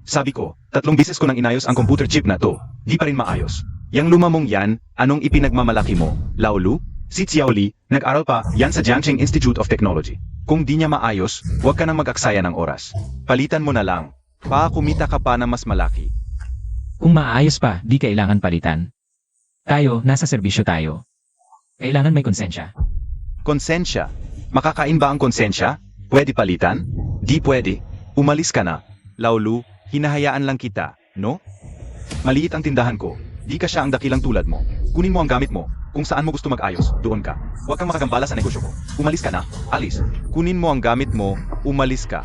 Sabi ko, 3 beses ko nang inayos ang computer chip na to, di pa rin maayos. Yang luma mong yan, anong ipinagmamalaki mo, Laolu? Si Xiaoli, nag-aral pa yan sa Jiangxing Institute of Technology. Kung di niya maayos, huwag ka nang mag-aksaya ng oras. Palitan mo na lang. Kumita ka pa na mas malaki. Kung maayos pa, di kailangan palitan. Tayo, nasa serbisyo tayo. Kailangan may konsensya. Konsensya? Makakain ba ang konsensya? Pwede palitan? Di pwede. Umalis ka na. Laolu, hinahayaan lang kita, no? Maliit ang tindahan ko. Di ka siya ang dakilang tulad mo. Kunin mo ang gamit mo. Kung saan mo gusto mag-ayos, doon ka. Huwag kang makagambala sa negosyo ko. Umalis ka na. Alis. Kunin mo ang gamit mo. Umalis ka.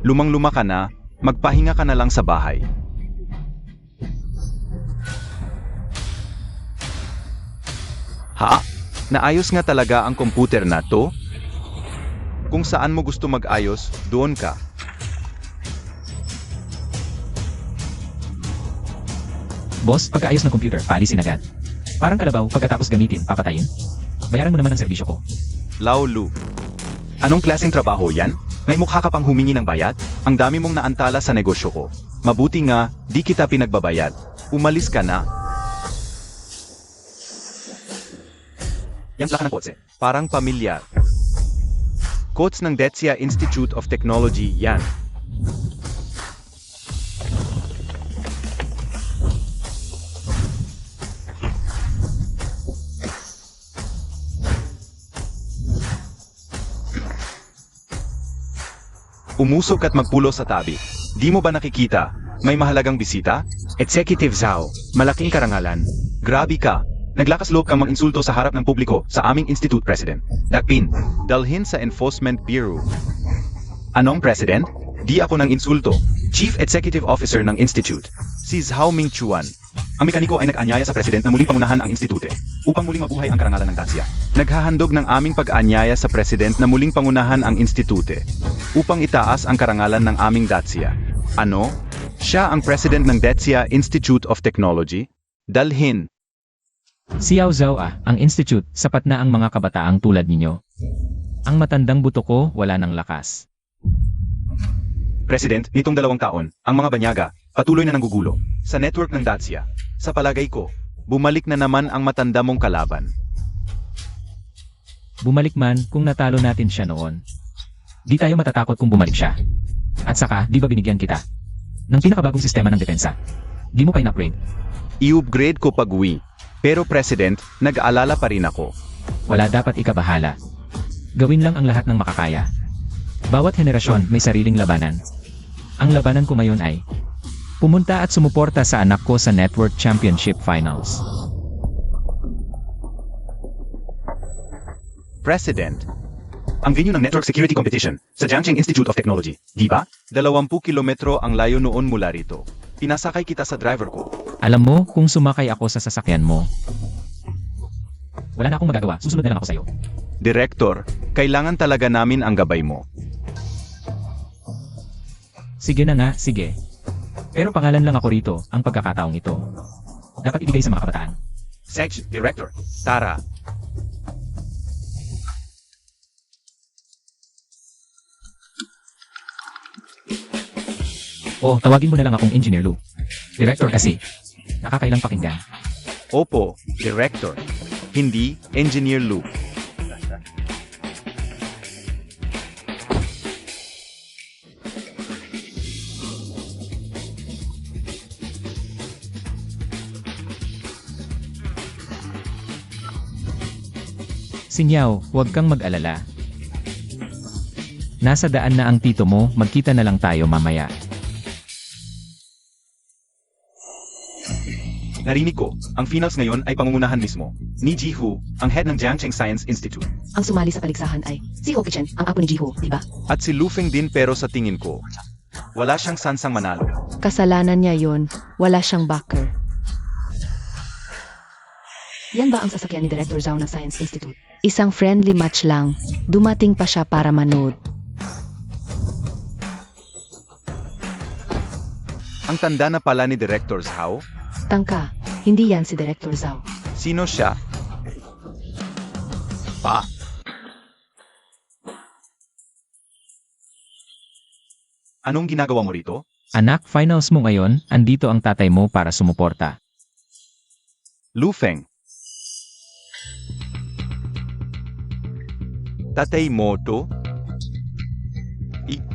Lumang-luma ka na. Magpahinga ka na lang sa bahay. Ha? Naayos nga talaga ang computer na to? Kung saan mo gusto mag-ayos, doon ka. Boss, pagkaayos ng computer, paalisin agad. Parang kalabaw, pagkatapos gamitin, papatayin. Bayaran mo naman ang serbisyo ko. Laolu. Anong klaseng trabaho yan? May mukha ka pang humingi ng bayad? Ang dami mong naantala sa negosyo ko. Mabuti nga, di kita pinagbabayad. Umalis ka na. Yang plaka ng kotse. Parang pamilyar. Codes ng Detsia Institute of Technology yan. Umusok at magpulo sa tabi. Di mo ba nakikita? May mahalagang bisita? Executive Zhao, malaking karangalan. Grabe ka. Naglakas loob kang mag-insulto sa harap ng publiko sa aming Institute President. Dakpin, dalhin sa Enforcement Bureau. Anong President? Di ako ng insulto. Chief Executive Officer ng Institute. Si Zhao Mingchuan. Ang mekaniko ay nag-anyaya sa President na muling pangunahan ang institute upang muling mabuhay ang karangalan ng Dacia. Naghahandog ng aming pag-anyaya sa President na muling pangunahan ang institute upang itaas ang karangalan ng aming Dacia. Ano? Siya ang President ng Dacia Institute of Technology? Dalhin. Xiao Zhao ang institute, sapat na ang mga kabataang tulad ninyo. Ang matandang buto ko, wala ng lakas. President, nitong 2 taon, ang mga banyaga, patuloy na nanggugulo sa network ng Dacia. Sa palagay ko, bumalik na naman ang matanda mong kalaban. Bumalik man kung natalo natin siya noon. Di tayo matatakot kung bumalik siya. At saka, di ba binigyan kita ng pinakabagong sistema ng depensa? Di mo pa in-upgrade. I-upgrade ko pag-uwi. Pero President, nag-aalala pa rin ako. Wala dapat ikabahala. Gawin lang ang lahat ng makakaya. Bawat henerasyon may sariling labanan. Ang labanan ko ngayon ay pumunta at sumuporta sa anak ko sa Network Championship Finals. President, ang venue ng Network Security Competition sa Jiangxing Institute of Technology, di ba? 20 kilometro ang layo noon mula rito. Pinasakay kita sa driver ko. Alam mo, kung sumakay ako sa sasakyan mo, wala na akong magagawa, susunod na lang ako sa'yo. Direktor, kailangan talaga namin ang gabay mo. Sige na nga, sige. Pero pangalan lang ako rito, ang pagkakataong ito. Dapat ibigay sa mga kabataan. Section Director, Tara. O, tawagin mo na lang akong Engineer Lu. Director kasi. Nakakailang pakinggan. Opo, Director. Hindi, Engineer Lu. Sinyaw, huwag kang mag-alala. Nasa daan na ang tito mo, magkita na lang tayo mamaya. Narinig ko, ang finals ngayon ay pangungunahan mismo ni Jihu, ang head ng Jiangxing Science Institute. Ang sumali sa paligsahan ay si Hokichen, ang apo ni Jiho, di ba? At si Lu Feng din, pero sa tingin ko, wala siyang sansang manalo. Kasalanan niya yon, wala siyang backer. Yan ba ang sasakyan ni Director Zhao ng Science Institute? Isang friendly match lang. Dumating pa siya para manood. Ang tanda na pala ni Director Zhao? Tangka, hindi yan si Director Zhao. Sino siya? Pa. Anong ginagawa mo rito? Anak, finals mo ngayon, andito ang tatay mo para sumuporta. Lu Feng. Tatay mo to?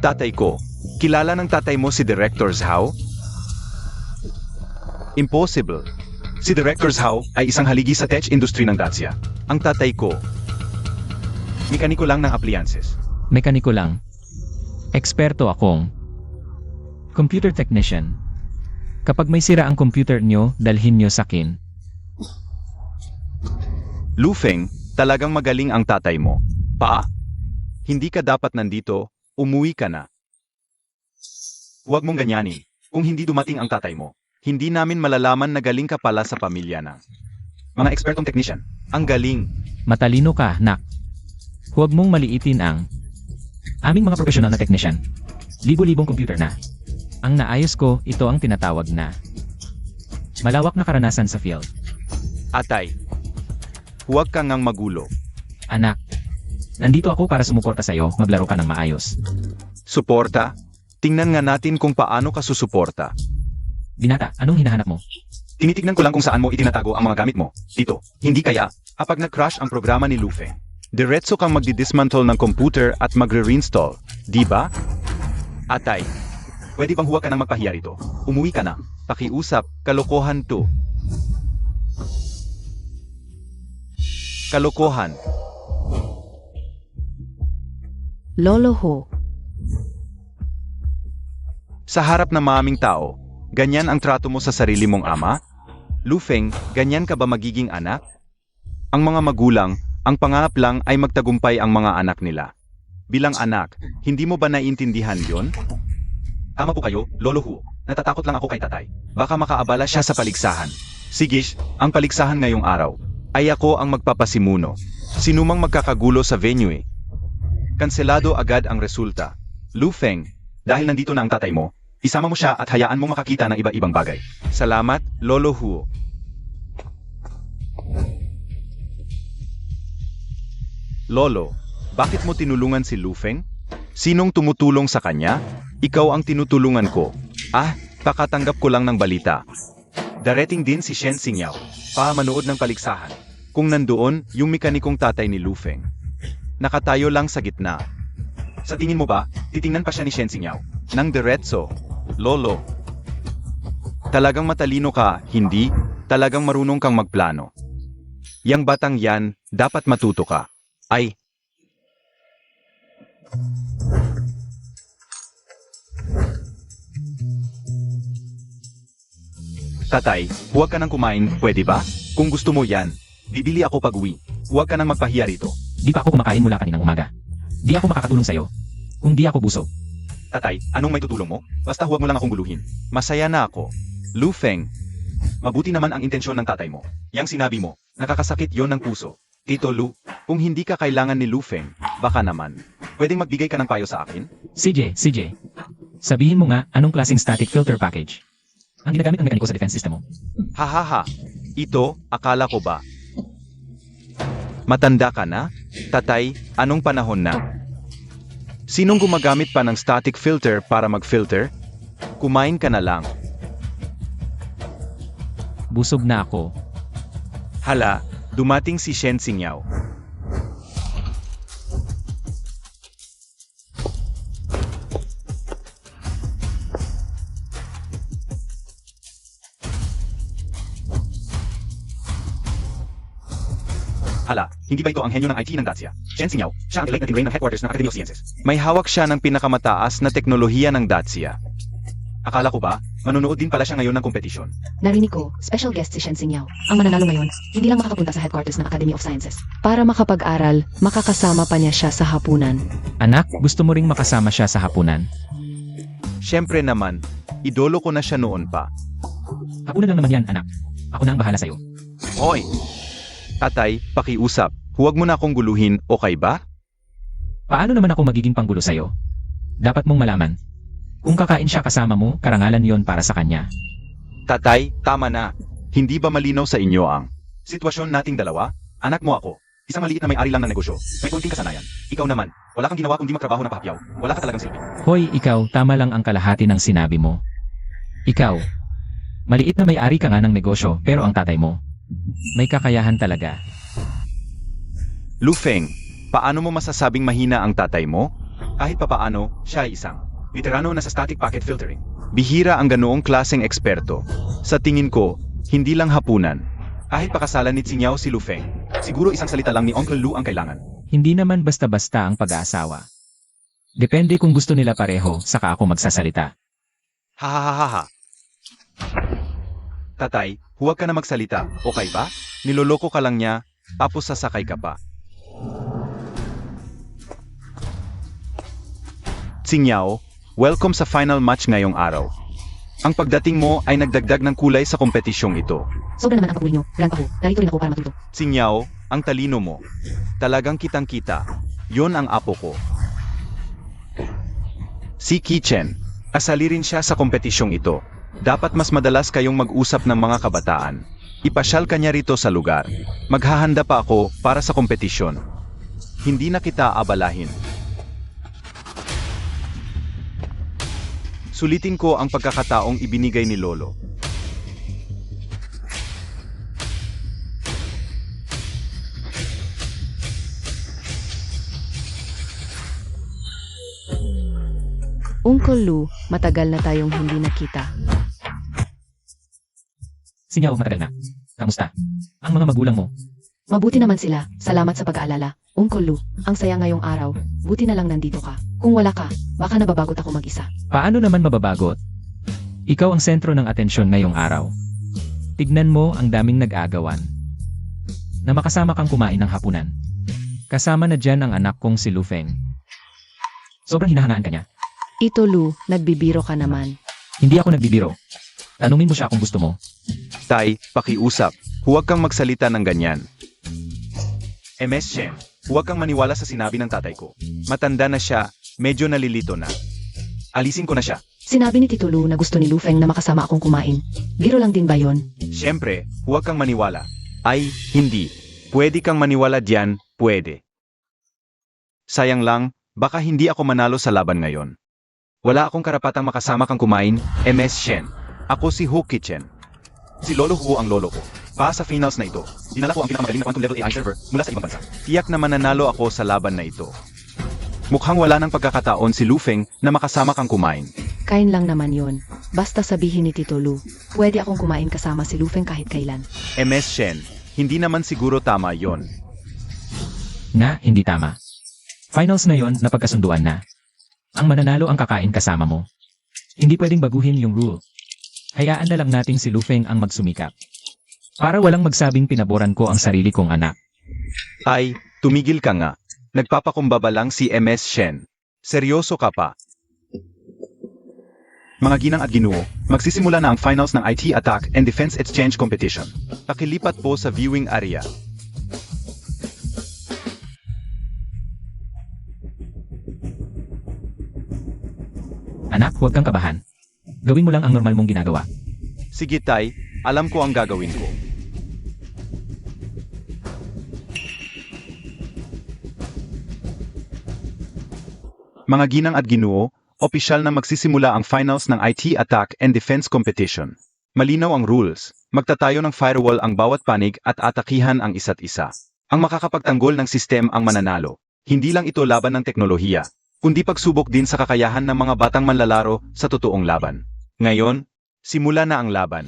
Tatay ko. Kilala ng tatay mo si Director Zhao? Impossible. Si Director Zhao ay isang haligi sa tech industry ng Dacia. Ang tatay ko, mekaniko lang ng appliances. Mekaniko lang. Eksperto akong computer technician. Kapag may sira ang computer nyo, dalhin nyo sa akin. Lu Feng, talagang magaling ang tatay mo. Pa, hindi ka dapat nandito, umuwi ka na. Huwag mong ganyanin. Kung hindi dumating ang tatay mo, hindi namin malalaman na galing ka pala sa pamilya ng mga ekspertong technician. Ang galing. Matalino ka, nak. Huwag mong maliitin ang aming mga profesional na technician. Libo-libong computer na. Ang naayos ko, ito ang tinatawag na malawak na karanasan sa field. Atay, huwag kang ngang magulo. Anak, nandito ako para sumuporta sa'yo, maglaro ka ng maayos. Suporta? Tingnan nga natin kung paano ka susuporta. Binata, anong hinahanap mo? Tinitignan ko lang kung saan mo itinatago ang mga gamit mo. Dito, hindi kaya, kapag nag-crash ang programa ni Lu Feng, diretso kang magdi-dismantle ng computer at magre-reinstall. Di ba? Atay, pwede bang huwag ka nang magpahiya rito? Umuwi ka na. Pakiusap, kalokohan to. Kalokohan. Lolo Ho, Sa harap ng maming tao, ganyan ang trato mo sa sarili mong ama? Lu Feng, ganyan ka ba magiging anak? Ang mga magulang, ang pangarap lang ay magtagumpay ang mga anak nila. Bilang anak, hindi mo ba naiintindihan yon? Tama po kayo, Lolo Hu. Natatakot lang ako kay tatay. Baka makaabala siya sa paligsahan. Sige, ang paligsahan ngayong araw ay ako ang magpapasimuno. Sinumang magkakagulo sa venue. Kanselado agad ang resulta. Lu Feng, dahil nandito na ang tatay mo, isama mo siya at hayaan mong makakita ng iba-ibang bagay. Salamat, Lolo Hu. Lolo, bakit mo tinulungan si Lu Feng? Sinong tumutulong sa kanya? Ikaw ang tinutulungan ko. Kakatanggap ko lang ng balita. Darating din si Shen Xingyao, manood ng paligsahan. Kung nandoon, yung mekanikong tatay ni Lu Feng. Nakatayo lang sa gitna. Sa tingin mo ba, titingnan pa siya ni Shen Xingyao? Nang diretso, Lolo. Talagang matalino ka, hindi? Talagang marunong kang magplano. Yang batang yan, dapat matuto ka. Ay. Tatay, huwag ka nang kumain, pwede ba? Kung gusto mo yan, bibili ako pag-uwi. Huwag ka nang magpahiya rito. Di pa ako kumakain mula kaninang umaga. Di ako makakatulong sa'yo. Kung di ako busog. Tatay, anong may tutulong mo? Basta huwag mo lang akong guluhin. Masaya na ako. Lu Feng, mabuti naman ang intensyon ng tatay mo. Yang sinabi mo, nakakasakit yon ng puso. Tito Lu, kung hindi ka kailangan ni Lu Feng, baka naman, pwedeng magbigay ka ng payo sa akin? CJ. Sabihin mo nga, anong klaseng static filter package? Ang ginagamit ng mekaniko sa defense system mo. Hahaha, ito, akala ko ba? Matanda ka na? Tatay, anong panahon na? Sinong gumagamit pa ng static filter para mag-filter? Kumain ka na lang. Busog na ako. Hala, dumating si Shen Xingyao. Hala, hindi ba ito ang henyo ng IT ng Dacia? Shen Xingyao, siya ang elite na tinrain ng headquarters ng Academy of Sciences. May hawak siya ng pinakamataas na teknolohiya ng Dacia. Akala ko ba, manonood din pala siya ngayon ng kompetisyon. narinig ko, special guest si Shen Xingyao. Ang mananalo ngayon, hindi lang makakapunta sa headquarters ng Academy of Sciences. Para makapag-aral, makakasama pa niya siya sa hapunan. Anak, gusto mo ring makasama siya sa hapunan? Siyempre naman, idolo ko na siya noon pa. Hapunan lang naman yan, anak. Ako na ang bahala sa'yo. Hoy! Tatay, pakiusap. Huwag mo na akong guluhin, okay ba? Paano naman ako magiging panggulo sa'yo? Dapat mong malaman. Kung kakain siya kasama mo, karangalan yon para sa kanya. Tatay, tama na. Hindi ba malinaw sa inyo ang sitwasyon nating dalawa? Anak mo ako. Isang maliit na may-ari lang ng negosyo. May konting kasanayan. Ikaw naman, wala kang ginawa kundi magtrabaho ng papyaw. Wala ka talagang silbi. Hoy, ikaw, tama lang ang kalahati ng sinabi mo. Ikaw, maliit na may-ari ka nga ng negosyo, pero ang tatay mo, may kakayahan talaga. Lu Feng, paano mo masasabing mahina ang tatay mo? Kahit papaano, siya ay isang veterano na sa static packet filtering. Bihira ang ganoong klaseng eksperto. Sa tingin ko, hindi lang hapunan. Kahit pakasalan ni Tsinyaw si Lu Feng, siguro isang salita lang ni Uncle Lu ang kailangan. Hindi naman basta-basta ang pag-aasawa. Depende kung gusto nila pareho, saka ako magsasalita. Hahaha. Tatay, huwag ka na magsalita, okay ba? Niloloko ka lang niya, tapos sasakay ka pa. Tsinyaw, welcome sa final match ngayong araw. Ang pagdating mo ay nagdagdag ng kulay sa kompetisyong ito. Sobra naman ang papuri nyo. Grandpa ho, narito rin ako para matuto. Tsinyaw, ang talino mo. Talagang kitang-kita. Yon ang apo ko. Si Kichen, kasali rin siya sa kompetisyong ito. Dapat mas madalas kayong mag-usap ng mga kabataan. Ipasyal ka niya rito sa lugar. Maghahanda pa ako para sa kompetisyon. Hindi na kita abalahin. Sulitin ko ang pagkakataong ibinigay ni Lolo. Uncle Lu, matagal na tayong hindi nakita. Sinyaw, matagal na. Kamusta? Ang mga magulang mo? Mabuti naman sila. Salamat sa pag-aalala. Uncle Lu, ang saya ngayong araw. Buti na lang nandito ka. Kung wala ka, baka nababagot ako mag-isa. Paano naman mababagot? Ikaw ang sentro ng atensyon ngayong araw. Tignan mo ang daming nag-aagawan. Na makasama kang kumain ng hapunan. Kasama na dyan ang anak kong si Lu Feng. Sobrang hinahangaan ka niya. Ito Lu, nagbibiro ka naman. Hindi ako nagbibiro. Tanungin mo siya kung gusto mo. Tay, pakiusap. Huwag kang magsalita ng ganyan. MS Shen, huwag kang maniwala sa sinabi ng tatay ko. Matanda na siya, medyo nalilito na. Alisin ko na siya. Sinabi ni Tito Lu na gusto ni Lu Feng na makasama akong kumain. Biro lang din ba yon? Siyempre, huwag kang maniwala. Ay, hindi. Pwede kang maniwala diyan, pwede. Sayang lang, baka hindi ako manalo sa laban ngayon. Wala akong karapatang makasama kang kumain, MS Shen. Ako si Ho Kitchen. Si Lolo Hugo ang lolo ko. Pa sa finals na ito, dinala ko ang pinakamagaling na quantum level AI server mula sa ibang bansa. Tiyak na mananalo ako sa laban na ito. Mukhang wala ng pagkakataon si Lu Feng na makasama kang kumain. Kain lang naman yon. Basta sabihin ni Tito Lu, pwede akong kumain kasama si Lu Feng kahit kailan. MS Shen, hindi naman siguro tama yon. Na, hindi tama. Finals na yon, napagkasunduan na. Ang mananalo ang kakain kasama mo. Hindi pwedeng baguhin yung rule. Hayaan na lang nating si Lu Feng ang magsumikap. Para walang magsabing pinaboran ko ang sarili kong anak. Ay, tumigil ka nga. Nagpapakumbaba lang si MS Shen. Seryoso ka pa. Mga ginang at ginuo, magsisimula na ang finals ng IT Attack and Defense Exchange Competition. Pakilipat po sa viewing area. Anak, huwag kang kabahan. Gawin mo lang ang normal mong ginagawa. Sige tay, alam ko ang gagawin ko. Mga ginang at ginuo, opisyal na magsisimula ang finals ng IT Attack and Defense Competition. Malinaw ang rules. Magtatayo ng firewall ang bawat panig at atakihan ang isa't isa. Ang makakapagtanggol ng sistem ang mananalo. Hindi lang ito laban ng teknolohiya, kundi pagsubok din sa kakayahan ng mga batang manlalaro sa totoong laban. Ngayon, simula na ang laban.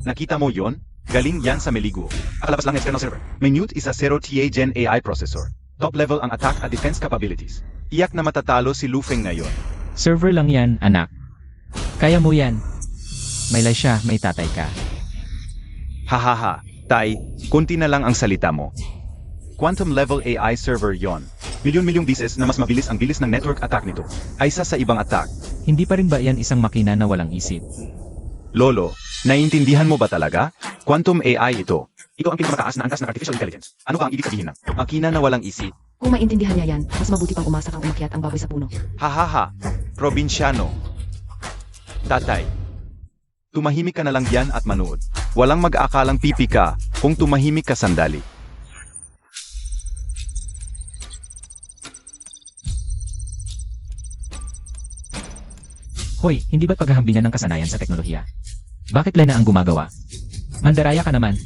Nakita mo yon? Galing yan sa Meligo. Akalabas lang ng external server. Minute is a 0TA Gen AI processor. Top level ang attack at defense capabilities. Tiyak na matatalo si Lu Feng ngayon. Server lang yan, anak. Kaya mo yan. May lay siya, may tatay ka. Hahaha, tay, konti na lang ang salita mo. Quantum level AI server yon. Milyon-milyong beses na mas mabilis ang bilis ng network attack nito. Aysa sa ibang attack. Hindi pa rin ba yan isang makina na walang isip? Lolo, naiintindihan mo ba talaga? Quantum AI ito. Ito ang pinakamataas na angkas ng artificial intelligence. Ano ba ang ibig sabihin ng makina na walang isip? Kung maintindihan niya yan, mas mabuti pang umasa kang umakyat ang baboy sa puno. Hahaha, probinsyano. Tatay. Tumahimik ka na lang diyan at manood. Walang mag-aakalang pipi ka kung tumahimik ka sandali. Hoy, hindi ba't paghahambingan ng kasanayan sa teknolohiya? Bakit Lena ang gumagawa? Mandaraya ka naman.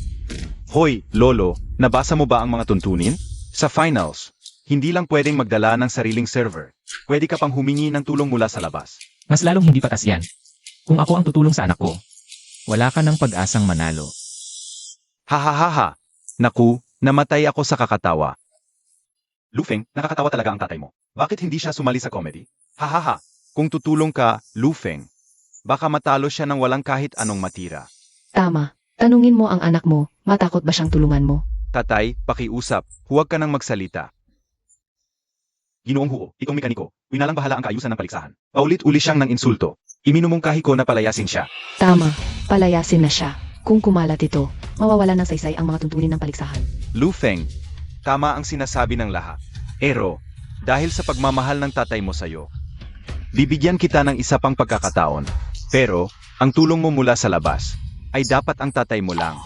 Hoy, Lolo, nabasa mo ba ang mga tuntunin? Sa finals, hindi lang pwedeng magdala ng sariling server. Pwede ka pang humingi ng tulong mula sa labas. Mas lalong hindi patas yan. Kung ako ang tutulong sa anak ko, wala ka ng pag-asang manalo. Hahaha. Naku, namatay ako sa kakatawa. Lufeng, nakakatawa talaga ang tatay mo. Bakit hindi siya sumali sa comedy? Hahaha. Kung tutulong ka, Lufeng, baka matalo siya ng walang kahit anong matira. Tama. Tanungin mo ang anak mo, matakot ba siyang tulungan mo? Tatay, pakiusap, huwag ka nang magsalita. Ginoong Huo, ikaw mekaniko, winalang bahala ang kaayusan ng paligsahan. Paulit-uli siyang ng insulto. Iminumungkahi ko na palayasin siya. Tama. Palayasin na siya. Kung kumalat ito, mawawala ng saysay ang mga tuntunin ng paligsahan. Lufeng, tama ang sinasabi ng lahat. Pero, dahil sa pagmamahal ng tatay mo sa'yo, bibigyan kita ng isa pang pagkakataon. Pero, ang tulong mo mula sa labas, ay dapat ang tatay mo lang.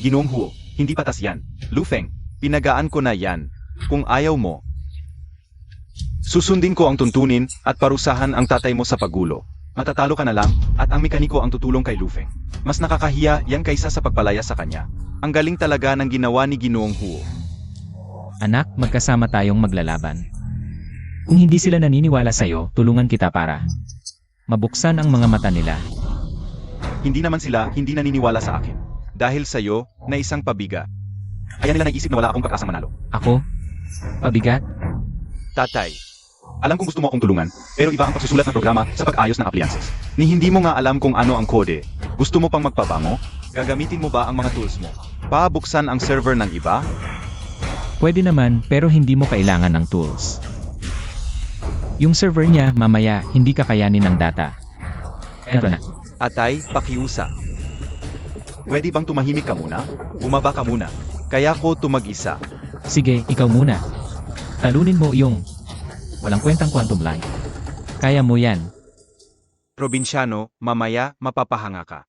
Ginoong Huo, hindi patas yan. Lufeng, pinagaan ko na yan. Kung ayaw mo, susundin ko ang tuntunin at parusahan ang tatay mo sa paggulo. Matatalo ka na lang at ang mekaniko ang tutulong kay Lufeng. Mas nakakahiya yan kaysa sa pagpalaya sa kanya. Ang galing talaga ng ginawa ni Ginoong Huo. Anak, magkasama tayong maglalaban. Kung hindi sila naniniwala sa'yo, tulungan kita para mabuksan ang mga mata nila. Hindi naman sila hindi naniniwala sa akin. Dahil sa'yo, na isang pabiga. Kaya nila naisip na wala akong pag-asang manalo. Ako? Pabigat? Tatay, alam kong gusto mo akong tulungan, pero iba ang pagsusulat ng programa sa pag-ayos ng appliances. Ni hindi mo nga alam kung ano ang kode. Gusto mo pang magpabango? Gagamitin mo ba ang mga tools mo? Pabuksan ang server ng iba? Pwede naman, pero hindi mo kailangan ng tools. Yung server niya, mamaya, hindi kakayanin ng data. Eto na. Atay, pakiusa. Pwede bang tumahimik ka muna? Bumaba ka muna. Kaya ko tumag-isa. Sige, ikaw muna. Talunin mo yung walang kwentang quantum line. Kaya mo yan. Probinsyano, mamaya mapapahanga ka.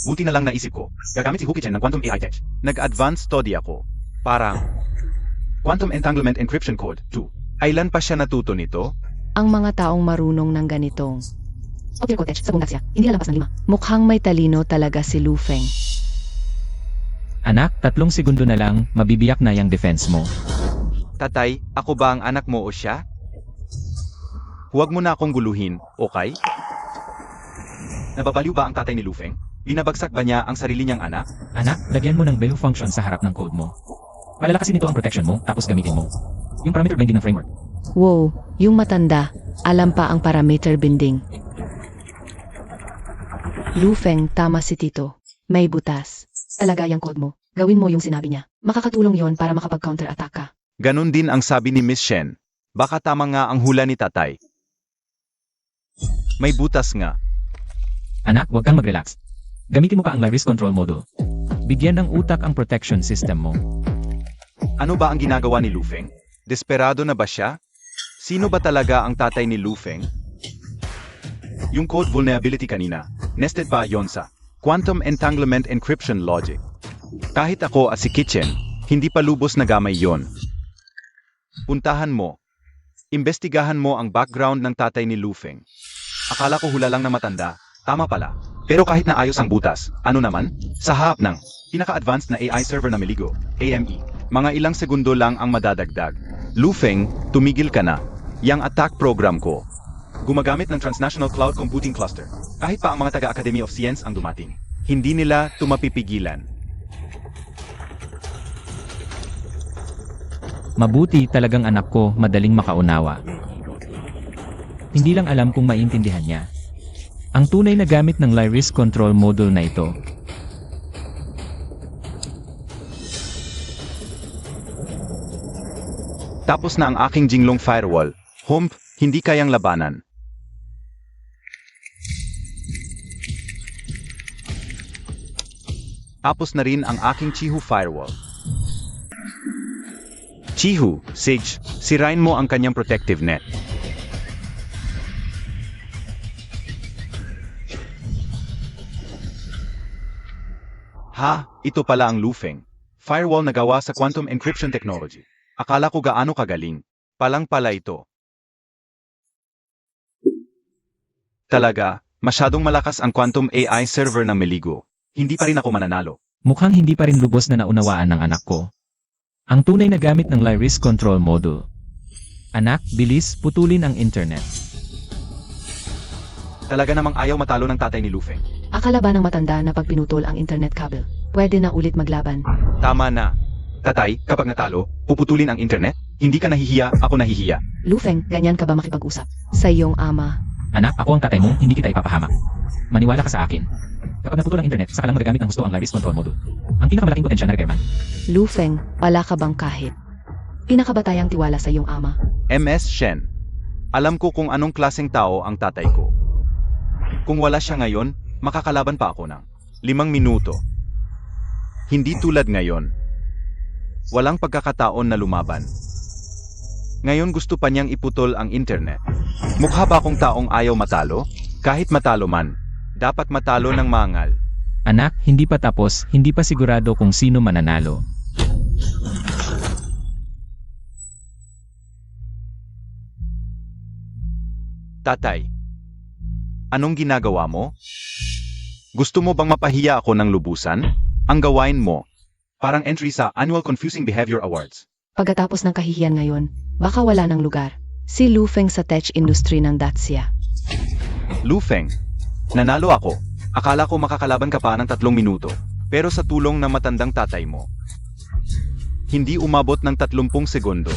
Buti na lang naisip ko. Gagamit si Hukichen ng Quantum AI Tech. Nag-advance study ako. Parang Quantum Entanglement Encryption Code 2. Ailan pa siya natuto nito? Ang mga taong marunong ng ganitong Software code sa buong Daxia, hindi lalampas ng 5. Mukhang may talino talaga si Lufeng. Anak, 3 segundo na lang, mabibiyak na yung defense mo. Tatay, ako ba ang anak mo o siya? Huwag mo na akong guluhin, okay? Nababaliw ba ang tatay ni Lufeng? Binabagsak ba niya ang sarili niyang anak? Anak, lagyan mo ng value function sa harap ng code mo. Palalakasin nito ang protection mo, tapos gamitin mo yung parameter binding ng framework. Wow, yung matanda, alam pa ang parameter binding. Lufeng, tama si Tito. May butas. Talaga yung code mo. Gawin mo yung sinabi niya. Makakatulong yon para makapag-counter-attack ka. Ganon din ang sabi ni Miss Shen. Baka tama nga ang hula ni tatay. May butas nga. Anak, huwag kang mag-relax. Gamitin mo pa ang live control module. Bigyan ng utak ang protection system mo. Ano ba ang ginagawa ni Lufeng? Desperado na ba siya? Sino ba talaga ang tatay ni Lufeng? Yung code vulnerability kanina, nested ba yon sa Quantum Entanglement Encryption Logic? Kahit ako at si Kitchen, hindi pa lubos na gamay yon. Puntahan mo. Imbestigahan mo ang background ng tatay ni Lufeng. Akala ko hula lang na matanda, tama pala. Pero kahit na ayos ang butas, ano naman? Sa harap ng pinaka-advanced na AI server na Meligo, AME, mga ilang segundo lang ang madadagdag. Lufeng, tumigil ka na. Yang attack program ko. Gumagamit ng Transnational Cloud Computing Cluster. Kahit pa ang mga taga-Academy of Science ang dumating. Hindi nila tumapipigilan. Mabuti talagang anak ko, madaling makaunawa. Hindi lang alam kung maintindihan niya. Ang tunay na gamit ng live risk control module na ito. Tapos na ang aking jinglong firewall. Hump, hindi kayang labanan. Tapos na rin ang aking Chihu firewall. Chihu, Sage, sirain mo ang kanyang protective net. Ha, ito pala ang Lufeng. Firewall na gawa sa quantum encryption technology. Akala ko gaano kagaling. Palang pala ito. Talaga, masyadong malakas ang quantum AI server ng Meligo. Hindi pa rin ako mananalo. Mukhang hindi pa rin lubos na naunawaan ng anak ko. Ang tunay na gamit ng Lyris Control Module. Anak, bilis, putulin ang internet. Talaga namang ayaw matalo ng tatay ni Lufeng. Akala ba ng matanda na pag pinutol ang internet cable, pwede na ulit maglaban? Tama na. Tatay, kapag natalo, puputulin ang internet? Hindi ka nahihiya, ako nahihiya. Lufeng, ganyan ka ba makipag-usap? Sa iyong ama. Anak, ako ang tatay mo, hindi kita ipapahamak. Maniwala ka sa akin. Kapag naputol ang internet, saka lang magagamit ng gusto ang Lyris Control Module. Ang pinakamalaking potensyal na repairman. Lufeng, wala ka bang kahit? Pinakabatayang tiwala sa iyong ama. MS Shen. Alam ko kung anong klaseng tao ang tatay ko. Kung wala siya ngayon, makakalaban pa ako ng 5 minuto. Hindi tulad ngayon. Walang pagkakataon na lumaban. Ngayon gusto pa niyang iputol ang internet. Mukha ba akong taong ayaw matalo? Kahit matalo man, dapat matalo ng mangal. Anak, hindi pa tapos, hindi pa sigurado kung sino mananalo. Tatay, anong ginagawa mo? Gusto mo bang mapahiya ako ng lubusan? Ang gawain mo, parang entry sa Annual Confusing Behavior Awards. Pagkatapos ng kahihiyan ngayon, baka wala ng lugar. Si Lufeng sa tech industry ng Dacia. Lufeng, nanalo ako. Akala ko makakalaban ka pa ng 3 minuto. Pero sa tulong ng matandang tatay mo, hindi umabot ng 30 segundo.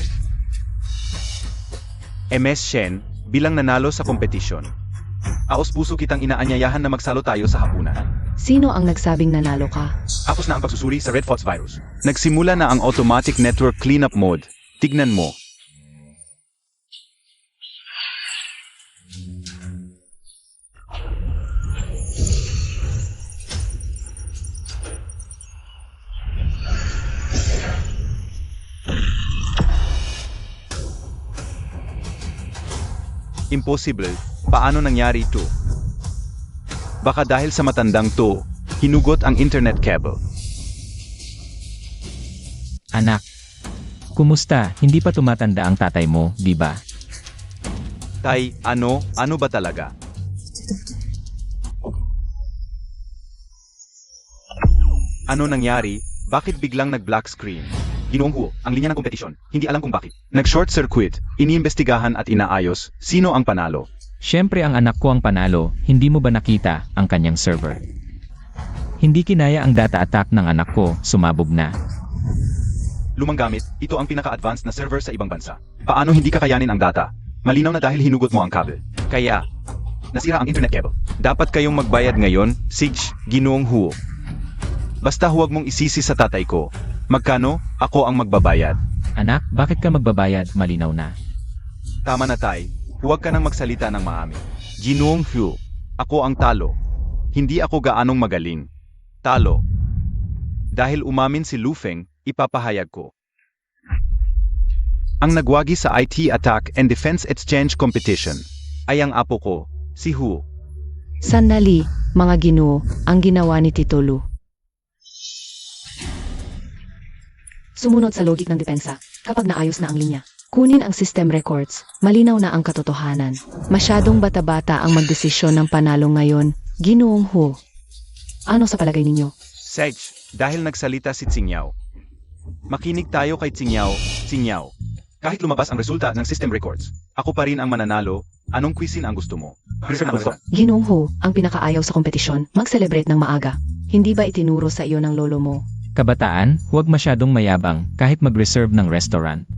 MS Shen, bilang nanalo sa kompetisyon. Aos-puso kitang inaanyayahan na magsalo tayo sa hapunan. Sino ang nagsabing nanalo ka? Tapos na ang pagsusuri sa Red Fox virus. Nagsimula na ang automatic network cleanup mode. Tignan mo. Impossible. Paano nangyari ito? Baka dahil sa matandang to, hinugot ang internet cable. Anak, kumusta? Hindi pa tumatanda ang tatay mo, di ba? Tay, ano ba talaga? Ano nangyari? Bakit biglang nag-black screen? Ginoong Huo, ang linya ng kompetisyon. Hindi alam kung bakit. Nag-short circuit, iniimbestigahan at inaayos. Sino ang panalo? Siyempre ang anak ko ang panalo, hindi mo ba nakita ang kanyang server? Hindi kinaya ang data attack ng anak ko, sumabog na. Lumang gamit, ito ang pinaka-advanced na server sa ibang bansa. Paano hindi kakayanin ang data? Malinaw na dahil hinugot mo ang kabel. Kaya, nasira ang internet cable. Dapat kayong magbayad ngayon, Sage, Ginoong Huo. Basta huwag mong isisi sa tatay ko. Magkano? Ako ang magbabayad. Anak, bakit ka magbabayad? Malinaw na. Tama na tay. Huwag ka nang magsalita ng maami. Ginoong Huo. Ako ang talo. Hindi ako gaanong magaling. Talo. Dahil umamin si Lufeng, ipapahayag ko. Ang nagwagi sa IT Attack and Defense Exchange Competition ay ang apo ko, si Huo. Sandali, mga ginoo, ang ginawa ni Tito Lu. Sumunod sa logic ng depensa, kapag naayos na ang linya. Kunin ang system records, malinaw na ang katotohanan. Masyadong bata-bata ang magdesisyon ng panalo ngayon, Ginoong Huo. Ano sa palagay ninyo? Sage, dahil nagsalita si Tsingyao. Makinig tayo kay Tsingyao. Kahit lumabas ang resulta ng system records, ako pa rin ang mananalo. Anong cuisine ang gusto mo? Ginoong Huo, ang pinakaayaw sa kompetisyon, mag-celebrate ng maaga. Hindi ba itinuro sa iyo ng lolo mo? Kabataan, huwag masyadong mayabang kahit mag-reserve ng restaurant.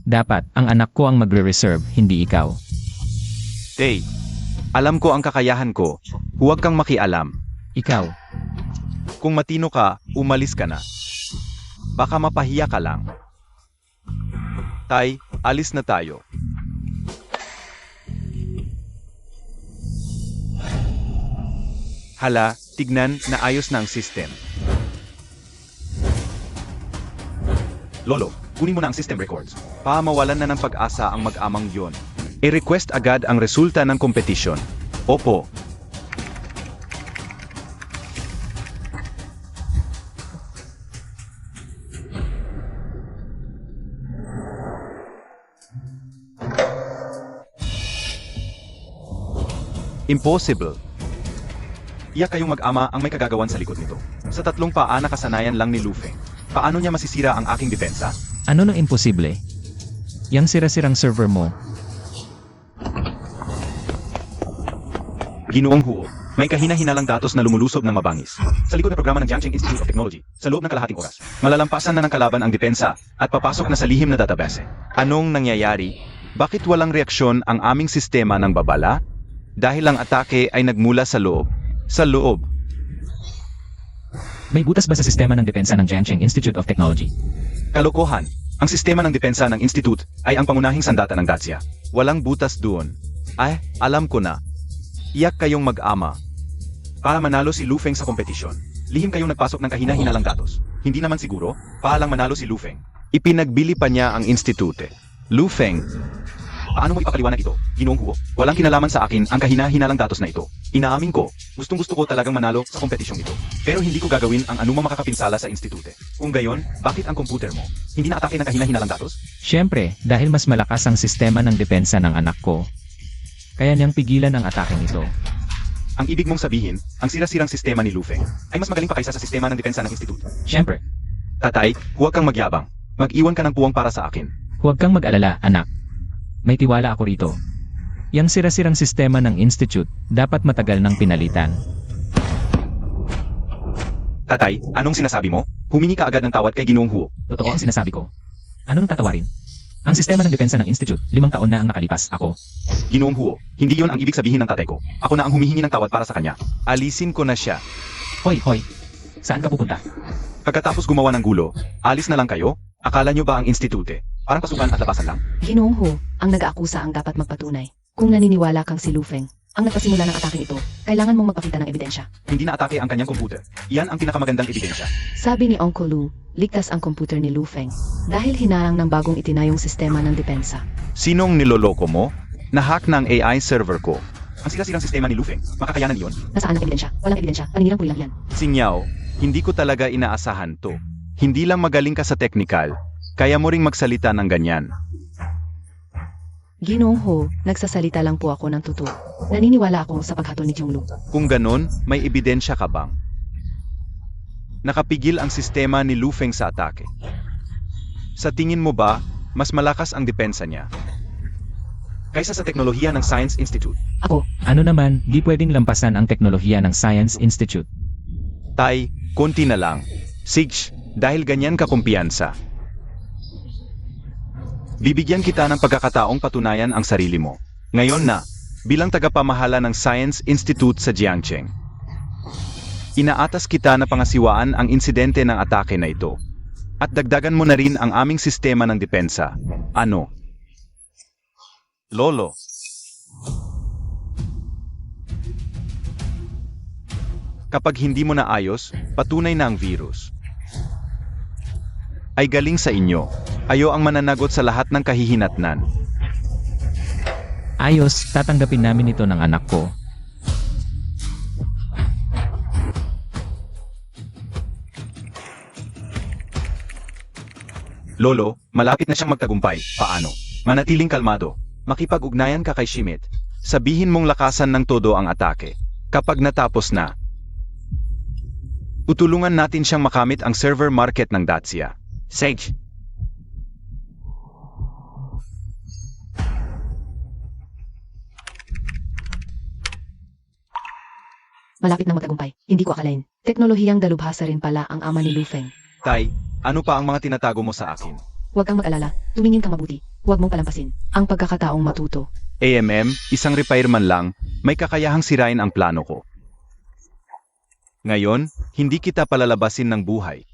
Dapat, ang anak ko ang magre-reserve, hindi ikaw. Tay, alam ko ang kakayahan ko. Huwag kang makialam. Ikaw. Kung matino ka, umalis ka na. Baka mapahiya ka lang. Tay, alis na tayo. Hala, tignan na ayos na ang system. Lolo, kunin mo na ang system records. Mawalan na ng pag-asa ang mag-amang yon. I-request agad ang resulta ng kompetisyon. Opo. Impossible. Iyak kayong mag-ama ang may kagagawan sa likod nito. Sa tatlong paa na kasanayan lang ni Lufeng. Paano niya masisira ang aking depensa? Ano nang imposible? Yang sira-sirang server mo, Ginoong Huo, may kahina-hinalang datos na lumulusob ng mabangis. Sa likod ng programa ng Jiangxing Institute of Technology, sa loob ng kalahating oras, malalampasan na ng kalaban ang depensa at papasok na sa lihim na database. Anong nangyayari? Bakit walang reaksyon ang aming sistema ng babala? Dahil ang atake ay nagmula sa loob. Sa loob. may butas ba sa sistema ng depensa ng Jiangxing Institute of Technology? Kalokohan. Ang sistema ng depensa ng institute ay ang pangunahing sandata ng Dacia. Walang butas doon. Ay, alam ko na. Iyak kayong mag-ama. Para manalo si Lufeng sa kompetisyon. Lihim kayong nagpasok ng kahina-hinalang datos. Hindi naman siguro, paalang manalo si Lufeng. Ipinagbili pa niya ang institute. Lufeng. Paano mo ipapaliwanag ito, Ginoong Huo? Walang kinalaman sa akin ang kahina-hinalang datos na ito. Inaamin ko, gustong-gusto ko talagang manalo sa kompetisyong ito. Pero hindi ko gagawin ang anumang makakapinsala sa institute. Kung gayon, bakit ang computer mo? Hindi na atake ng kahina-hinalang datos? Siyempre, dahil mas malakas ang sistema ng depensa ng anak ko, kaya niyang pigilan ang atake nito. Ang ibig mong sabihin, ang sira-sirang sistema ni Lufeng ay mas magaling pa kaysa sa sistema ng depensa ng institute. Siyempre, Tatay, huwag kang magyabang. Mag-iwan ka ng puwang para sa akin. huwag kang mag-alala, anak. May tiwala ako rito. Yang sira-sirang sistema ng institute, dapat matagal ng pinalitan. Tatay, anong sinasabi mo? Humingi ka agad ng tawad kay Ginoong Huo. Totoo ang sinasabi ko. Ano nang tatawarin? Ang sistema ng depensa ng institute, 5 taon na ang nakalipas. Ako, Ginoong Huo, hindi yon ang ibig sabihin ng tatay ko. Ako na ang humihingi ng tawad para sa kanya. Alisin ko na siya. hoy, saan ka pupunta? Pagkatapos gumawa ng gulo, alis na lang kayo? Akala nyo ba ang institute? Parang pasukan at labasan lang. Ginoong Ho, ang nag-aakusa ang dapat magpatunay. Kung naniniwala kang si Lufeng, ang nagpasimula ng atake ito, kailangan mong magpakita ng ebidensya. Hindi na atake ang kanyang computer. Iyan ang pinakamagandang ebidensya. Sabi ni Uncle Lu, ligtas ang computer ni Lufeng dahil hinarang ng bagong itinayong sistema ng depensa. Sinong niloloko mo? Nahack ng AI server ko. Ang sira-sirang sistema ni Lufeng, makakayanan iyon. Nasaan ang ebidensya? Walang ebidensya, paninirang puri lang yan. Sinyaw, hindi ko talaga inaasahan to. Hindi lang magaling ka sa technical, kaya mo ring magsalita ng ganyan. Ginoong Ho, nagsasalita lang po ako ng totoo. Naniniwala ako sa paghatol ni Junglu. Kung ganon, may ebidensya ka bang? Nakapigil ang sistema ni Lufeng sa atake. Sa tingin mo ba, mas malakas ang depensa niya kaysa sa teknolohiya ng Science Institute? Ako, Ano naman, di pwedeng lampasan ang teknolohiya ng Science Institute. Tay, konti na lang. Sige, dahil ganyan ka kumpiyansa. Bibigyan kita ng pagkakataong patunayan ang sarili mo. Ngayon na, bilang tagapamahala ng Science Institute sa Jiangxing. Inaatas kita na pangasiwaan ang insidente ng atake na ito. At dagdagan mo na rin ang aming sistema ng depensa. Ano? Lolo. Kapag hindi mo naayos, patunay na ang virus ay galing sa inyo. Ayo ang mananagot sa lahat ng kahihinatnan. Ayos, tatanggapin namin ito ng anak ko. Lolo, malapit na siyang magtagumpay. Paano? Manatiling kalmado. Makipag-ugnayan ka kay Schmidt. Sabihin mong lakasan ng todo ang atake. Kapag natapos na, tutulungan natin siyang makamit ang server market ng Dacia. Sage. malapit na magtagumpay. Hindi ko akalain. Teknolohiyang dalubhasa rin pala ang ama ni Lufeng. Tay, ano pa ang mga tinatago mo sa akin? Huwag kang mag-alala. Tumingin kang mabuti. Huwag mong palampasin ang pagkakataong matuto. AMM, isang repairman lang, may kakayahang sirain ang plano ko. Ngayon, hindi kita palalabasin ng buhay.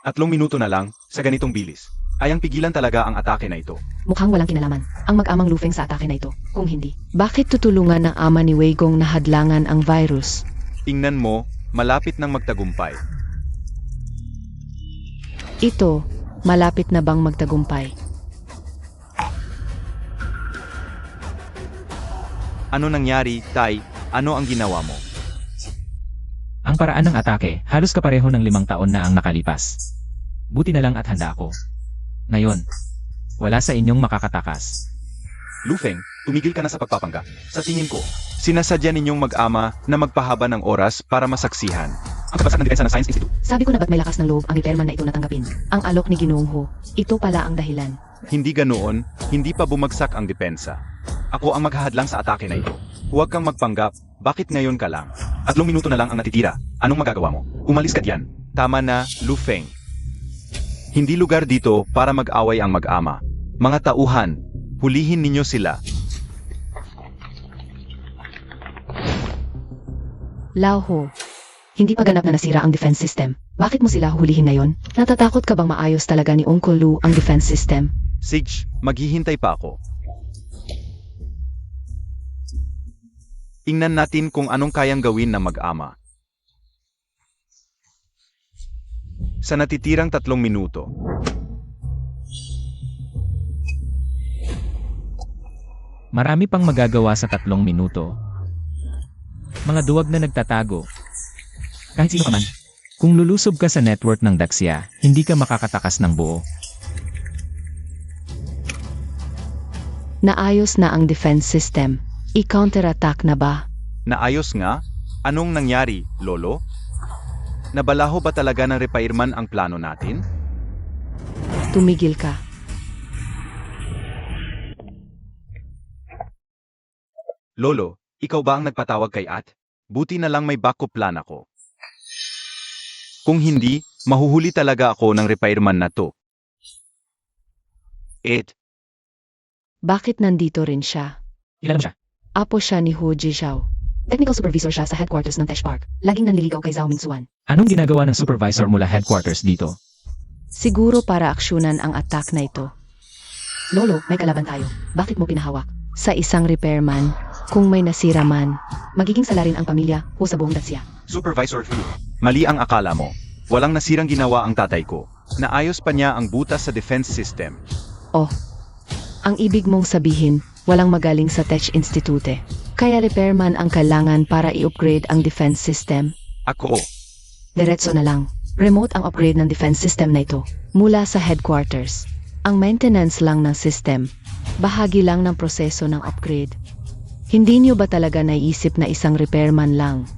3 minuto na lang, sa ganitong bilis. Ayang pigilan talaga ang atake na ito. Mukhang walang kinalaman ang mag-amang Lu Feng sa atake na ito. Kung hindi, bakit tutulungan ng ama ni Wei Gong na hadlangan ang virus? Tingnan mo, malapit nang magtagumpay. Ito, malapit na bang magtagumpay? Ano nangyari, Tai? Ano ang ginawa mo? Ang paraan ng atake, halos kapareho ng 5 taon na ang nakalipas. Buti na lang at handa ako. Ngayon, wala sa inyong makakatakas. Lu Feng, tumigil ka na sa pagpapanggap. Sa tingin ko, sinasadya ninyong mag-ama na magpahaba ng oras para masaksihan ang kabasan ng depensa ng Science Institute. Sabi ko na ba't may lakas ng loob ang repairman na ito natanggapin? Ang alok ni Ginoong Ho. Ito pala ang dahilan. Hindi ganoon, hindi pa bumagsak ang depensa. Ako ang maghahadlang sa atake na ito. Huwag kang magpanggap, bakit ngayon ka lang? 3 minuto na lang ang natitira, anong magagawa mo? Umalis ka diyan. Tama na, Lu Feng. Hindi lugar dito para mag-away ang mag-ama. Mga tauhan, hulihin ninyo sila. Lao Ho, hindi pa ganap na nasira ang defense system. Bakit mo sila hulihin ngayon? Natatakot ka bang maayos talaga ni Uncle Lu ang defense system? Sige, maghihintay pa ako. Tingnan natin kung anong kayang gawin ng mag-ama. Sa natitirang 3 minuto. Marami pang magagawa sa 3 minuto. Mga duwag na nagtatago. Kahit sino ka man. Kung lulusob ka sa network ng Daxia, hindi ka makakatakas ng buo. Naayos na ang defense system. I-counterattack na ba? Naayos nga? Anong nangyari, Lolo? Nabalaho ba talaga ng repairman ang plano natin? Tumigil ka. Lolo, ikaw ba ang nagpatawag kay At? Buti na lang may backup plan ako. Kung hindi, mahuhuli talaga ako ng repairman na to. Bakit nandito rin siya? Ilan mo siya? Apo siya ni Hu Jizhao. Technical supervisor siya sa headquarters ng Tesh Park. Laging nanliligaw kay Zhao Mingsuan. Anong ginagawa ng supervisor mula headquarters dito? Siguro para aksyonan ang attack na ito. Lolo, may kalaban tayo. Bakit mo pinahawak? Sa isang repairman, kung may nasira man, magiging sala rin ang pamilya o sa buong Daxia. Supervisor Fu, mali ang akala mo. Walang nasirang ginawa ang tatay ko. Naayos pa niya ang butas sa defense system. Oh, ang ibig mong sabihin, walang magaling sa Tech Institute. Kaya repairman ang kailangan para i-upgrade ang defense system. Ako, Diretso na lang. Remote ang upgrade ng defense system na ito. Mula sa headquarters. Ang maintenance lang ng system. Bahagi lang ng proseso ng upgrade. Hindi niyo ba talaga naisip na isang repairman lang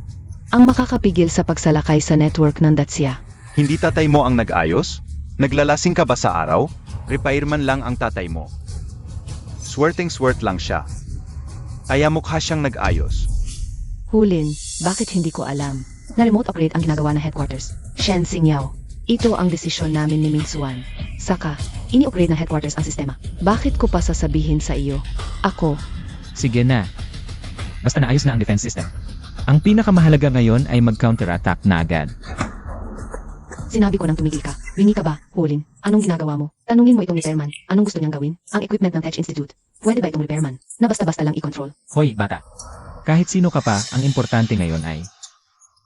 ang makakapigil sa pagsalakay sa network ng Daxia? hindi tatay mo ang nag-ayos? Naglalasing ka ba sa araw? Repairman lang ang tatay mo. Swerteng-swert lang siya. Kaya mukha siyang nag-ayos. Hulin, bakit hindi ko alam na remote upgrade ang ginagawa ng headquarters? Shen Xingyao, ito ang desisyon namin ni Mingsuan. Saka, ini-upgrade ng headquarters ang sistema. Bakit ko pa sasabihin sa iyo? Ako, Sige na. Basta naayos na ang defense system. Ang pinakamahalaga ngayon ay mag-counterattack na agad. sinabi ko nang tumigil ka. Bingi ka ba, Hulin? Anong ginagawa mo? Tanungin mo itong repairman. Anong gusto niyang gawin? Ang equipment ng Tech Institute. Pwede ba itong repairman? Na basta-basta lang i-control. Hoy, bata. Kahit sino ka pa, ang importante ngayon ay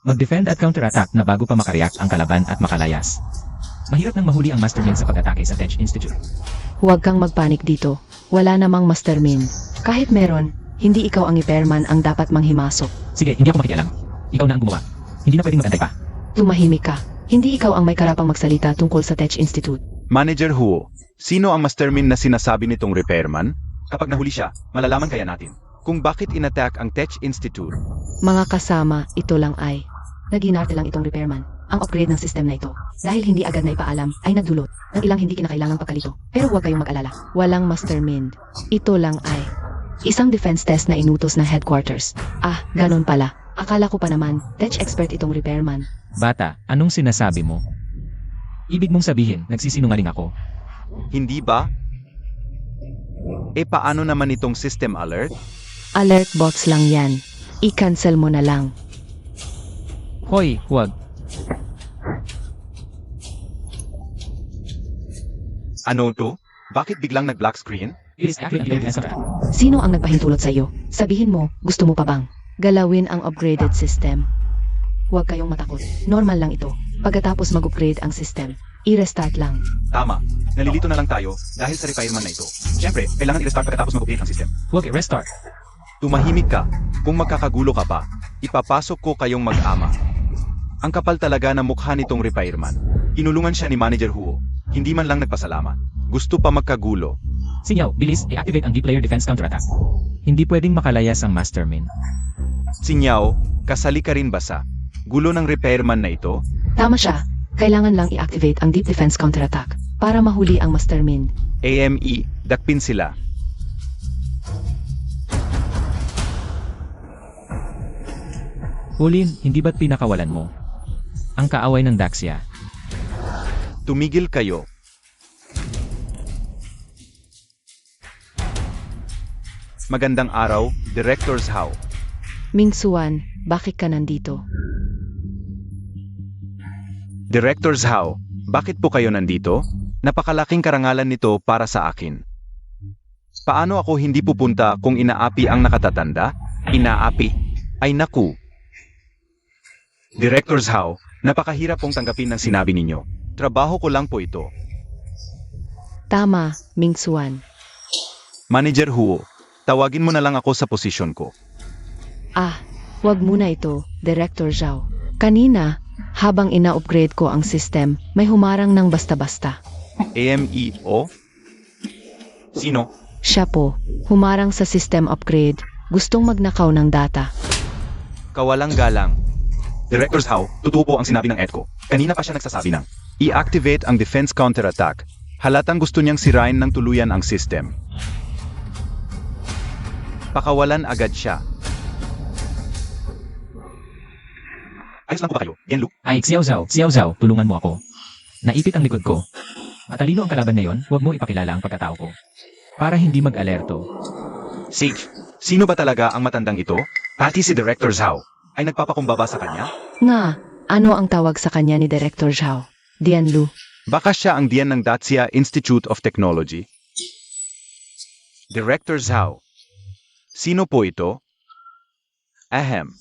mag-defend at counterattack na bago pa makareact ang kalaban at makalayas. Mahirap nang mahuli ang mastermind sa pag-atake sa Tech Institute. Huwag kang magpanik dito. Wala namang mastermind. Kahit meron, hindi ikaw ang repairman ang dapat manghimasok. Sige, hindi ako makikialam. Ikaw na ang gumawa. Hindi na pwedeng magantay pa. Tumahimik ka. Hindi ikaw ang may karapang magsalita tungkol sa Tech Institute. Manager Huo, sino ang mastermind na sinasabi nitong repairman? Kapag nahuli siya, malalaman kaya natin kung bakit inattack ang Tech Institute. Mga kasama, ito lang ay naginarte lang itong repairman. Ang upgrade ng system na ito, dahil hindi agad na ipaalam, ay nagdulot ng ilang hindi kinakailangang pagkalito. Pero huwag kayong mag-alala. Walang mastermind. Ito lang ay isang defense test na inutos ng headquarters. Ah, ganun pala. Akala ko pa naman, tech expert itong repairman. Bata, anong sinasabi mo? Ibig mong sabihin, nagsisinungaling ako. Hindi ba? Paano naman itong system alert? Alert box lang yan. I-cancel mo na lang. Hoy, huwag. Ano to? Bakit biglang nag-black screen? Bilis, activate ang delayed defense contract. Sino ang nagpahintulot sa iyo? Sabihin mo, gusto mo pa bang galawin ang upgraded system? Huwag kayong matakot. Normal lang ito. Pagkatapos mag-upgrade ang system, i-restart lang. Tama. Nalilito na lang tayo dahil sa repairman na ito. Siyempre, kailangan i-restart pagkatapos mag-update ang system. Huwag i-restart. Tumahimik ka. Kung magkakagulo ka pa, ipapasok ko kayong mag-ama. Ang kapal talaga ng mukha nitong repairman. Inulungan siya ni Manager Huo. Hindi man lang nagpasalamat. Gusto pa magkagulo. Sinyaw, bilis, i-activate ang deep layer defense counterattack. Hindi pwedeng makalayas ang Mastermind. Sinyaw, kasali ka rin ba sa gulo ng repairman na ito? Tama siya. Kailangan lang i-activate ang deep defense counterattack para mahuli ang Mastermind. AME, dakpin sila. Hulin, hindi ba't pinakawalan mo? Ang kaaway ng Daxia. Tumigil kayo. Magandang araw, Directors How. Ming Suan, bakit ka nandito? Directors How, bakit po kayo nandito? Napakalaking karangalan nito para sa akin. Paano ako hindi pupunta kung inaapi ang nakatatanda? Inaapi. Ay naku. Directors How, napakahirap pong tanggapin ng sinabi ninyo. Trabaho ko lang po ito. Tama, Ming Suan. Manager Huo, tawagin mo na lang ako sa posisyon ko. Ah, wag muna ito, Director Zhao. Kanina, habang ina-upgrade ko ang system, may humarang ng basta-basta. AMEO? Sino? Siya po, humarang sa system upgrade, gustong magnakaw ng data. Kawalang galang. Directors How, totoo po ang sinabi ng EDCO. Kanina pa siya nagsasabi ng i-activate ang defense counterattack. Halatang gusto niyang sirain ng tuluyan ang system. Pakawalan agad siya. Ayos lang po ba kayo? Yan, Luke. Ay, Xiao Zhao, tulungan mo ako. Naipit ang likod ko. Matalino ang kalaban na yon, huwag mo ipakilala ang pagkatao ko. Para hindi mag-alerto. Sage, sino ba talaga ang matandang ito? Pati si Directors How ay nagpapakumbaba sa kanya? Nga, ano ang tawag sa kanya ni Director Zhao? Dianlu. Baka siya ang diyan ng Dacia Institute of Technology. Directors How. Sino po ito? Ahem.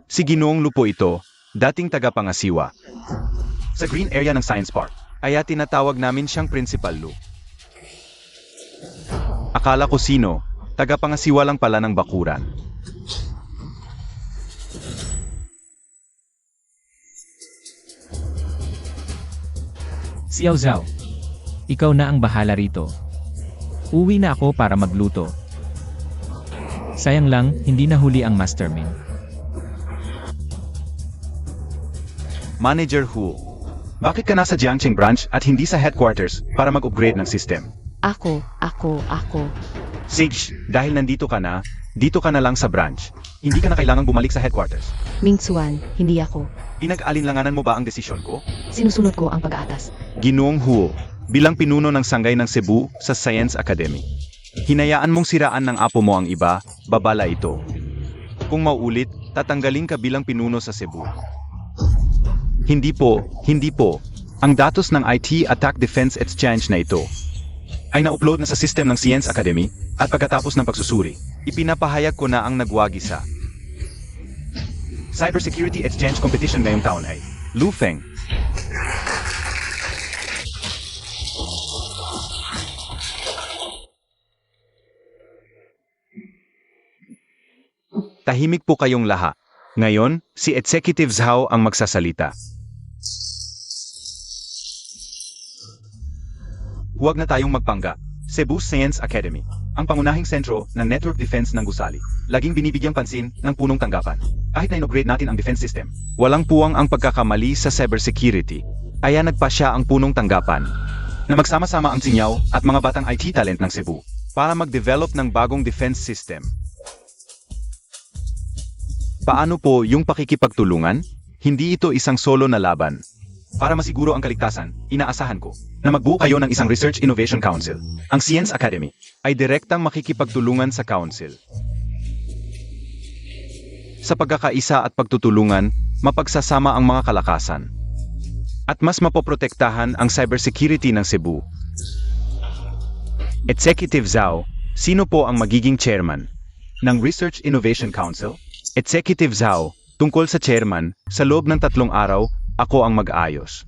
Si Ginoong Lu po ito, dating tagapangasiwa. Sa green area ng Science Park, kaya tinatawag namin siyang Principal Lu. Akala ko sino, tagapangasiwa lang pala ng bakuran. Xiao Zhao, ikaw na ang bahala rito. Uwi na ako para magluto. Sayang lang, hindi nahuli ang Mastermind. Manager Hu, bakit ka nasa Jiangqing branch at hindi sa headquarters para mag-upgrade ng system? Ako. Sage, dahil nandito ka na lang sa branch. Hindi ka na kailangang bumalik sa headquarters. Ming Suan, hindi ako. Pinag-alinlanganan mo ba ang desisyon ko? Sinusunod ko ang pag-aatas. Ginoong Huo, bilang pinuno ng sanggay ng Cebu sa Science Academy. Hinayaan mong siraan ng apo mo ang iba, babala ito. Kung maulit, tatanggalin ka bilang pinuno sa Cebu. Hindi po. Ang datos ng IT Attack Defense Exchange na ito ay na-upload na sa system ng Science Academy at pagkatapos ng pagsusuri, ipinapahayag ko na ang nagwagi sa Cybersecurity Exchange Competition ngayong taon ay Lu Feng. Tahimik po kayong lahat. Ngayon, si Executive Zhao ang magsasalita. Huwag na tayong magpangga. Cebu Science Academy, ang pangunahing sentro ng network defense ng gusali, laging binibigyang pansin ng punong tanggapan. Kahit na in-upgrade natin ang defense system, walang puwang ang pagkakamali sa cybersecurity. Kaya nagpa siya ang punong tanggapan na magsama-sama ang sinyaw at mga batang IT talent ng Cebu para mag-develop ng bagong defense system. Paano po yung pakikipagtulungan? Hindi ito isang solo na laban. Para masiguro ang kaligtasan, inaasahan ko na magbuo kayo ng isang Research Innovation Council. Ang Science Academy ay direktang makikipagtulungan sa Council. Sa pagkakaisa at pagtutulungan, mapagsasama ang mga kalakasan. At mas mapoprotektahan ang cybersecurity ng Cebu. Executive Zhao, sino po ang magiging chairman ng Research Innovation Council? Executive Zhao, tungkol sa chairman, sa loob ng 3 araw, ako ang mag-ayos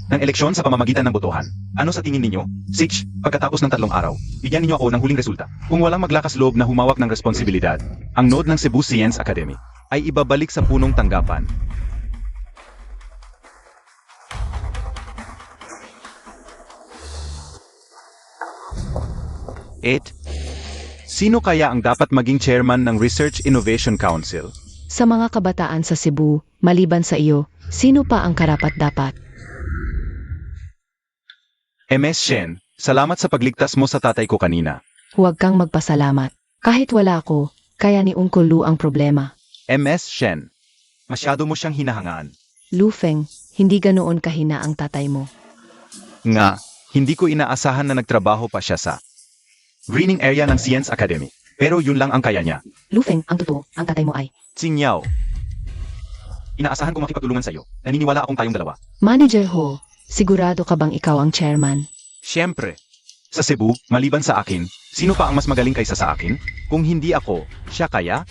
ng eleksyon sa pamamagitan ng botohan. Ano sa tingin ninyo? Six, pagkatapos ng 3 araw, bigyan ninyo ako ng huling resulta. Kung walang maglakas loob na humawak ng responsibilidad, ang node ng Cebu Science Academy ay ibabalik sa punong tanggapan. 8. Sino kaya ang dapat maging chairman ng Research Innovation Council? Sa mga kabataan sa Cebu, maliban sa iyo, sino pa ang karapat-dapat? MS Shen, salamat sa pagligtas mo sa tatay ko kanina. Huwag kang magpasalamat. Kahit wala ako, kaya ni Uncle Lu ang problema. MS Shen, masyado mo siyang hinahangaan. Lufeng, hindi ganoon kahina ang tatay mo. Nga, hindi ko inaasahan na nagtrabaho pa siya sa greening area ng Science Academy. Pero yun lang ang kaya niya. Lufeng, ang totoo, ang tatay mo ay. Tsingyao. Inaasahan ko makipagtulungan sa'yo. Naniniwala akong tayong dalawa. Manager Ho, sigurado ka bang ikaw ang chairman? Siyempre. Sa Cebu, maliban sa akin, sino pa ang mas magaling kaysa sa akin? Kung hindi ako, siya kaya?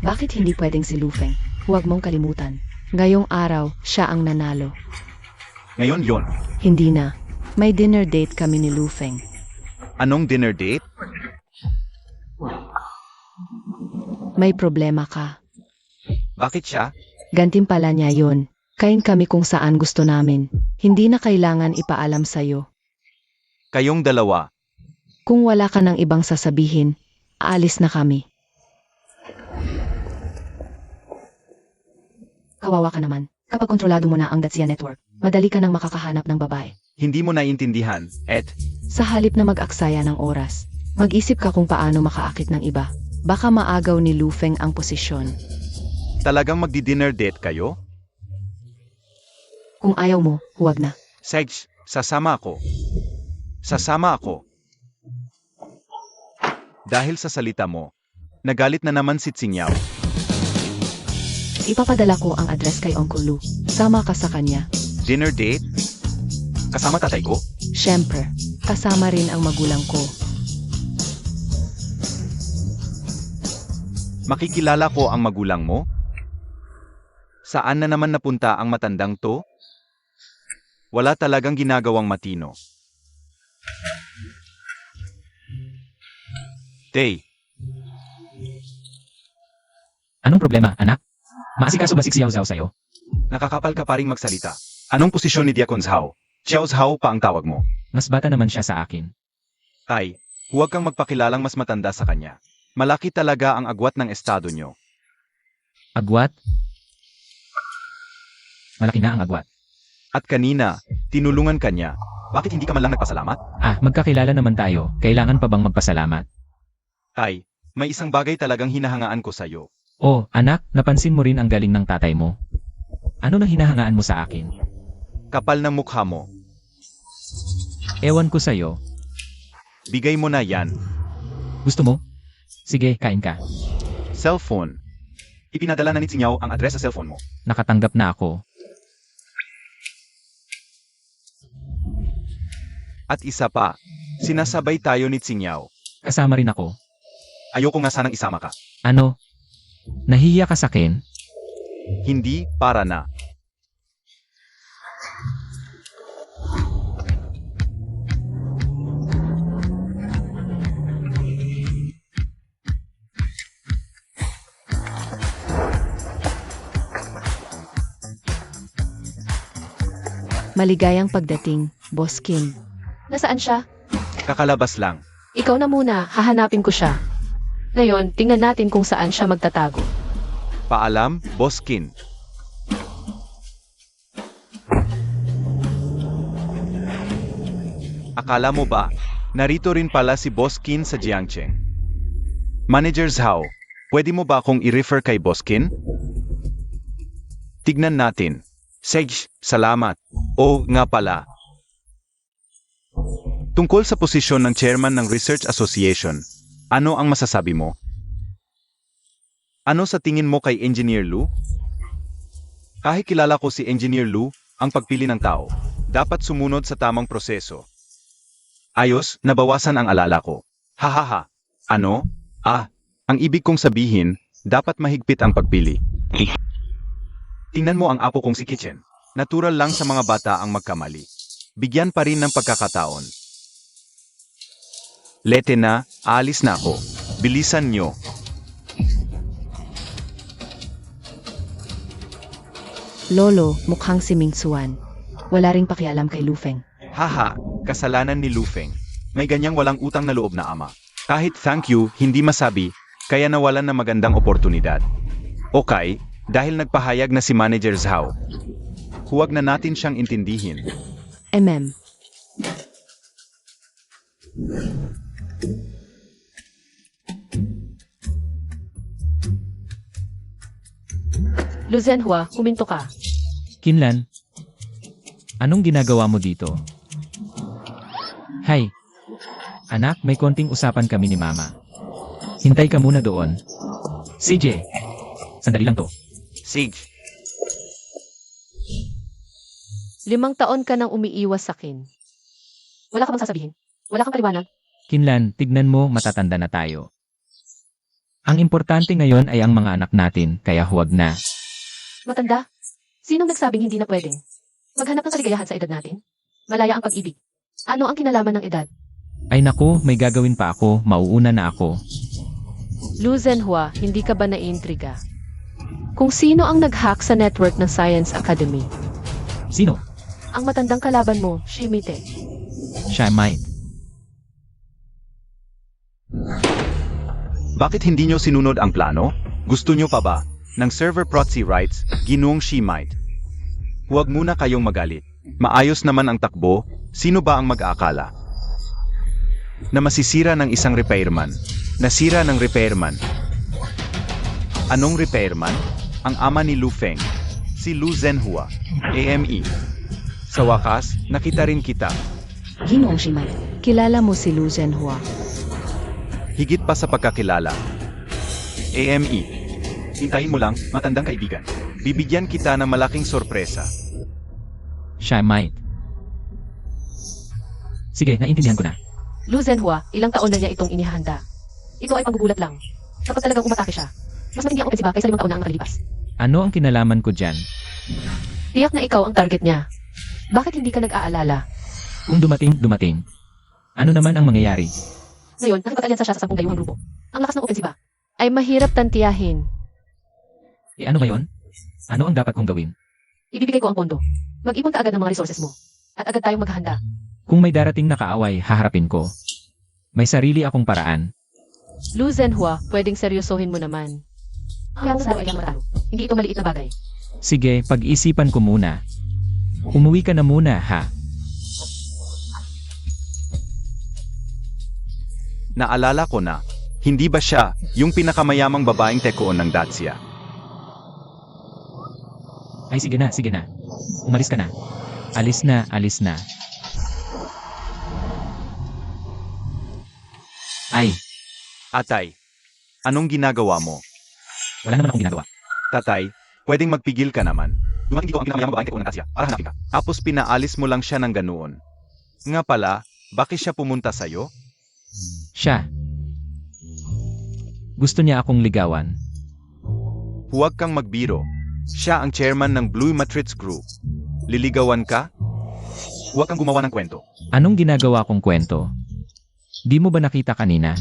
Bakit hindi pwedeng si Lufeng? Huwag mong kalimutan. Ngayong araw, siya ang nanalo. Ngayon yon. Hindi na. May dinner date kami ni Lufeng. Anong dinner date? May problema ka. Bakit siya? Gantimpala niya yon. Kain kami kung saan gusto namin. Hindi na kailangan ipaalam sa'yo. Kayong dalawa. Kung wala ka ng ibang sasabihin, aalis na kami. Kawawa ka naman. Kapag kontrolado mo na ang Datsia Network, madali ka nang makakahanap ng babae. Hindi mo naiintindihan, Ed. Sa halip na mag-aksaya ng oras, mag-isip ka kung paano makaakit ng iba. Baka maagaw ni Lufeng ang posisyon. Talagang magdi-dinner date kayo? Kung ayaw mo, huwag na. Sedge, sasama ako. Sasama ako. Dahil sa salita mo, nagalit na naman si Tsingyao. Ipapadala ko ang address kay Uncle Lu. Sama ka sa kanya. Dinner date? Kasama tatay ko? Siyempre, kasama rin ang magulang ko. Makikilala ko ang magulang mo? Saan na naman napunta ang matandang to? Wala talagang ginagawang matino. Tay, Anong problema, anak? Maasikaso ba si Xiao Zhao sa'yo? nakakapal ka pa ring magsalita. Anong posisyon ni Diakon Zhao? Xiao Zhao pa ang tawag mo. Mas bata naman siya sa akin. Tay, huwag kang magpakilalang mas matanda sa kanya. Malaki talaga ang agwat ng estado nyo. Agwat? Malaki na ang agwat. At kanina, tinulungan ka niya. Bakit hindi ka man lang nagpasalamat? Magkakilala naman tayo. Kailangan pa bang magpasalamat? Tay, may isang bagay talagang hinahangaan ko sa'yo. Oh, anak, napansin mo rin ang galing ng tatay mo. Ano na hinahangaan mo sa akin? Kapal ng mukha mo. Ewan ko sa'yo. Bigay mo na yan. Gusto mo? Sige, kain ka. Cellphone. Ipinadala na ni Tsingyao ang address sa cellphone mo. Nakatanggap na ako. At isa pa, sinasabay tayo ni Tsingyao. Kasama rin ako. Ayoko nga sanang isama ka. Ano? Nahihiya ka sa akin? Hindi para na. Maligayang pagdating, Boss Kim. Nasaan siya? Kakalabas lang. Ikaw na muna, hahanapin ko siya. Ngayon, tingnan natin kung saan siya magtatago. Paalam, Boskin. Akala mo ba, narito rin pala si Boskin sa Jiangcheng? Manager Zhao, pwede mo ba akong i-refer kay Boskin? Tignan natin. Sedge, salamat. O, nga pala. Tungkol sa posisyon ng chairman ng Research Association, ano ang masasabi mo? Ano sa tingin mo kay Engineer Lu? Kahit kilala ko si Engineer Lu, ang pagpili ng tao. Dapat sumunod sa tamang proseso. Ayos, nabawasan ang alala ko. Hahaha. Ano? Ang ibig kong sabihin, dapat mahigpit ang pagpili. Tingnan mo ang apo kong si Kitchen. Natural lang sa mga bata ang magkamali. Bigyan pa rin ng pagkakataon. Lete na, aalis na ako. Bilisan nyo. Lolo, mukhang si Ming Xuan. Wala ring pakialam kay Lufeng. Haha, kasalanan ni Lufeng. May ganyang walang utang na loob na ama. Kahit thank you, hindi masabi, kaya nawalan ng magandang oportunidad. Okay, dahil nagpahayag na si Manager Zhao. Huwag na natin siyang intindihin. MM. Luzenhua, huminto ka. Kinlan, anong ginagawa mo dito? Hay, anak, may konting usapan kami ni Mama. Hintay ka muna doon. CJ, sandali lang to. Sage, 5 taon ka nang umiiwas sa akin. Wala ka bang sasabihin? Wala kang paliwanag? Kinlan, tignan mo, matatanda na tayo. Ang importante ngayon ay ang mga anak natin, kaya huwag na. Matanda? Sinong nagsabing hindi na pwedeng? Maghanap ng kaligayahan sa edad natin? Malaya ang pag-ibig. Ano ang kinalaman ng edad? Ay naku, may gagawin pa ako, mauuna na ako. Luzenhua, hindi ka ba naiintriga? Kung sino ang nag-hack sa network ng Science Academy? Sino? Ang matandang kalaban mo, Shimite. Siya might. bakit hindi nyo sinunod ang plano? Gusto nyo pa ba? Ng server proxy rights, Ginoong Shimite. Huwag muna kayong magalit. Maayos naman ang takbo, sino ba ang mag-aakala? Na masisira ng isang repairman. Nasira ng repairman. Anong repairman? Ang ama ni Lu Feng. Si Lu Zhenhua. AME. Sa wakas, nakita rin kita. Ginoong Shimite, kilala mo si Luzenhua. Higit pa sa pagkakilala. AME. Hintayin mo lang, matandang kaibigan. Bibigyan kita ng malaking sorpresa. Siya might. Sige, naintindihan ko na. Luzenhua, ilang taon na niya itong inihanda. Ito ay panggugulat lang. Kapag talagang umatake siya, mas matindi ang opensiba kaysa 5 taon na ang nakalipas. Ano ang kinalaman ko dyan? Tiyak na ikaw ang target niya. Bakit hindi ka nag-aalala? Kung dumating. Ano naman ang mangyayari? Ngayon, nakipag-alyansa siya sa 10 dayuhang grupo. Ang lakas ng opensiba ay mahirap tantiyahin. Ano ba yon? Ano ang dapat kong gawin? Ibibigay ko ang pondo. Mag-ipon ka agad ng mga resources mo. At agad tayong maghahanda. Kung may darating na kaaway, haharapin ko. May sarili akong paraan. Luzenhua, pwedeng seryosohin mo naman. Kaya mo sa ay matalo. Hindi ito maliit na bagay. Sige, pag-isipan ko muna. Umuwi ka na muna, ha? Naalala ko na, hindi ba siya yung pinakamayamang babaeng tekoon ng Dacia? Ay, sige na. Umalis ka na. Alis na. Ay, Atay, anong ginagawa mo? wala naman akong ginagawa. Tatay, pwedeng magpigil ka naman. Dumating dito ang pinakamayamang babaeng tekoon ng Dacia para hanapin ka. Tapos pinaalis mo lang siya ng ganoon. Nga pala, bakit siya pumunta sa'yo? Siya. Gusto niya akong ligawan. Huwag kang magbiro. Siya ang chairman ng Blue Matrix Group. Liligawan ka? Huwag kang gumawa ng kwento. Anong ginagawa kong kwento? Di mo ba nakita kanina?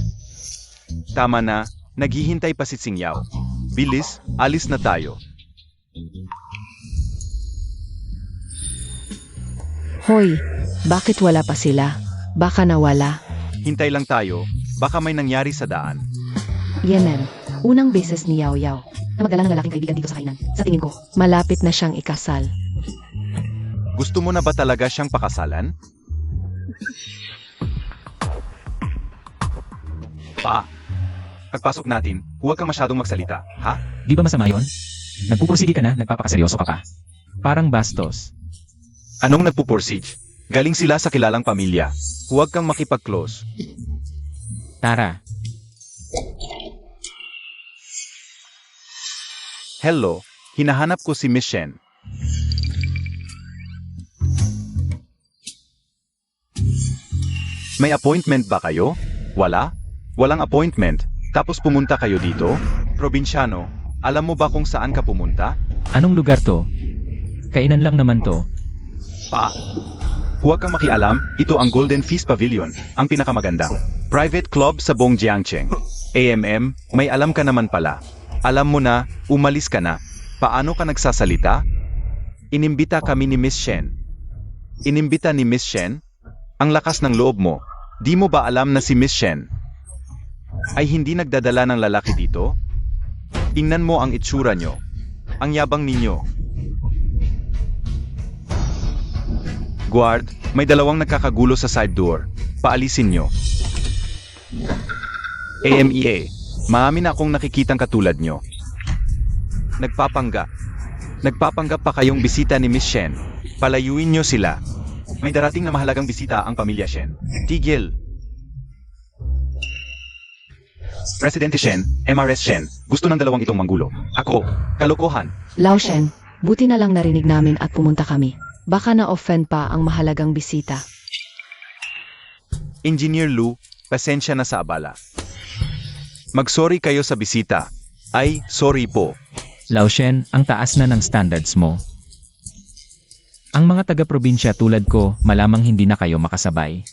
Tama na, naghihintay pa si Tsingyao. Bilis, alis na tayo. Hoy, bakit wala pa sila? Baka nawala. Hintay lang tayo, baka may nangyari sa daan. Yemen, unang beses ni Yao Yao na magdala ng lalaking kaibigan dito sa kainan. Sa tingin ko, malapit na siyang ikasal. Gusto mo na ba talaga siyang pakasalan? Pagpasok natin, huwag kang masyadong magsalita, ha? Di ba masama yon? Nagpupursige ka na, nagpapakaseryoso ka pa. Parang bastos. Anong nagpupursige? Galing sila sa kilalang pamilya. Huwag kang makipag-close. Tara, Hello, hinahanap ko si Miss Shen. May appointment ba kayo? Wala? Walang appointment. Tapos pumunta kayo dito? Probinsyano, alam mo ba kung saan ka pumunta? Anong lugar to? Kainan lang naman to. Huwag kang makialam, ito ang Golden Feast Pavilion, ang pinakamaganda. Private club sa buong Jiangcheng. AMM, may alam ka naman pala. Alam mo na, umalis ka na. Paano ka nagsasalita? Inimbita kami ni Miss Shen. Inimbita ni Miss Shen? Ang lakas ng loob mo. Di mo ba alam na si Miss Shen ay hindi nagdadala ng lalaki dito? Tingnan mo ang itsura nyo. Ang yabang ninyo. Guard, may dalawang nagkakagulo sa side door. Paalisin nyo. AMEA, maamin akong nakikitang katulad nyo. Nagpapanggap pa kayong bisita ni Miss Shen. Palayuin nyo sila. May darating na mahalagang bisita ang pamilya Shen. Tigil. Presidente Shen, MRS Shen, gusto ng dalawang itong manggulo. Ako, kalokohan. Lao Shen, buti na lang narinig namin at pumunta kami. Baka na-offend pa ang mahalagang bisita. Engineer Lu, pasensya na sa abala. Mag-sorry kayo sa bisita. Ay, sorry po. Lao Shen, ang taas na ng standards mo. Ang mga taga-probinsya tulad ko, malamang hindi na kayo makasabay.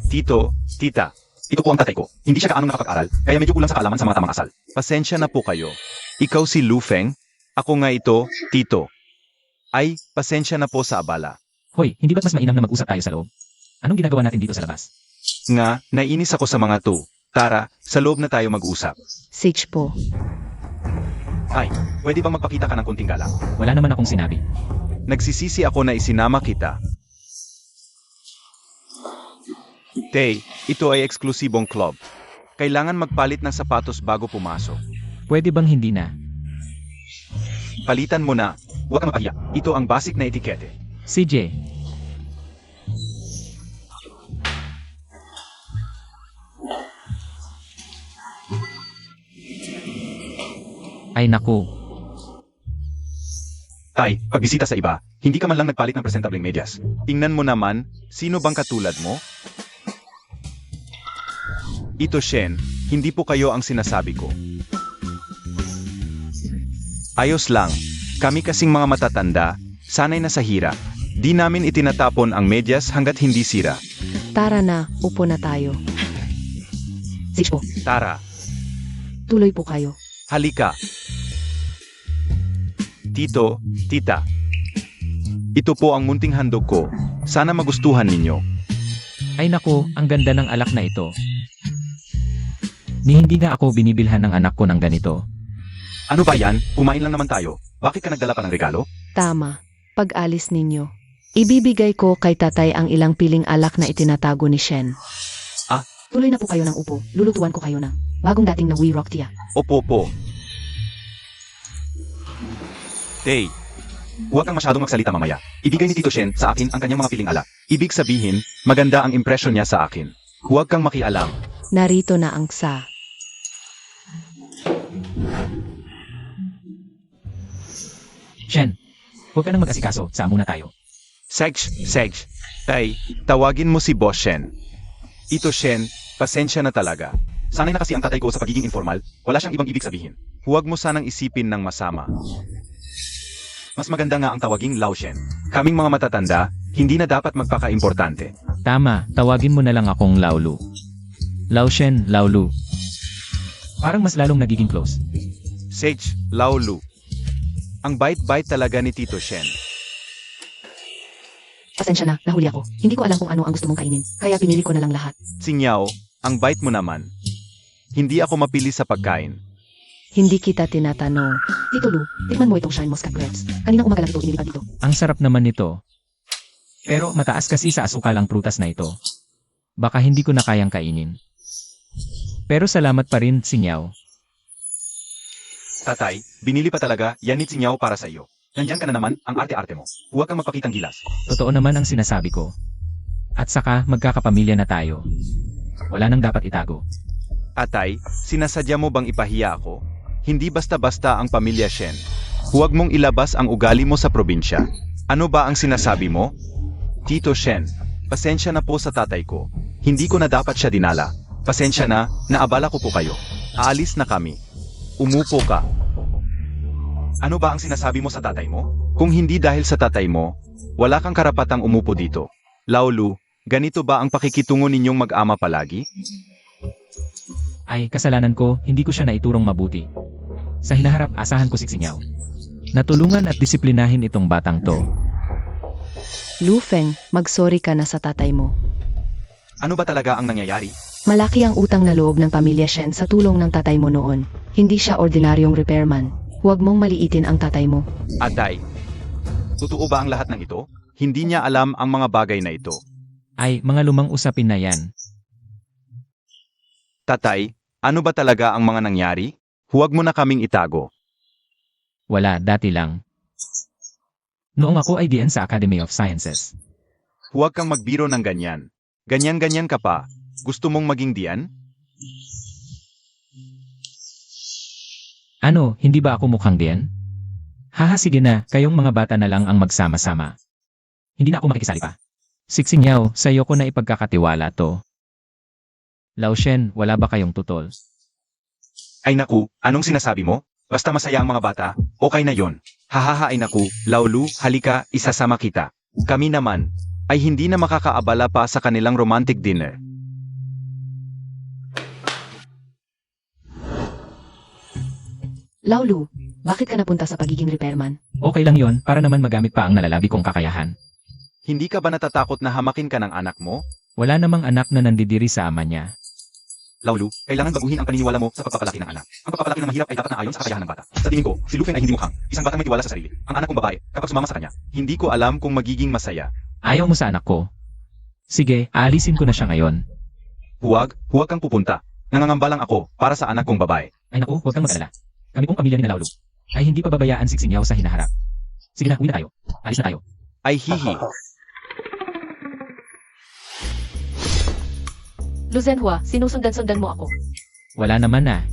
Tito, tita, ito po ang tatay ko. Hindi siya kaanong nakapag-aral, kaya medyo kulang sa kaalaman sa mga tamang asal. Pasensya na po kayo. Ikaw si Lu Feng? Ako nga ito, Tito. Ay, pasensya na po sa abala. Hoy, hindi ba't mas mainam na mag-usap tayo sa loob? Anong ginagawa natin dito sa labas? Nga, naiinis ako sa mga to. Tara, sa loob na tayo mag-usap. Sage po. Ay, pwede bang magpakita ka ng konting galang? Wala naman akong sinabi. Nagsisisi ako na isinama kita. Tay, ito ay eksklusibong club. Kailangan magpalit ng sapatos bago pumasok. Pwede bang hindi na? Palitan mo na. Huwag kang mapahiya. Ito ang basic na etikete. CJ. Ay naku. Tay, pagbisita sa iba, hindi ka man lang nagpalit ng presentableng medyas. Tingnan mo naman, sino bang katulad mo? Ito Shen, hindi po kayo ang sinasabi ko. Ayos lang, kami kasing mga matatanda, sanay na sa hira. Di namin itinatapon ang medyas hanggat hindi sira. Tara na, upo na tayo. Sage po, Tara, tuloy po kayo. halika. Tito, tita. Ito po ang munting handog ko. Sana magustuhan ninyo. Ay naku, ang ganda ng alak na ito. Ni hindi nga ako binibilhan ng anak ko ng ganito. Ano ba yan? Kumain lang naman tayo. Bakit ka nagdala pa ng regalo? Tama. Pag-alis ninyo, ibibigay ko kay tatay ang ilang piling alak na itinatago ni Shen. Ah? Tuloy na po kayo ng upo. Lulutuan ko kayo ng bagong dating na We Rock Tia. Opo po. Tay, huwag kang masyadong magsalita mamaya. Ibigay ni Tito Shen sa akin ang kanyang mga piling alak. Ibig sabihin, maganda ang impresyon niya sa akin. Huwag kang makialam. Narito na ang sa. Shen, huwag ka nang mag-asikaso, saan muna tayo. Seg. Tay, tawagin mo si Boss Shen. Ito Shen, pasensya na talaga. Sanay na kasi ang tatay ko sa pagiging informal. Wala siyang ibang ibig sabihin. Huwag mo sanang isipin ng masama. Mas maganda nga ang tawaging Lao Shen. Kaming mga matatanda, hindi na dapat magpaka-importante. Tama, tawagin mo na lang akong Laulu. Lao Shen, Laulu. Parang mas lalong nagiging close. Sage, Lao Lu. Ang bait-bait talaga ni Tito Shen. Pasensya na, nahuli ako. Hindi ko alam kung ano ang gusto mong kainin. Kaya pinili ko na lang lahat. Sinyaw, ang bait mo naman. Hindi ako mapili sa pagkain. Hindi kita tinatanong. Tito Lu, tikman mo itong Shine Muscat Grapes. Kaninang umaga lang ito inilipad dito. Ang sarap naman nito. Pero mataas kasi sa asukal ang prutas na ito. Baka hindi ko na kayang kainin. Pero salamat pa rin, Sinyaw. Tatay, binili pa talaga yan ni Sinyaw para sa iyo. Nandiyan ka na naman, ang arte-arte mo. Huwag kang magpakitang gilas. Totoo naman ang sinasabi ko. At saka, magkakapamilya na tayo. Wala nang dapat itago. Atay, sinasadya mo bang ipahiya ako? Hindi basta-basta ang pamilya Shen. Huwag mong ilabas ang ugali mo sa probinsya. Ano ba ang sinasabi mo? Tito Shen, Pasensya na po sa tatay ko. Hindi ko na dapat siya dinala. Pasensya na, naabala ko po kayo. Aalis na kami. Umupo ka. Ano ba ang sinasabi mo sa tatay mo? Kung hindi dahil sa tatay mo, wala kang karapatang umupo dito. Laulu, ganito ba ang pakikitungo ninyong mag-ama palagi? Ay, kasalanan ko, hindi ko siya naiturong mabuti. Sa hinaharap, asahan ko si Xingyaw. Natulungan at disiplinahin itong batang to. Lu Feng, mag-sorry ka na sa tatay mo. Ano ba talaga ang nangyayari? Malaki ang utang na loob ng pamilya Shen sa tulong ng tatay mo noon. Hindi siya ordinaryong repairman. Huwag mong maliitin ang tatay mo. Atay, totoo ba ang lahat ng ito? Hindi niya alam ang mga bagay na ito. Ay, mga lumang usapin na yan. Tatay, ano ba talaga ang mga nangyari? Huwag mo na kaming itago. Wala, dati lang. Noong ako ay diyan sa Academy of Sciences. Huwag kang magbiro ng ganyan. Ganyan-ganyan ka pa. Gusto mong maging diyan? Ano, hindi ba ako mukhang diyan? Haha, sige na, kayong mga bata na lang ang magsama-sama. Hindi na ako makikisali pa. Siksingyaw, sa'yo ko na ipagkakatiwala to. Lao Shen, wala ba kayong tutol? Ay naku, anong sinasabi mo? Basta masaya ang mga bata, okay na yon. Hahaha ay naku, Laulu, halika, isasama kita. Kami naman, ay hindi na makakaabala pa sa kanilang romantic dinner. Laulu, bakit ka napunta sa pagiging repairman? Okay lang yon, para naman magamit pa ang nalalabi kong kakayahan. Hindi ka ba natatakot na hamakin ka ng anak mo? Wala namang anak na nandidiri sa ama niya. Laulu, kailangan baguhin ang paniniwala mo sa pagpapalaki ng anak. Ang pagpapalaki ng mahirap ay dapat na ayon sa kakayahan ng bata. Sa tingin ko, si Lu Feng ay hindi mukhang isang batang may tiwala sa sarili. Ang anak kong babae, kapag sumama sa kanya, hindi ko alam kung magiging masaya. Ayaw mo sa anak ko. Sige, aalisin ko na siya ngayon. Huwag kang pupunta. Nangangamba lang ako para sa anak kong babae. Ay naku, huwag kang mag-alala. Kami pong pamilya ni Laulu ay hindi pa babayaan si Xingyaw sa hinaharap. Sige na, uwi na tayo. Alis na tayo. Ay hihi. Lu Zhenhua, sinusundan-sundan mo ako. Wala naman na.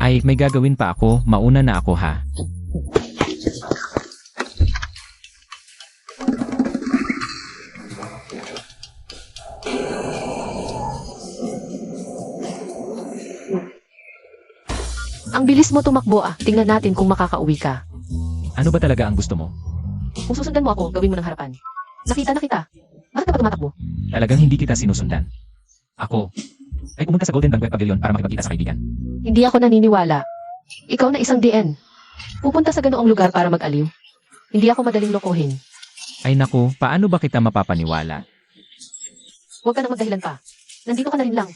Ay, may gagawin pa ako, mauna na ako ha. Ang bilis mo tumakbo ah. Tingnan natin kung makakauwi ka. Ano ba talaga ang gusto mo? Kung susundan mo ako, gawin mo ng harapan. Nakita na kita. Bakit ka pa tumatakbo? Talagang hindi kita sinusundan. Ako ay pumunta sa Golden Banquet Pavilion para makipagkita sa kaibigan. Hindi ako naniniwala. Ikaw na isang DN. Pupunta sa ganoong lugar para mag-aliw. Hindi ako madaling lokohin. Ay naku, paano ba kita mapapaniwala? Huwag ka na magdahilan pa. Nandito ka na rin lang.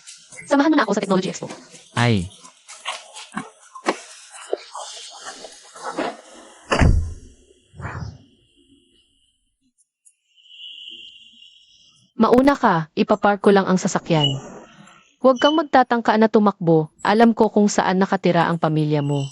Samahan mo na ako sa Technology Expo. Ay, Mauna ka, ipapark ko lang ang sasakyan. Huwag kang magtatangka na tumakbo. Alam ko kung saan nakatira ang pamilya mo.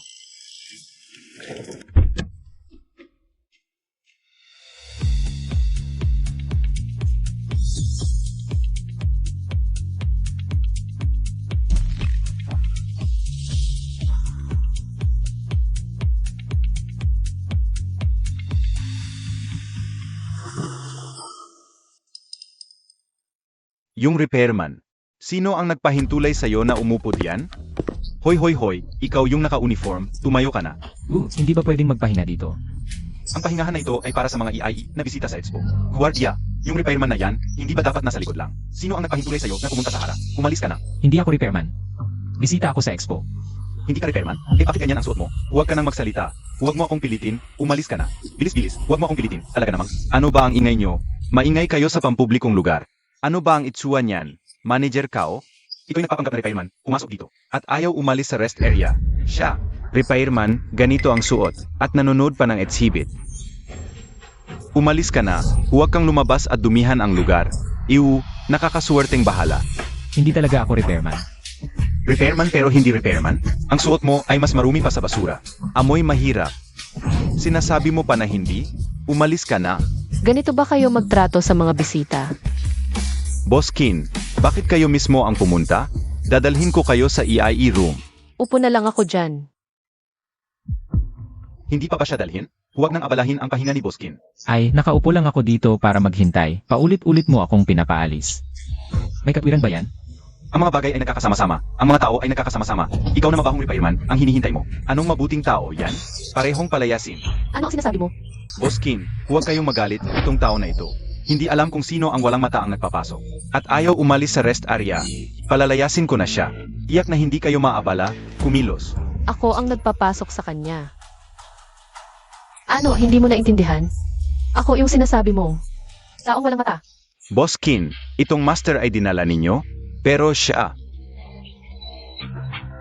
Yung repairman. Sino ang nagpahintulay sa'yo na umupo diyan? Hoy hoy hoy, ikaw yung naka-uniform, tumayo ka na. hindi ba pwedeng magpahinga dito? Ang pahingahan na ito ay para sa mga EIE na bisita sa expo. Guardia, yung repairman na yan, hindi ba dapat nasa likod lang? Sino ang nagpahintulay sa'yo na pumunta sa harap? Umalis ka na. Hindi ako repairman. Bisita ako sa expo. Hindi ka repairman? Eh bakit ganyan ang suot mo? Huwag ka nang magsalita. Huwag mo akong pilitin, umalis ka na. Bilis-bilis, huwag mo akong pilitin. Talaga namang. Ano ba ang ingay nyo? Maingay kayo sa pampublikong lugar. Ano ba ang itsura niyan? Manager ka o? Ito'y nagpapanggap na repairman, pumasok dito. At ayaw umalis sa rest area. Siya, repairman, ganito ang suot. At nanonood pa ng exhibit. Umalis ka na, huwag kang lumabas at dumihan ang lugar. Nakakasuwerteng bahala. Hindi talaga ako repairman. Repairman pero hindi repairman? Ang suot mo ay mas marumi pa sa basura. Amoy mahirap. Sinasabi mo pa na hindi? Umalis ka na. Ganito ba kayo magtrato sa mga bisita? Boss Kin, bakit kayo mismo ang pumunta? Dadalhin ko kayo sa EIE room. Upo na lang ako dyan. Hindi pa ba siya dalhin? huwag nang abalahin ang pahinga ni Boskin. Ay, nakaupo lang ako dito para maghintay. Paulit-ulit mo akong pinapaalis. May katwiran ba yan? Ang mga bagay ay nagkakasama-sama. Ang mga tao ay nagkakasama-sama. Ikaw na mabahong repairman, ang hinihintay mo. Anong mabuting tao yan? Parehong palayasin. Ano ang sinasabi mo? Boskin, huwag kayong magalit, itong tao na ito. Hindi alam kung sino ang walang mata ang nagpapasok. At ayaw umalis sa rest area. Palalayasin ko na siya. Iyak na hindi kayo maabala, kumilos. Ako ang nagpapasok sa kanya. Ano, hindi mo naintindihan? Ako yung sinasabi mo. Taong walang mata. Boskin, itong master ay dinala ninyo, pero siya.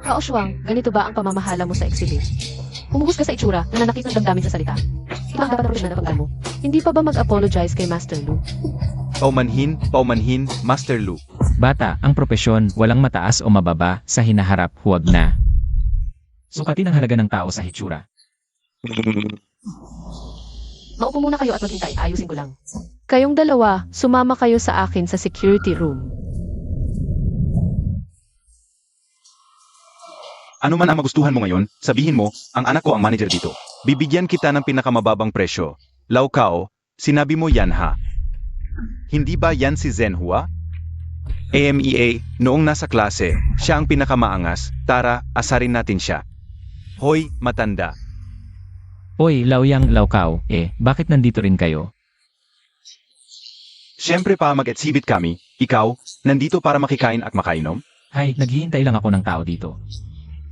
Kaoswang, ganito ba ang pamamahala mo sa exhibit? Humuhus ka sa itsura, nananakit ng damdamin sa salita. Ito ang dapat na professional na pagkaan mo. Hindi pa ba mag-apologize kay Master Lu? Paumanhin, Master Lu. Bata, ang propesyon, walang mataas o mababa, sa hinaharap, huwag na. Sukatin ang halaga ng tao sa hitsura. Maupo muna kayo at maghintay, ayusin ko lang. Kayong dalawa, sumama kayo sa akin sa security room. Ano man ang magustuhan mo ngayon, sabihin mo, ang anak ko ang manager dito. Bibigyan kita ng pinakamababang presyo. Laukao, sinabi mo yan ha? Hindi ba yan si Zenhua? AMEA, noong nasa klase, siya ang pinakamaangas. Tara, asarin natin siya. Hoy, matanda. Oy, lawyang laukaw, bakit nandito rin kayo? Siyempre pa mag-exhibit kami, ikaw, nandito para makikain at makainom? Hay, naghihintay lang ako ng tao dito.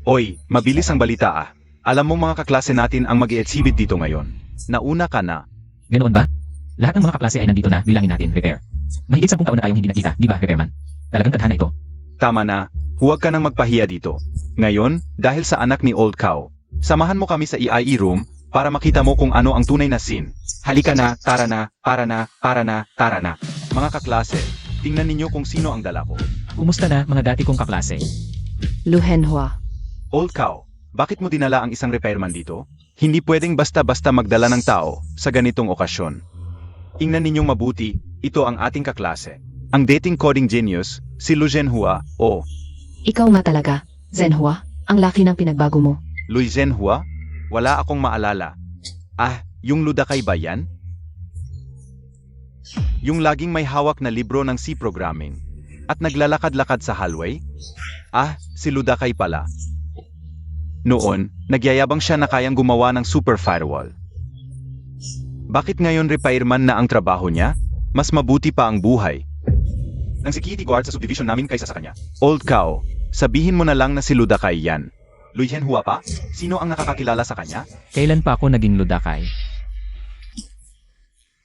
Oy, mabilis ang balita ah. Alam mo mga kaklase natin ang mag-exhibit dito ngayon. Nauna ka na. Ganoon ba? Lahat ng mga kaklase ay nandito na, bilangin natin, repair. Mahigit 10 taon na tayong hindi nakita, di ba, repairman? Talagang tadhana ito. Tama na, huwag ka nang magpahiya dito. Ngayon, dahil sa anak ni Old Cow, samahan mo kami sa EIE room para makita mo kung ano ang tunay na scene. Halika na, tara na, para na. Mga kaklase, tingnan ninyo kung sino ang dala ko. Kumusta na, mga dati kong kaklase? Luhenhua. Old Cow, bakit mo dinala ang isang repairman dito? Hindi pwedeng basta-basta magdala ng tao sa ganitong okasyon. Ingnan ninyong mabuti, ito ang ating kaklase. Ang dating coding genius, si Lu Zhenhua, o Ikaw nga talaga, Zenhua. Ang laki ng pinagbago mo. Lu Zhenhua? Wala akong maalala. Ah, yung Ludakay ba yan? Yung laging may hawak na libro ng C programming at naglalakad-lakad sa hallway? Ah, si Ludakay pala. Noon, nagyayabang siya na kayang gumawa ng super firewall. Bakit ngayon repairman na ang trabaho niya? Mas mabuti pa ang buhay ng security guard sa subdivision namin kaysa sa kanya. Old Cow, sabihin mo na lang na si Ludakay yan. Lu Zhenhua pa? Sino ang nakakakilala sa kanya? Kailan pa ako naging ludakay?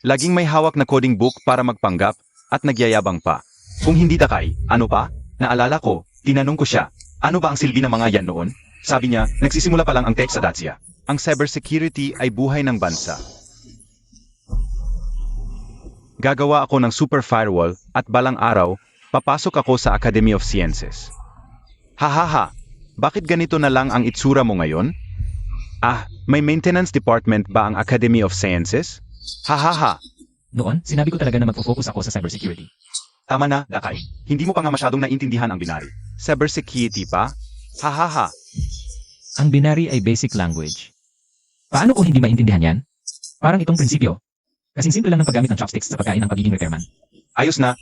Laging may hawak na coding book para magpanggap at nagyayabang pa. Kung hindi takay, ano pa? Naalala ko, tinanong ko siya, ano ba ang silbi ng mga yan noon? Sabi niya, nagsisimula pa lang ang tech sa Dacia. Ang cybersecurity ay buhay ng bansa. Gagawa ako ng super firewall at balang araw, papasok ako sa Academy of Sciences. Hahaha, bakit ganito na lang ang itsura mo ngayon? Ah, may maintenance department ba ang Academy of Sciences? Hahaha. Noon, sinabi ko talaga na magpo-focus ako sa cybersecurity. Tama na, Dakay. Hindi mo pa nga masyadong naintindihan ang binary. Cybersecurity pa? Hahaha. Ang binary ay basic language. Paano ko hindi maintindihan yan? Parang itong prinsipyo. Kasing simple lang ng paggamit ng chopsticks sa pagkain ng pagiging repairman. Ayos na.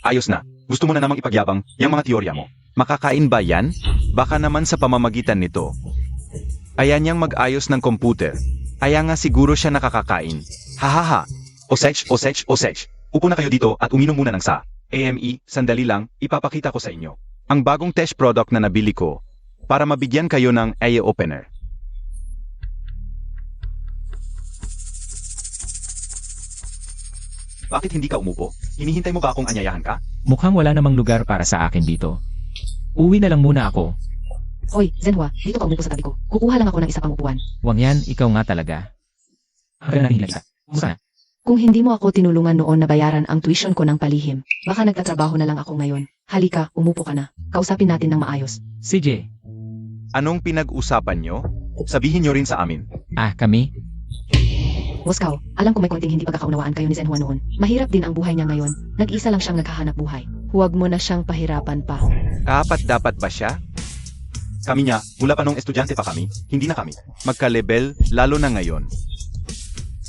Gusto mo na namang ipagyabang yung mga teorya mo. Makakain ba yan? Baka naman sa pamamagitan nito. Ayan niyang mag-ayos ng komputer. Kaya nga siguro siya nakakakain. Hahaha. Osech. Upo na kayo dito at uminom muna ng sa. AME, sandali lang, ipapakita ko sa inyo. Ang bagong test product na nabili ko para mabigyan kayo ng eye opener. Bakit hindi ka umupo? Hinihintay mo ba akong anyayahan ka? Mukhang wala namang lugar para sa akin dito. Uwi na lang muna ako. Hoy, Zenhua, dito ka umupo sa tabi ko. Kukuha lang ako ng isa pang upuan. Wang yan, ikaw nga talaga. Hanggang na rin kita. Kumusta na? Kung hindi mo ako tinulungan noon na bayaran ang tuition ko ng palihim, baka nagtatrabaho na lang ako ngayon. Halika, umupo ka na. Kausapin natin ng maayos. CJ. Anong pinag-usapan nyo? Sabihin nyo rin sa amin. Kami? Moscow, alam ko may konting hindi pagkakaunawaan kayo ni Zenhua noon. Mahirap din ang buhay niya ngayon. Nag-isa lang siyang naghahanap buhay. Huwag mo na siyang pahirapan pa. Dapat ba siya? Kami niya, mula pa nung estudyante pa kami, hindi na kami. Magka-level, lalo na ngayon.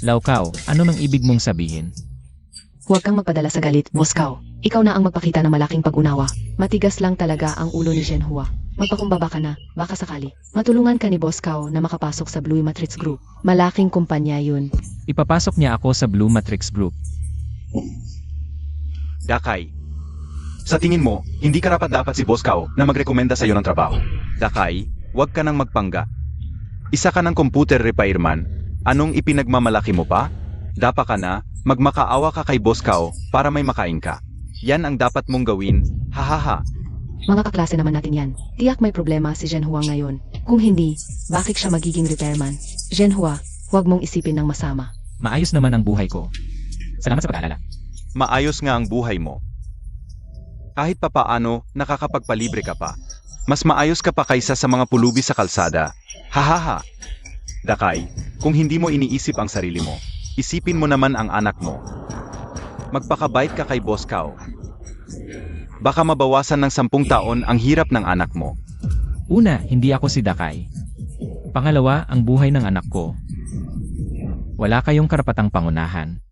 Laukaw, ano nang ibig mong sabihin? Huwag kang magpadala sa galit, Boscaw. Ikaw na ang magpakita ng malaking pag-unawa. Matigas lang talaga ang ulo ni Shenhua. Magpakumbaba ka na, baka sakali. Matulungan ka ni Boscaw na makapasok sa Blue Matrix Group. Malaking kumpanya yun. Ipapasok niya ako sa Blue Matrix Group. Dakay. Sa tingin mo, hindi karapat-dapat si Boscaw na magrekomenda sa iyo ng trabaho. Dakay, huwag ka nang magpangga. Isa ka ng computer repairman. Anong ipinagmamalaki mo pa? Dapa ka na, magmakaawa ka kay Boscaw para may makain ka. Yan ang dapat mong gawin, hahaha. Mga kaklase naman natin yan. Tiyak may problema si Shenhua ngayon. Kung hindi, bakit siya magiging repairman? Shenhua, huwag mong isipin ng masama. Maayos naman ang buhay ko. Salamat sa pag-aalala. Maayos nga ang buhay mo. Kahit papaano, nakakapagpalibre ka pa. Mas maayos ka pa kaysa sa mga pulubi sa kalsada. Hahaha. Dakay, kung hindi mo iniisip ang sarili mo, isipin mo naman ang anak mo. Magpakabait ka kay Boscaw. Baka mabawasan ng 10 taon ang hirap ng anak mo. Una, hindi ako si Dakay. Pangalawa, ang buhay ng anak ko. Wala kayong karapatang pangunahan.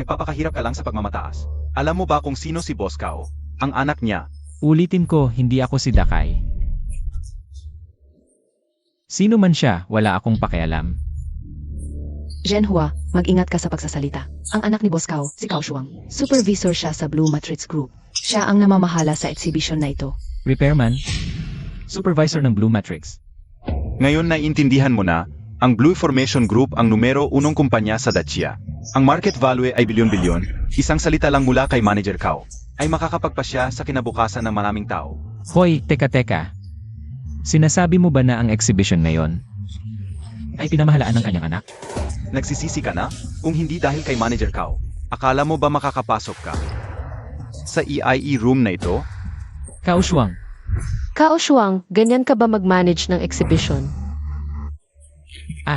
Nagpapakahirap ka lang sa pagmamataas. Alam mo ba kung sino si Boscaw? Ang anak niya. Ulitin ko, hindi ako si Dakay. Sino man siya, wala akong pakialam. Shenhua, mag-ingat ka sa pagsasalita. Ang anak ni Boscaw, si Cao Shuang. Supervisor siya sa Blue Matrix Group. Siya ang namamahala sa exhibition na ito. Repairman, supervisor ng Blue Matrix. Ngayon naiintindihan mo na, ang Blue Formation Group ang numero 1 kumpanya sa Dacia. Ang market value ay bilyon-bilyon. Isang salita lang mula kay Manager Cao ay makakapagpasya sa kinabukasan ng maraming tao. Hoy, teka. Sinasabi mo ba na ang exhibition ngayon ay pinamahalaan ng kanyang anak? Nagsisisi ka na? Kung hindi dahil kay Manager Cao, akala mo ba makakapasok ka sa EIE room na ito? Cao Shuang, Kao Shuang, ganyan ka ba mag-manage ng exhibition?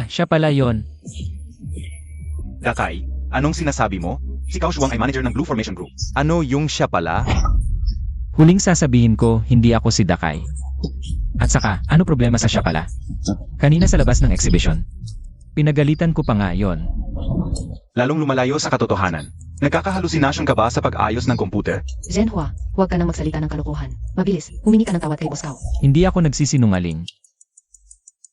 siya pala yon. Dakay, anong sinasabi mo? Si Cao Shuang ay manager ng Blue Formation Group. Ano yung siya pala? Huling sasabihin ko, hindi ako si Dakay. At saka, ano problema sa siya pala? Kanina sa labas ng exhibition, pinagalitan ko pa nga yon. Lalong lumalayo sa katotohanan. Nagkakahalusinasyon ka ba sa pag-ayos ng komputer? Shenhua, huwag ka nang magsalita ng kalokohan. Mabilis, humingi ka ng tawad kay Boscaw. Hindi ako nagsisinungaling.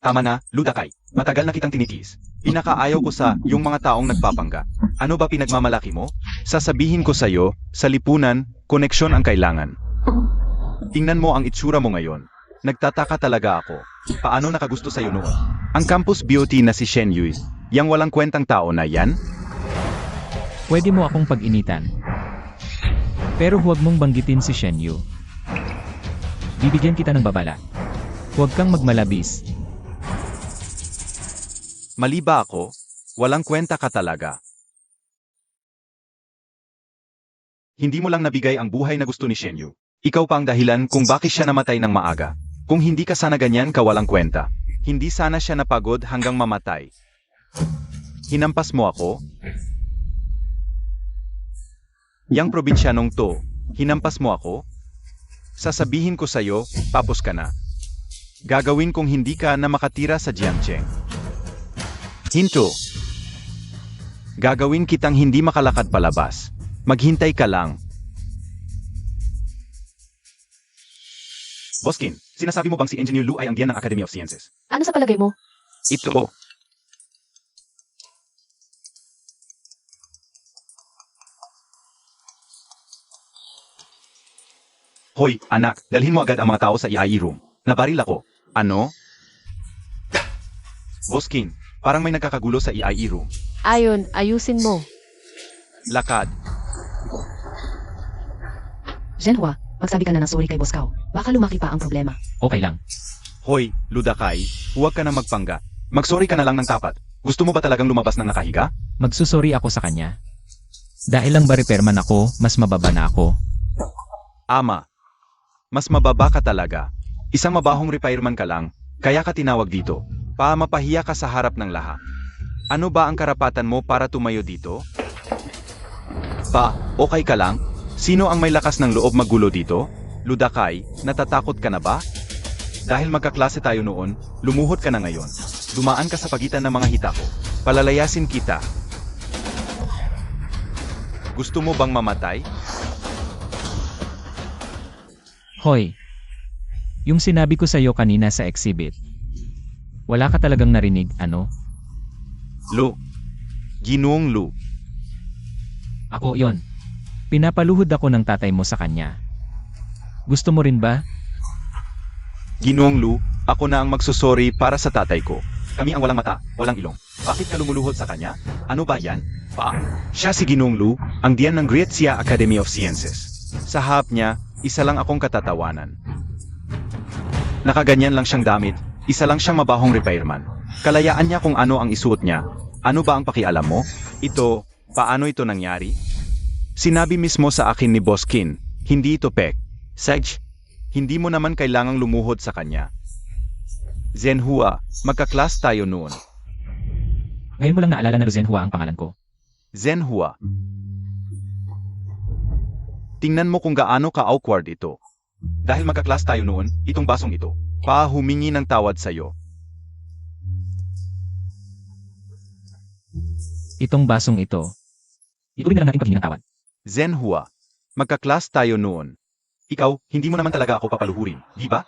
Tama na, Ludakay. Matagal na kitang tinitiis. Pinakaayaw ko sa yung mga taong nagpapangga. Ano ba pinagmamalaki mo? Sasabihin ko sa'yo, sa lipunan, koneksyon ang kailangan. Tingnan mo ang itsura mo ngayon. Nagtataka talaga ako. Paano nakagusto sa'yo noon? Ang campus beauty na si Shen Yui, yang walang kwentang tao na yan? Pwede mo akong pag-initan. Pero huwag mong banggitin si Shen Yu. Bibigyan kita ng babala. Huwag kang magmalabis. Mali ba ako? Walang kwenta ka talaga. Hindi mo lang nabigay ang buhay na gusto ni Shen Yu. Ikaw pa ang dahilan kung bakit siya namatay ng maaga. Kung hindi ka sana ganyan ka walang kwenta. Hindi sana siya napagod hanggang mamatay. Hinampas mo ako? Yang probinsyanong to, hinampas mo ako? Sasabihin ko sa'yo, tapos ka na. Gagawin kong hindi ka na makatira sa Jiangcheng. Hinto. Gagawin kitang hindi makalakad palabas. Maghintay ka lang. Boskin, sinasabi mo bang si Engineer Lu ay ang diyan ng Academy of Sciences? Ano sa palagay mo? Ito. Hoy, anak, dalhin mo agad ang mga tao sa EIE room. Nabaril ako. Ano? Boskin, parang may nagkakagulo sa EIE room. Ayon, ayusin mo. Lakad. Shenhua, magsabi ka na ng sorry kay Boscaw. Baka lumaki pa ang problema. Okay lang. Hoy, Ludakay, huwag ka na magpangga. Magsorry ka na lang ng tapat. Gusto mo ba talagang lumabas ng nakahiga? Magsusori ako sa kanya. Dahil lang ba repairman ako, mas mababa na ako. Ama, mas mababa ka talaga. Isang mabahong repairman ka lang, kaya ka tinawag dito. Mapahiya ka sa harap ng lahat. Ano ba ang karapatan mo para tumayo dito? Okay ka lang? Sino ang may lakas ng loob maggulo dito? Ludakay, natatakot ka na ba? Dahil magkaklase tayo noon, lumuhod ka na ngayon. Dumaan ka sa pagitan ng mga hita ko. Palalayasin kita. Gusto mo bang mamatay? Hoy, yung sinabi ko sa'yo kanina sa exhibit. Wala ka talagang narinig, ano? Lu. Ginoong Lu. Ako yon. Pinapaluhod ako ng tatay mo sa kanya. Gusto mo rin ba? Ginoong Lu, ako na ang magsusori para sa tatay ko. Kami ang walang mata, walang ilong. Bakit ka lumuluhod sa kanya? Ano ba yan? Siya si Ginoong Lu, ang diyan ng Grazia Academy of Sciences. Sa harap niya, isa lang akong katatawanan. Nakaganyan lang siyang damit, isa lang siyang mabahong repairman. Kalayaan niya kung ano ang isuot niya. Ano ba ang pakialam mo? Ito, paano ito nangyari? Sinabi mismo sa akin ni Boss Kin, hindi ito pek. Sedge, hindi mo naman kailangang lumuhod sa kanya. Zenhua, magka-class tayo noon. Ngayon mo lang naalala na Zenhua ang pangalan ko. Zenhua. Tingnan mo kung gaano ka-awkward ito. Dahil magka-class tayo noon, itong basong ito, humingi ng tawad sa'yo. Itong basong ito. Ituloy na lang natin paghingi ng tawad. Zenhua, magka-class tayo noon. Ikaw, hindi mo naman talaga ako papaluhurin, di ba?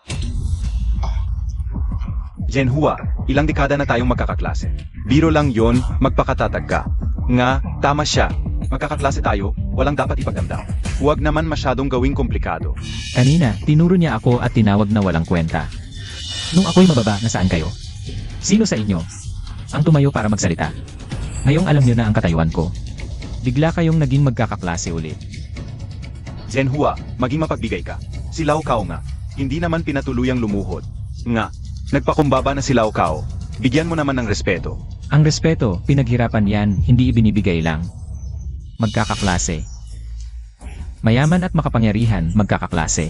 Zenhua, ilang dekada na tayong magkakaklase. Biro lang yon, magpakatatag ka. Nga, tama siya. Magkakaklase tayo, walang dapat ipagdamdam. Huwag naman masyadong gawing komplikado. Kanina, tinuro niya ako at tinawag na walang kwenta. Nung ako'y mababa, nasaan kayo? Sino sa inyo ang tumayo para magsalita? Ngayong alam niyo na ang katayuan ko. Bigla kayong naging magkakaklase ulit. Zenhua, maging mapagbigay ka. Si Lao Kao nga, hindi naman pinatuluyang lumuhod. Nga, nagpakumbaba na si Lao Kao. Bigyan mo naman ng respeto. Ang respeto, pinaghirapan yan, hindi ibinibigay lang. Magkakaklase. Mayaman at makapangyarihan, magkakaklase.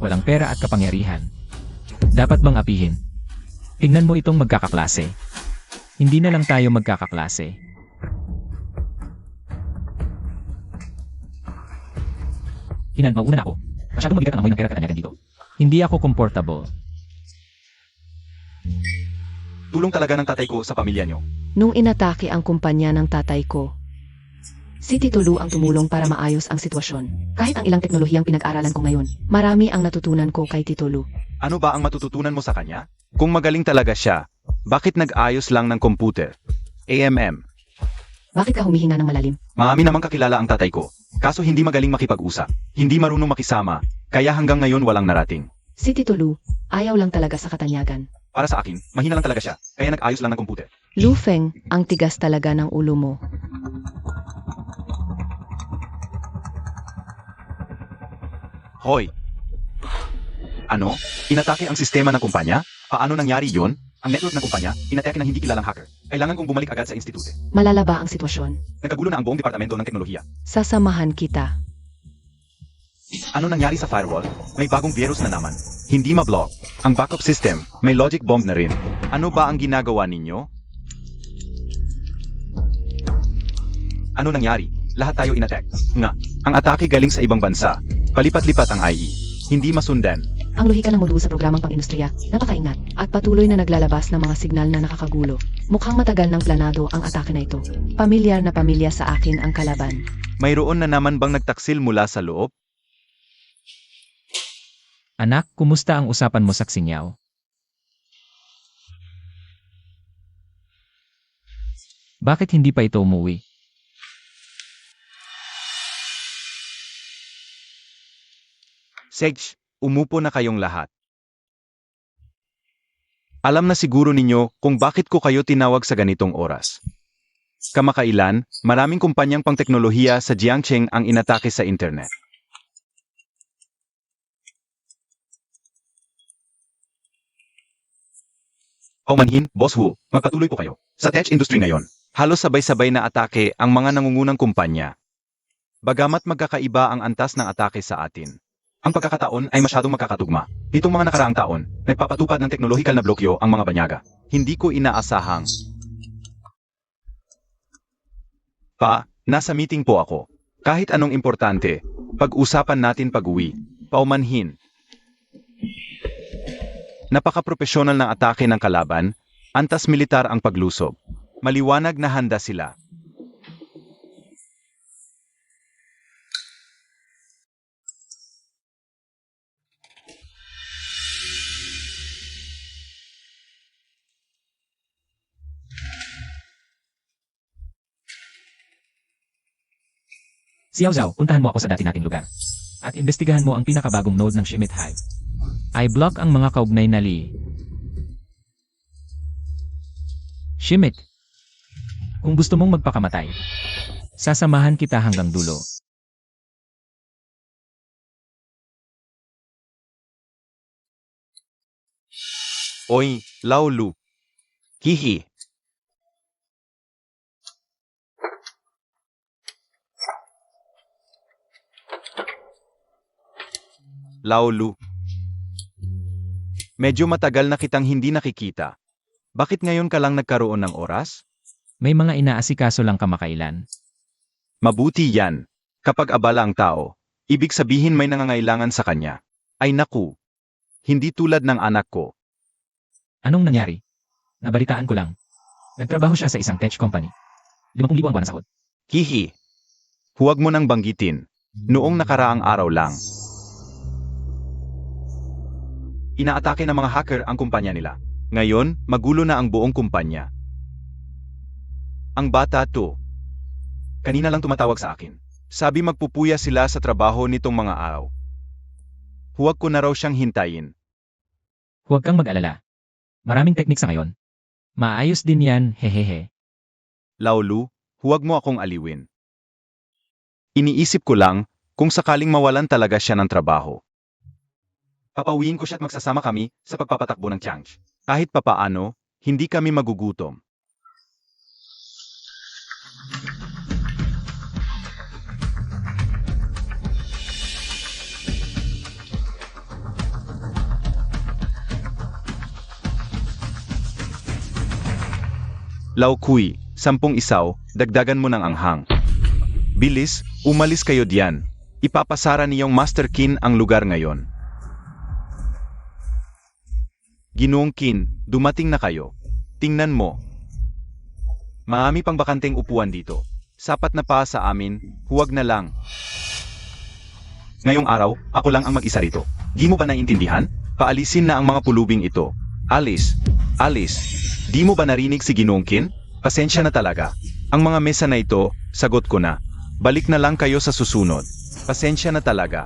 Walang pera at kapangyarihan. Dapat bang apihin? Tingnan mo itong magkakaklase. Hindi na lang tayo magkakaklase. Inan, mauna na ako. Masyadong mabigat ang amoy ng pera at katanyagan dito. Hindi ako comfortable. Tulong talaga ng tatay ko sa pamilya nyo. Nung inatake ang kumpanya ng tatay ko, si Tito Lu ang tumulong para maayos ang sitwasyon. Kahit ang ilang teknolohiyang pinag-aralan ko ngayon, marami ang natutunan ko kay Tito Lu. Ano ba ang matututunan mo sa kanya? Kung magaling talaga siya, bakit nag-ayos lang ng computer? AMM. Bakit ka humihinga ng malalim? Maami namang kakilala ang tatay ko. Kaso hindi magaling makipag-usap. Hindi marunong makisama. Kaya hanggang ngayon walang narating. Si Tito Lu, ayaw lang talaga sa katanyagan. Para sa akin, mahina lang talaga siya. Kaya nag-ayos lang ng computer. Lu Feng, ang tigas talaga ng ulo mo. Hoy! Ano? Inatake ang sistema ng kumpanya? Paano nangyari yun? Ang network ng kumpanya, inatake ng hindi kilalang hacker. Kailangan kong bumalik agad sa institute. Malala ba ang sitwasyon? Nagkagulo na ang buong departamento ng teknolohiya. Sasamahan kita. Ano nangyari sa firewall? May bagong virus na naman. Hindi ma-block. Ang backup system, may logic bomb na rin. Ano ba ang ginagawa ninyo? Ano nangyari? Lahat tayo inattack. Nga, ang atake galing sa ibang bansa. Palipat-lipat ang IE. Hindi masundan. Ang lohika ng modul sa programang pang-industriya, napakaingat, at patuloy na naglalabas ng mga signal na nakakagulo. Mukhang matagal ng planado ang atake na ito. Pamilyar na pamilya sa akin ang kalaban. Mayroon na naman bang nagtaksil mula sa loob? Anak, kumusta ang usapan mo sa Xinjiao? Bakit hindi pa ito umuwi? Sage, umupo na kayong lahat. Alam na siguro ninyo kung bakit ko kayo tinawag sa ganitong oras. Kamakailan, maraming kumpanyang pangteknolohiya sa Jiangcheng ang inatake sa internet. Paumanhin, Boss Wu, magpatuloy po kayo. Sa tech industry ngayon, halos sabay-sabay na atake ang mga nangungunang kumpanya. Bagamat magkakaiba ang antas ng atake sa atin. Ang pagkakataon ay masyadong magkakatugma. Itong mga nakaraang taon, nagpapatupad ng teknolohikal na blokyo ang mga banyaga. Hindi ko inaasahang. Nasa meeting po ako. Kahit anong importante, pag-usapan natin pag-uwi. Paumanhin. Napaka-profesional ng atake ng kalaban, antas militar ang paglusob. Maliwanag na handa sila. Xiao Zhao, puntahan mo ako sa dati nating lugar. At imbestigahan mo ang pinakabagong node ng Shimit Hive. I-block ang mga kaugnay na Li. Shimit. Kung gusto mong magpakamatay, sasamahan kita hanggang dulo. Oy, Lao Lu. Hihi. Lao Lu. Medyo matagal na kitang hindi nakikita. Bakit ngayon ka lang nagkaroon ng oras? May mga inaasikaso lang kamakailan. Mabuti yan. Kapag abala ang tao, ibig sabihin may nangangailangan sa kanya. Ay naku. Hindi tulad ng anak ko. Anong nangyari? Nabalitaan ko lang. Nagtrabaho siya sa isang tech company. 50,000 ang buwan na sahod. Hihi. Huwag mo nang banggitin. Noong nakaraang araw lang. Inaatake ng mga hacker ang kumpanya nila. Ngayon, magulo na ang buong kumpanya. Ang bata to. Kanina lang tumatawag sa akin. Sabi magpupuya sila sa trabaho nitong mga araw. Huwag ko na raw siyang hintayin. Huwag kang mag-alala. Maraming teknik sa ngayon. Maayos din yan, hehehe. Laulu, huwag mo akong aliwin. Iniisip ko lang kung sakaling mawalan talaga siya ng trabaho. Papawiin ko siya at magsasama kami sa pagpapatakbo ng Tianj. Kahit papaano, hindi kami magugutom. Lao Kui, 10 isaw, dagdagan mo ng anghang. Bilis, umalis kayo diyan. Ipapasara niyong Master Qin ang lugar ngayon. Ginoong Qin, dumating na kayo. Tingnan mo. Marami pang bakanteng upuan dito. Sapat na pa sa amin, huwag na lang. Ngayong araw, ako lang ang mag-isa rito. Di mo ba naiintindihan? Paalisin na ang mga pulubing ito. Alis. Alis. Di mo ba narinig si Ginoong Qin? Pasensya na talaga. Ang mga mesa na ito, sagot ko na. Balik na lang kayo sa susunod. Pasensya na talaga.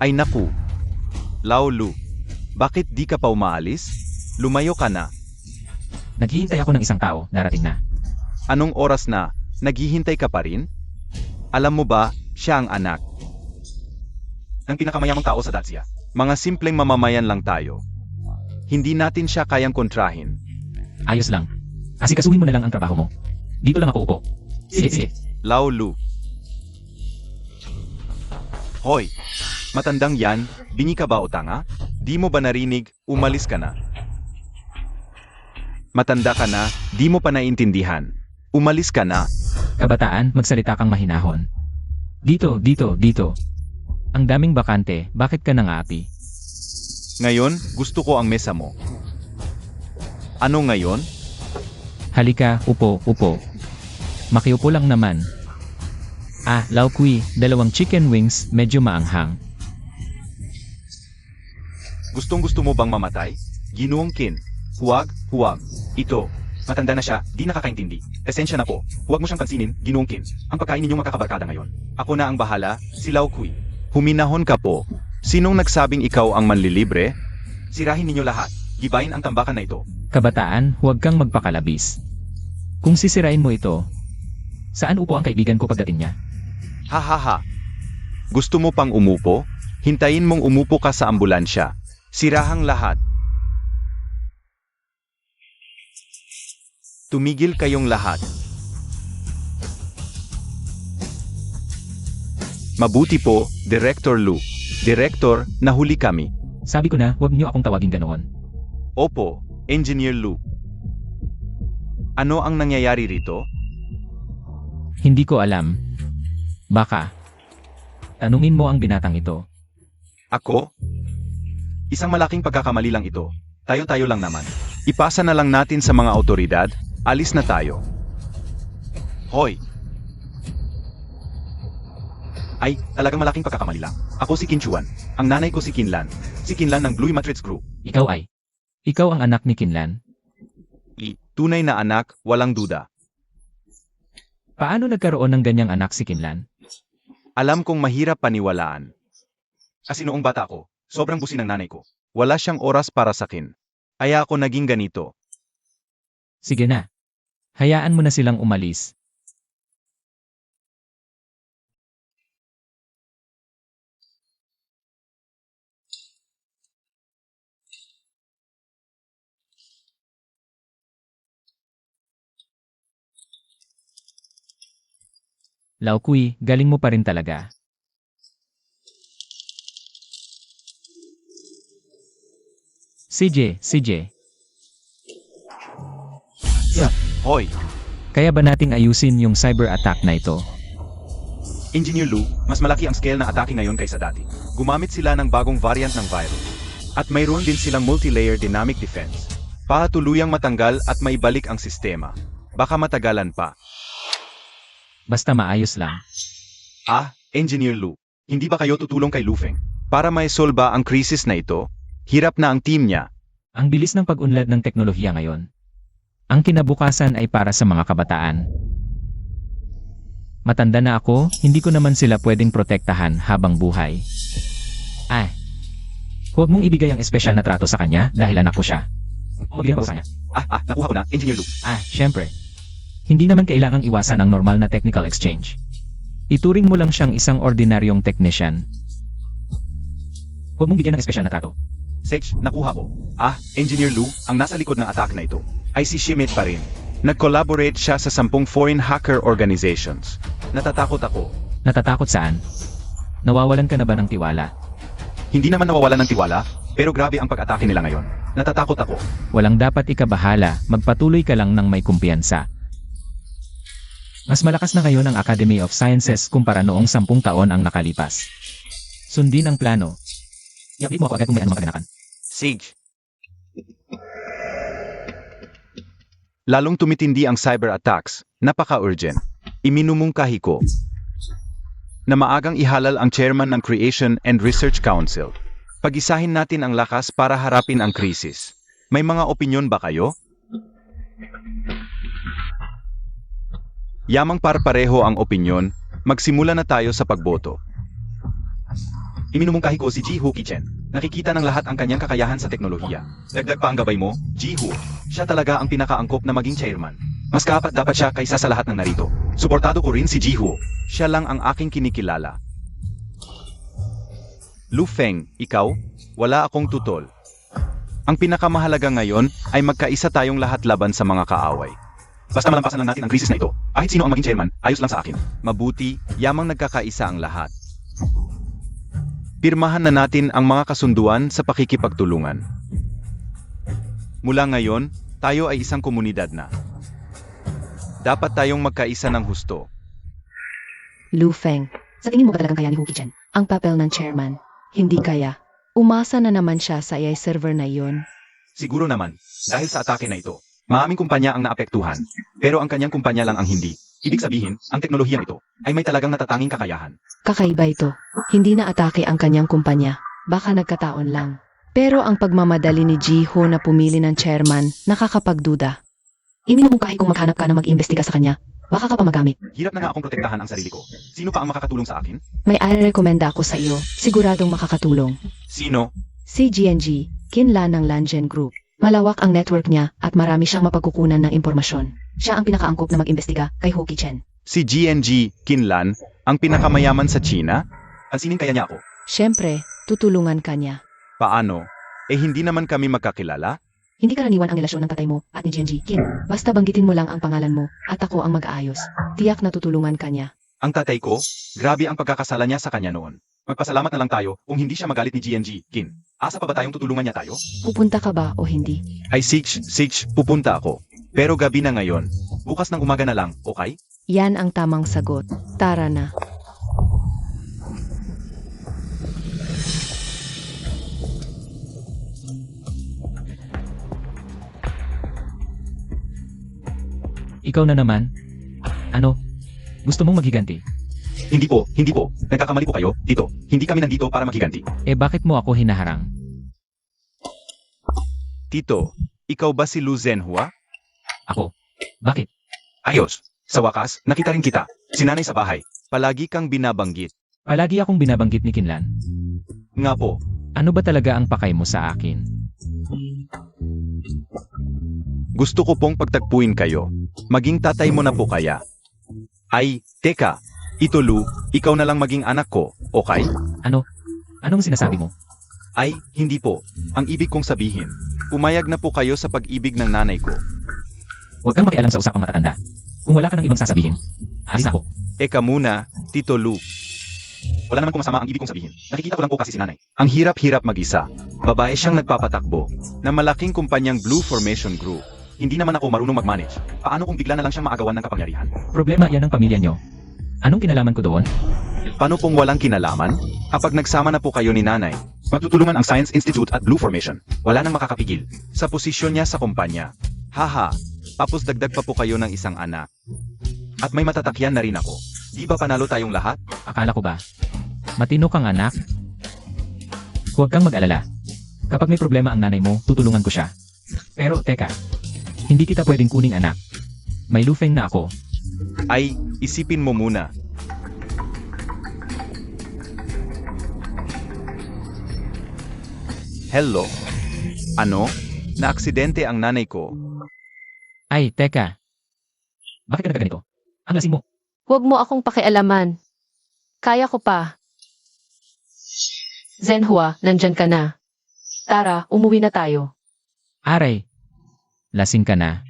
Ay naku. Lao Lu, bakit di ka pa umaalis? Lumayo ka na. Naghihintay ako ng isang tao, darating na. Anong oras na? Naghihintay ka pa rin? Alam mo ba, siya ang anak ng pinakamayamang tao sa Dacia. Mga simpleng mamamayan lang tayo. Hindi natin siya kayang kontrahin. Ayos lang. Asikasuhin mo na lang ang trabaho mo. Dito lang ako upo. Sige. Lao Lu. Hoy! Matandang yan, bingi ka ba o tanga? Di mo ba narinig, umalis ka na. Matanda ka na, di mo pa naiintindihan. Umalis ka na. Kabataan, magsalita kang mahinahon. Dito. Ang daming bakante, bakit ka nang-aapi? Ngayon, gusto ko ang mesa mo. Ano ngayon? Halika, upo. Makiupo lang naman. Lao Kui, 2 chicken wings, medyo maanghang. Gustong-gusto mo bang mamatay? Ginoong Qin. Huwag. Ito. Matanda na siya, di nakakaintindi. Esensya na po. Huwag mo siyang pansinin, Ginoong Qin. Ang pagkain ninyong magkakabarkada ngayon. Ako na ang bahala, si Lao Kui. Huminahon ka po. Sinong nagsabing ikaw ang manlilibre? Sirahin ninyo lahat. Gibain ang tambakan na ito. Kabataan, huwag kang magpakalabis. Kung sisirain mo ito, saan upo ang kaibigan ko pagdating niya? Ha. Gusto mo pang umupo? Hintayin mong umupo ka sa ambulansya. Sirahang lahat. Tumigil kayong lahat. Mabuti po, Director Lu. Director, nahuli kami. Sabi ko na, huwag niyo akong tawagin ganoon. Opo, Engineer Lu. Ano ang nangyayari rito? Hindi ko alam. Baka. Tanungin mo ang binatang ito. Ako? Isang malaking pagkakamali lang ito. Tayo-tayo lang naman. Ipasa na lang natin sa mga autoridad, alis na tayo. Hoy! Ay, talagang malaking pagkakamali lang. Ako si Qin Chuan. Ang nanay ko si Qin Lan. Si Qin Lan ng Blue Matrix Group. Ikaw ang anak ni Kinlan? Tunay na anak, walang duda. Paano nagkaroon ng ganyang anak si Kinlan? Alam kong mahirap paniwalaan. Kasi noong bata ko, sobrang busi ng nanay ko. Wala siyang oras para sa akin. Kaya ako naging ganito. Sige na. Hayaan mo na silang umalis. Lao Kui, galing mo pa rin talaga. CJ. Hoy, Kaya ba nating ayusin yung cyber attack na ito? Engineer Lu, mas malaki ang scale ng atake ngayon kaysa dati. Gumamit sila ng bagong variant ng virus. At mayroon din silang multi-layer dynamic defense. Tuluyang matanggal at maibalik ang sistema. Baka matagalan pa. Basta maayos lang. Engineer Lu, hindi ba kayo tutulong kay Lu Feng? Para maisolba ang krisis na ito, hirap na ang team niya. Ang bilis ng pag-unlad ng teknolohiya ngayon. Ang kinabukasan ay para sa mga kabataan. Matanda na ako, hindi ko naman sila pwedeng protektahan habang buhay. Huwag mong ibigay ang espesyal na trato sa kanya dahil anak ko siya. Magbigyan ko sa kanya. Nakuha ko na, Engineer Lu. Syempre. Hindi naman kailangang iwasan ang normal na technical exchange. Ituring mo lang siyang isang ordinaryong technician. Huwag mong bigyan ng espesyal na trato. Sage, nakuha ko. Engineer Lu, ang nasa likod ng attack na ito, ay si Schmidt pa rin. Nag-collaborate siya sa 10 foreign hacker organizations. Natatakot ako. Natatakot saan? Nawawalan ka na ba ng tiwala? Hindi naman nawawalan ng tiwala, pero grabe ang pag-atake nila ngayon. Natatakot ako. Walang dapat ikabahala, magpatuloy ka lang ng may kumpiyansa. Mas malakas na ngayon ang Academy of Sciences kumpara noong 10 taon ang nakalipas. Sundin ang plano. I-update mo ako agad kung may anumang kaganapan. Sage. Lalong tumitindi ang cyber attacks, napaka-urgent. Iminumungkahi ko na maagang ihalal ang chairman ng Creation and Research Council. Pag-isahin natin ang lakas para harapin ang krisis. May mga opinyon ba kayo? Yamang par-pareho ang opinyon, magsimula na tayo sa pagboto. Iminumungkahi ko si Ji-Hu Kichen. Nakikita ng lahat ang kanyang kakayahan sa teknolohiya. Dagdag pa ang gabay mo, Ji-Hu. Siya talaga ang pinakaangkop na maging chairman. Mas kaapat dapat siya kaysa sa lahat ng narito. Suportado ko rin si Ji-Hu. Siya lang ang aking kinikilala. Lu Feng, ikaw? Wala akong tutol. Ang pinakamahalaga ngayon ay magkaisa tayong lahat laban sa mga kaaway. Basta malampasan lang natin ang krisis na ito. Kahit sino ang maging chairman, ayos lang sa akin. Mabuti, yamang nagkakaisa ang lahat. Pirmahan na natin ang mga kasunduan sa pakikipagtulungan. Mula ngayon, tayo ay isang komunidad na. Dapat tayong magkaisa ng husto. Lu Feng, sa tingin mo ba talagang kaya ni Hu Qichen ang papel ng chairman? Hindi kaya. Umasa na naman siya sa AI server na iyon. Siguro naman, dahil sa atake na ito, maraming kumpanya ang naapektuhan, pero ang kanyang kumpanya lang ang hindi. Ibig sabihin, ang teknolohiyang ito ay may talagang natatanging kakayahan. Kakaiba ito. Hindi na atake ang kanyang kumpanya. Baka nagkataon lang. Pero ang pagmamadali ni Ji-Ho na pumili ng chairman, nakakapagduda. Iminumungkahi kung maghanap ka na mag-imbestiga sa kanya. Baka ka pa magamit. Hirap na nga akong protektahan ang sarili ko. Sino pa ang makakatulong sa akin? May rekomenda ako sa iyo. Siguradong makakatulong. Sino? Si GNG, Qin Lan ng Langen Group. Malawak ang network niya at marami siyang mapagkukunan ng impormasyon. Siya ang pinakaangkop na mag-imbestiga kay Hu Qichen. Si GNG, Qin Lan, ang pinakamayaman sa China? Pansinin kaya niya ako? Siyempre, tutulungan ka niya. Paano? Hindi naman kami magkakilala? Hindi karaniwan ang relasyon ng tatay mo at ni GNG, Qin. Basta banggitin mo lang ang pangalan mo at ako ang mag-aayos. Tiyak na tutulungan ka niya. Ang tatay ko? Grabe ang pagkakasala niya sa kanya noon. Magpasalamat na lang tayo kung hindi siya magalit ni GNG, Qin. Asa pa ba tayong tutulungan niya tayo? Pupunta ka ba o hindi? Ay Sage, pupunta ako. Pero gabi na ngayon. Bukas ng umaga na lang, okay? Yan ang tamang sagot. Tara na. Ikaw na naman? Ano? Gusto mong maghiganti? Hindi po. Nagkakamali po kayo. Tito, hindi kami nandito para maghiganti. Eh bakit mo ako hinaharang? Tito, ikaw ba si Lu Zhenhua? Ako? Bakit? Ayos. Sa wakas, nakita rin kita. Sinanay sa bahay. Palagi kang binabanggit. Palagi akong binabanggit ni Kinlan. Nga po. Ano ba talaga ang pakay mo sa akin? Gusto ko pong pagtagpuin kayo. Maging tatay mo na po kaya. Ay, teka. Ito Lu, ikaw na lang maging anak ko, okay? Ano? Anong sinasabi mo? Ay, hindi po. Ang ibig kong sabihin, pumayag na po kayo sa pag-ibig ng nanay ko. Huwag kang makialam sa usapang matatanda. Kung wala ka ng ibang sasabihin, alis ako. Eka muna, Tito Lu. Wala naman kung masama ang ibig kong sabihin. Nakikita ko lang po kasi si nanay. Ang hirap-hirap mag-isa. Babae siyang nagpapatakbo na malaking kumpanyang Blue Formation Group. Hindi naman ako marunong mag-manage. Paano kung bigla na lang siyang maagawan ng kapangyarihan? Problema yan ng pamilya nyo. Anong kinalaman ko doon? Paano pong walang kinalaman? Kapag nagsama na po kayo ni nanay, magtutulungan ang Science Institute at Blue Formation. Wala nang makakapigil. Sa posisyon niya sa kumpanya. Haha, tapos dagdag pa po kayo ng isang anak. At may matatakyan na rin ako. Di ba panalo tayong lahat? Akala ko ba? Matino kang anak? Huwag kang mag-alala. Kapag may problema ang nanay mo, tutulungan ko siya. Pero teka, hindi kita pwedeng kuning anak. May Lufeng na ako. Ay, isipin mo muna. Hello? Ano? Na-aksidente ang nanay ko. Ay, teka. Bakit ka nagkaganito? Ang lasing mo. Huwag mo akong pakialaman. Kaya ko pa. Zhenhua, nandyan ka na. Tara, umuwi na tayo. Aray. Lasing ka na.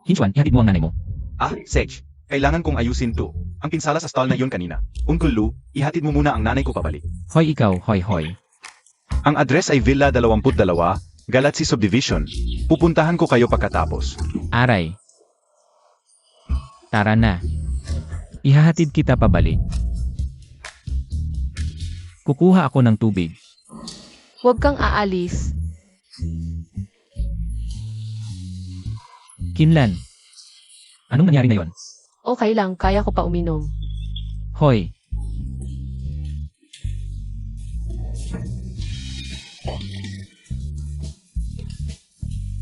Hinchuan, ihatid mo ang nanay mo. Ah, Sej. Kailangan kong ayusin to. Ang pinsala sa stall na yun kanina. Uncle Lu, ihatid mo muna ang nanay ko pabalik. Hoy ikaw, hoy hoy. Ang address ay Villa 22, Galatsi Subdivision. Pupuntahan ko kayo pagkatapos. Aray. Tara na. Ihahatid kita pabalik. Kukuha ako ng tubig. Huwag kang aalis. Kinlan. Anong nangyari na yon? Okay lang, kaya ko pa uminom. Hoy.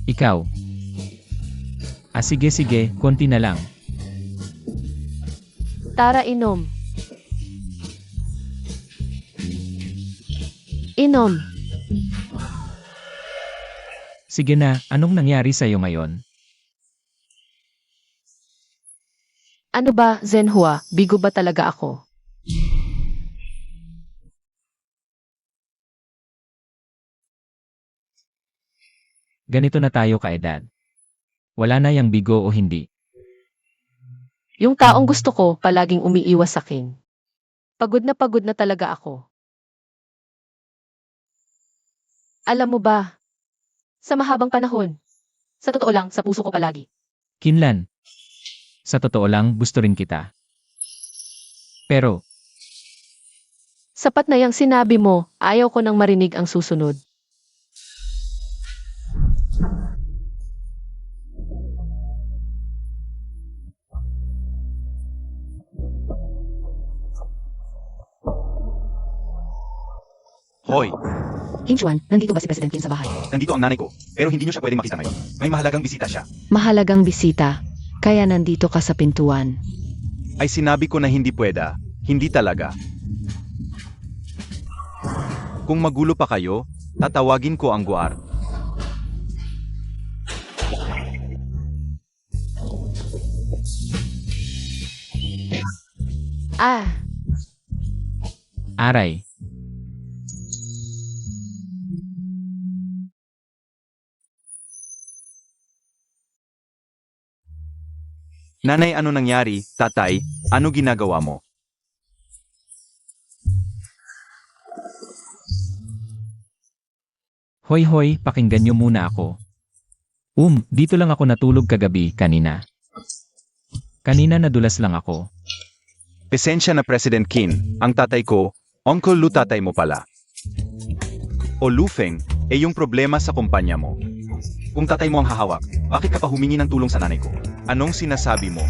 Ikaw. Ah sige, konti na lang. Tara, inom. Inom. Sige na, anong nangyari sa'yo ngayon? Ano ba, Zhenhua? Bigo ba talaga ako? Ganito na tayo kaedad. Wala na yang bigo o hindi. Yung taong gusto ko, palaging umiiwas sa akin. Pagod na talaga ako. Alam mo ba, sa mahabang panahon, sa totoo lang, sa puso ko palagi. Kinlan. Sa totoo lang, gusto rin kita. Pero, Sapat na yang sinabi mo, ayaw ko nang marinig ang susunod. Hoy, Hinchuan, nandito ba si President Kim sa bahay? nandito ang nanay ko. Pero hindi niyo siya pwedeng makita ngayon. May mahalagang bisita siya. Mahalagang bisita, kaya nandito ka sa pintuan. Ay sinabi ko na hindi pweda. Hindi talaga. Kung magulo pa kayo, tatawagin ko ang guard. Ah, aray. Nanay, ano nangyari? Tatay, ano ginagawa mo? Hoy hoy, pakinggan niyo muna ako. Dito lang ako natulog kagabi, kanina. Kanina nadulas lang ako. Pesensya na President Qin, ang tatay ko, Uncle Lu tatay mo pala. O Lufeng, yung problema sa kumpanya mo. Kung tatay mo ang hahawak, bakit ka pa humingi ng tulong sa nanay ko? Anong sinasabi mo?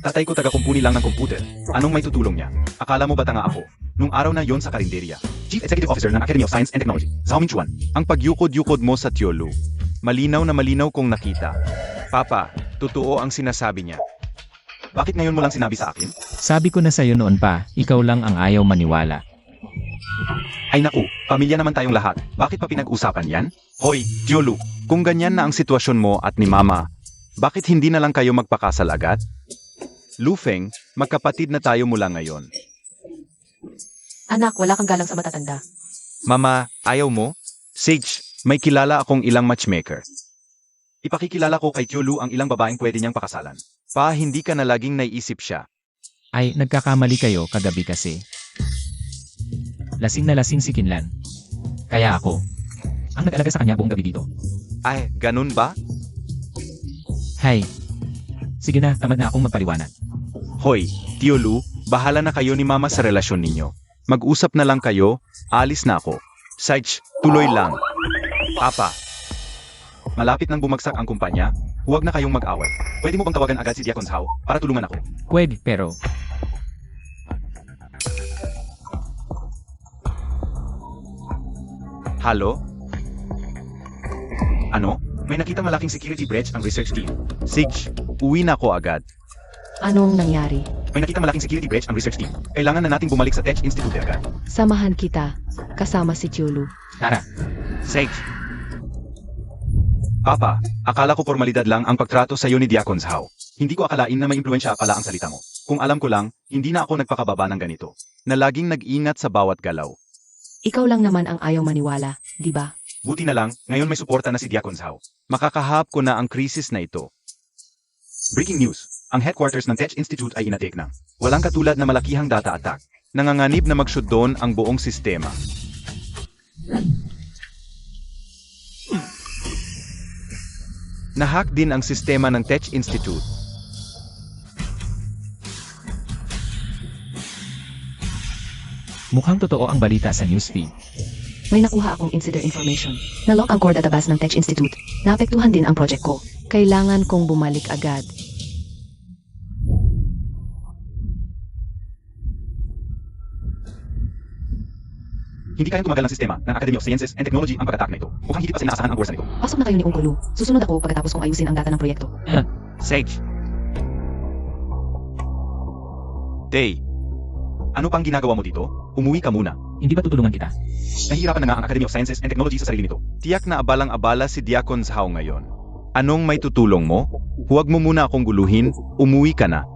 Tatay ko taga-kumpuni lang ng computer. Anong may tutulong niya? Akala mo ba tanga ako? Nung araw na yon sa karinderya. Chief Executive Officer ng Academy of Science and Technology, Zhao Mingchuan. Ang pagyukod-yukod mo sa Tiolu. Malinaw na malinaw kong nakita. Papa, totoo ang sinasabi niya. Bakit ngayon mo lang sinabi sa akin? Sabi ko na sa'yo noon pa, ikaw lang ang ayaw maniwala. Ay naku, pamilya naman tayong lahat. Bakit pa pinag-usapan yan? Hoy, Tiolu, kung ganyan na ang sitwasyon mo at ni Mama, bakit hindi na lang kayo magpakasal agad? Lu Feng, magkapatid na tayo mula ngayon. Anak, wala kang galang sa matatanda. Mama, ayaw mo? Sage, may kilala akong ilang matchmaker. Ipakikilala ko kay Tiolu ang ilang babaeng pwede niyang pakasalan. Pa, hindi ka na laging naiisip siya. Ay, nagkakamali kayo kagabi kasi. Lasing na lasing si Kinlan. Kaya ako, ang nag-alaga sa kanya buong gabi dito. Ay, ganun ba? Hay, sige na, tamad na akong magpaliwanag. Hoy, Tiolu, bahala na kayo ni Mama sa relasyon ninyo. Mag-usap na lang kayo, alis na ako. Sage, tuloy lang. Papa, malapit nang bumagsak ang kumpanya, huwag na kayong mag-away. Pwede mo bang tawagan agad si Diakon Zhao para tulungan ako? Pwede, pero Halo? Ano? May nakita malaking security breach ang research team. Sage, uwi na ako agad. Anong nangyari? May nakita malaking security breach ang research team. Kailangan na nating bumalik sa Tech Institute agad. Samahan kita, kasama si Tiolu. tara. Sage. Papa, akala ko formalidad lang ang pagtrato sa iyo ni Diakon Zhao. Hindi ko akalain na may impluwensya pala ang salita mo. Kung alam ko lang, hindi na ako nagpakababa ng ganito. Na laging nag-ingat sa bawat galaw. Ikaw lang naman ang ayaw maniwala, di ba? Buti na lang, ngayon may suporta na si Diakon Zhao. Makakahap ko na ang krisis na ito. Breaking news. Ang headquarters ng Tech Institute ay inatik na. Walang katulad na malakihang data attack. Nanganganib na mag-shoot doon ang buong sistema. Nahack din ang sistema ng Tech Institute. Mukhang totoo ang balita sa newsfeed. May nakuha akong insider information. Nalock ang core database ng Tech Institute. Naapektuhan din ang project ko. Kailangan kong bumalik agad. Hindi kayang tumagal ng sistema ng Academy of Sciences and Technology ang pag-attack na ito. Mukhang hindi pa sa inaasahan ang bursa nito. Pasok na kayo ni Ungkulu. Susunod ako pagkatapos kong ayusin ang data ng proyekto. Sage. Day. Ano pang ginagawa mo dito? Umuwi ka muna. Hindi ba tutulungan kita? Nahihirapan na nga ang Academy of Sciences and Technology sa sarili nito. Tiyak na abalang-abala si Diakon Zhao ngayon. Anong may tutulong mo? Huwag mo muna akong guluhin, umuwi ka na.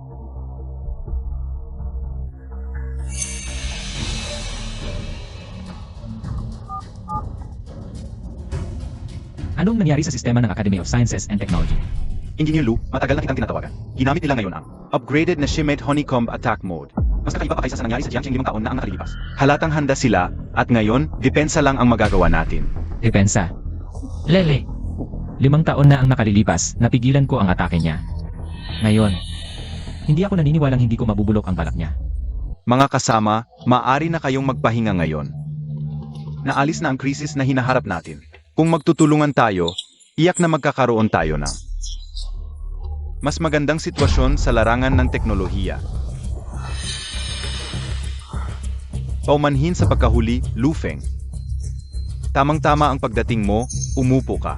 Anong nangyari sa sistema ng Academy of Sciences and Technology? Engineer Lu, matagal na kitang tinatawagan. Ginamit nila ngayon ang upgraded na Shimate Honeycomb Attack Mode. Mas kakaiba pa kaysa sa nangyari sa Jiangxing 5 taon na ang nakalilipas. Halatang handa sila, at ngayon, depensa lang ang magagawa natin. Depensa. Lele. 5 taon na ang nakalilipas, napigilan ko ang atake niya. Ngayon, hindi ako naniniwalang hindi ko mabubulok ang balak niya. Mga kasama, maaari na kayong magpahinga ngayon. Naalis na ang krisis na hinaharap natin. Kung magtutulungan tayo, iyak na magkakaroon tayo ng mas magandang sitwasyon sa larangan ng teknolohiya. Paumanhin sa pagkahuli, Lu Feng. Tamang-tama ang pagdating mo, umupo ka.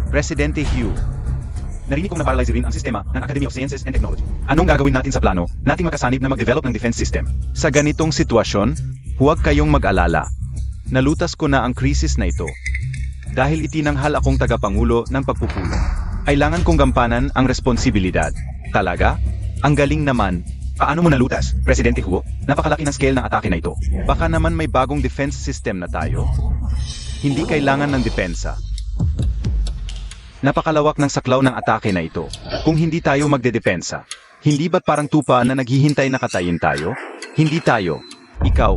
Presidente Hugh. Narinig kong na-paralyze rin ang sistema ng Academy of Sciences and Technology. Anong gagawin natin sa plano nating makasanib na mag-develop ng defense system? Sa ganitong sitwasyon, huwag kayong mag-alala. Nalutas ko na ang krisis na ito. Dahil itinanghal akong tagapangulo ng pagpupulong. Kailangan kong gampanan ang responsibilidad. Talaga? Ang galing naman. Paano mo nalutas, Presidente Huo? Napakalaki ng scale ng atake na ito. Baka naman may bagong defense system na tayo. Hindi kailangan ng depensa. Napakalawak ng saklaw ng atake na ito. Kung hindi tayo magdedepensa, hindi ba't parang tupa na naghihintay na katayin tayo? Hindi tayo. Ikaw.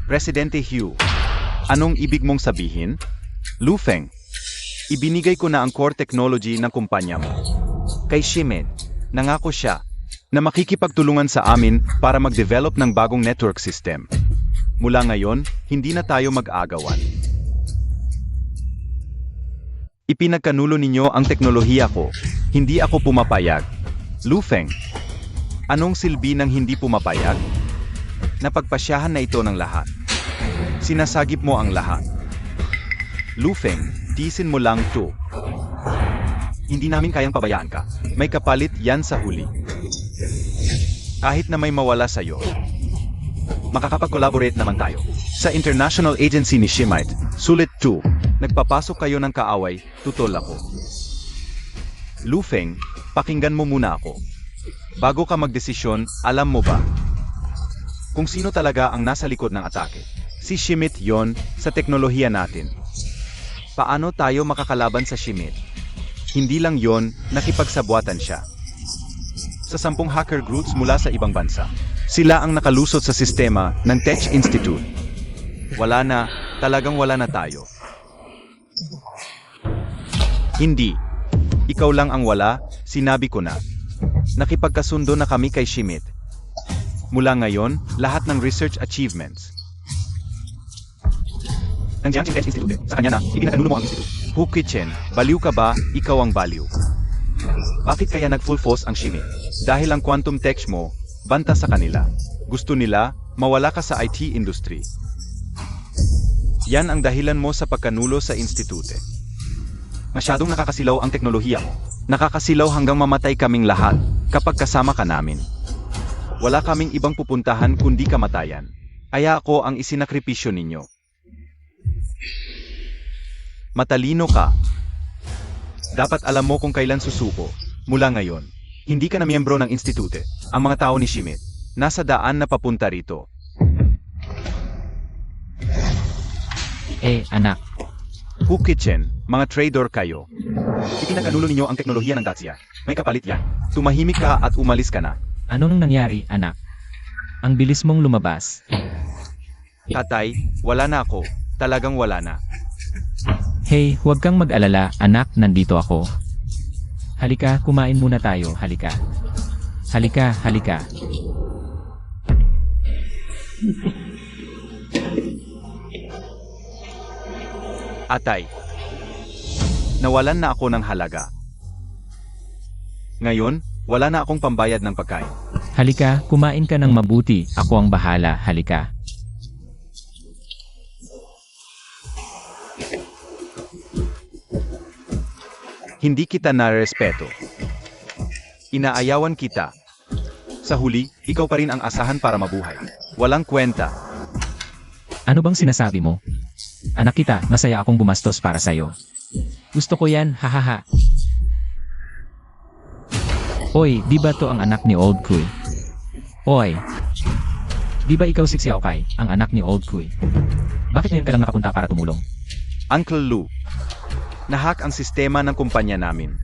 Presidente Hugh, anong ibig mong sabihin? Lu Feng, ibinigay ko na ang core technology ng kumpanya mo. Kay Shimate, nangako siya na makikipagtulungan sa amin para mag-develop ng bagong network system. Mula ngayon, hindi na tayo mag-agawan. Ipinagkanulo ninyo ang teknolohiya ko. Hindi ako pumapayag. Lu Feng, anong silbi ng hindi pumapayag? Napagpasyahan na ito ng lahat. Sinasagip mo ang lahat. Lu Feng, tiisin mo lang to. Hindi namin kayang pabayaan ka. May kapalit yan sa huli. Kahit na may mawala sa'yo, makakapag-collaborate naman tayo. Sa international agency ni Shimite, sulit 2, nagpapasok kayo ng kaaway, tutol ako. Lu Feng, pakinggan mo muna ako. Bago ka magdesisyon, alam mo ba kung sino talaga ang nasa likod ng atake? Si Shimite yon sa teknolohiya natin. Paano tayo makakalaban sa Shimite? Hindi lang yon, nakipagsabwatan siya sa 10 hacker groups mula sa ibang bansa. Sila ang nakalusot sa sistema ng Tech Institute. Wala na, talagang wala na tayo. Hindi. Ikaw lang ang wala, sinabi ko na. Nakipagkasundo na kami kay Shimite. Mula ngayon, lahat ng research achievements nandiyan si Tech Institute. Sa kanya na, ipinagkanulo mo ang institute. Hu Kitchen, baliw ka ba? Ikaw ang baliw. Bakit kaya nag-full force ang Shimite? Dahil ang quantum tech mo, banta sa kanila. Gusto nila, mawala ka sa IT industry. Yan ang dahilan mo sa pagkanulo sa institute. Masyadong nakakasilaw ang teknolohiya mo. Nakakasilaw hanggang mamatay kaming lahat kapag kasama ka namin. Wala kaming ibang pupuntahan kundi kamatayan. Kaya ako ang isinakripisyo ninyo. Matalino ka. Dapat alam mo kung kailan susuko. Mula ngayon, hindi ka na miyembro ng institute. Ang mga tao ni Shimite, nasa daan na papunta rito. Anak. Hu Kitchen, mga trader kayo. Ipinagkanulo ninyo ang teknolohiya ng Dacia. May kapalit yan. Tumahimik ka at umalis ka na. Anong nangyari, anak? Ang bilis mong lumabas. Tatay, wala na ako. Talagang wala na. Hey, huwag kang mag-alala, anak, nandito ako. Halika, kumain muna tayo, halika. Halika, halika. Atay, nawalan na ako ng halaga. Ngayon, wala na akong pambayad ng pagkain. Halika, kumain ka ng mabuti, ako ang bahala, halika. Hindi kita narespeto. Inaayawan kita. Sa huli, ikaw pa rin ang asahan para mabuhay. Walang kwenta. Ano bang sinasabi mo? Anak kita, masaya akong gumastos para sa'yo. Gusto ko yan, hahaha. Oy, di ba to ang anak ni Old Kuy? Oy, di ba ikaw si Xiaokai, ang anak ni Old Kuy? Bakit ngayon ka lang nakapunta para tumulong? Uncle Lu, nahack ang sistema ng kumpanya namin.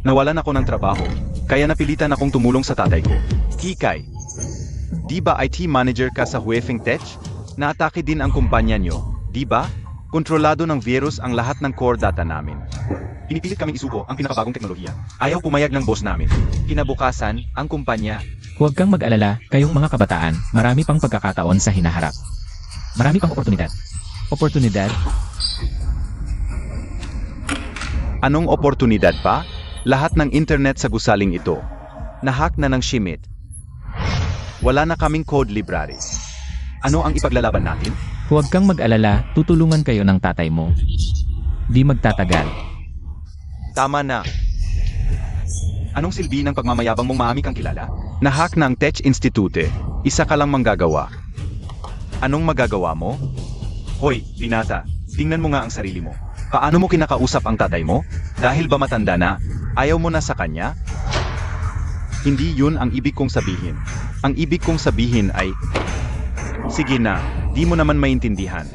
Nawalan ako ng trabaho, kaya napilitan akong tumulong sa tatay ko. Kikay, di ba IT manager ka sa Huifeng Tech? Naatake din ang kumpanya nyo, di ba? Kontrolado ng virus ang lahat ng core data namin. Pinipilit kaming isuko ang pinakabagong teknolohiya. Ayaw pumayag ng boss namin. Kinabukasan, ang kumpanya. Huwag kang mag-alala, kayong mga kabataan, marami pang pagkakataon sa hinaharap. Marami pang oportunidad. Oportunidad? Anong oportunidad pa? Lahat ng internet sa gusaling ito. Nahack na ng Shimite. Wala na kaming code library. Ano ang ipaglalaban natin? Huwag kang mag-alala, tutulungan kayo ng tatay mo. Di magtatagal. Tama na. Anong silbi ng pagmamayabang mong maami kang kilala? Nahack na ang Tech Institute. Isa ka lang manggagawa. Anong magagawa mo? Hoy, binata, tingnan mo nga ang sarili mo. Paano mo kinakausap ang tatay mo? Dahil ba matanda na? Ayaw mo na sa kanya? Hindi yun ang ibig kong sabihin. Ang ibig kong sabihin ay, sige na, di mo naman maintindihan.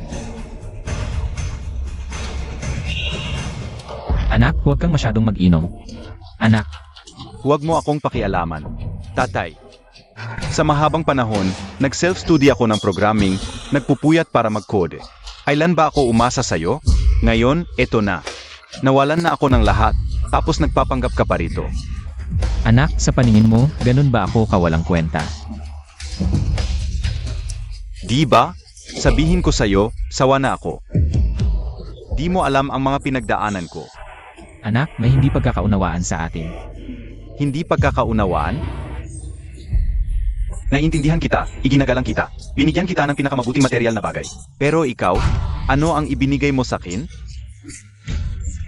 Anak, huwag kang masyadong mag-inom. Anak, Huwag mo akong pakialaman. Tatay. Sa mahabang panahon, nag-self-study ako ng programming, nagpupuyat para mag-code. Kailan ba ako umasa sa'yo? Ngayon, eto na. Nawalan na ako ng lahat, tapos nagpapanggap ka pa rito. anak, sa paningin mo, ganun ba ako kawalang kwenta? Di ba? Sabihin ko sa'yo, sawa na ako. Di mo alam ang mga pinagdaanan ko. Anak, may hindi pagkakaunawaan sa atin. Hindi pagkakaunawaan? Naiintindihan kita, iginagalang kita. Binigyan kita ng pinakamabuting material na bagay. Pero ikaw, ano ang ibinigay mo sa akin?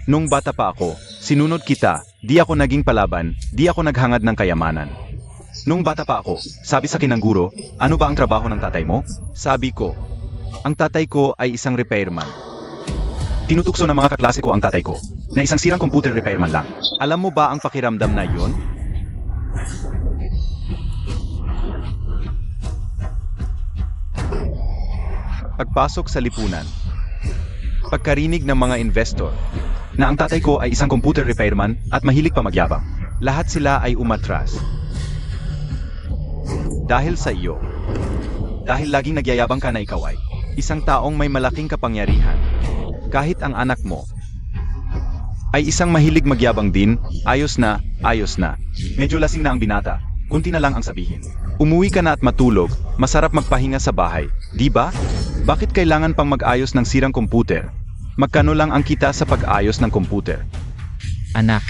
Nung bata pa ako, sinunod kita, di ako naging palaban, di ako naghangad ng kayamanan. Nung bata pa ako, sabi sa akin ng guro, ano ba ang trabaho ng tatay mo? Sabi ko, ang tatay ko ay isang repairman. Tinutukso ng mga kaklase ko ang tatay ko, na isang sirang computer repairman lang. Alam mo ba ang pakiramdam na yon? Pagpasok sa lipunan, pagkarinig ng mga investor, na ang tatay ko ay isang computer repairman at mahilig pa magyabang. Lahat sila ay umatras. Dahil sa iyo. Dahil laging nagyayabang ka na ikaw ay isang taong may malaking kapangyarihan. Kahit ang anak mo ay isang mahilig magyabang din, ayos na, ayos na. Medyo lasing na ang binata, kunti na lang ang sabihin. Umuwi ka na at matulog, masarap magpahinga sa bahay, di ba? Bakit kailangan pang mag-ayos ng sirang komputer? Magkano lang ang kita sa pag-ayos ng komputer? Anak,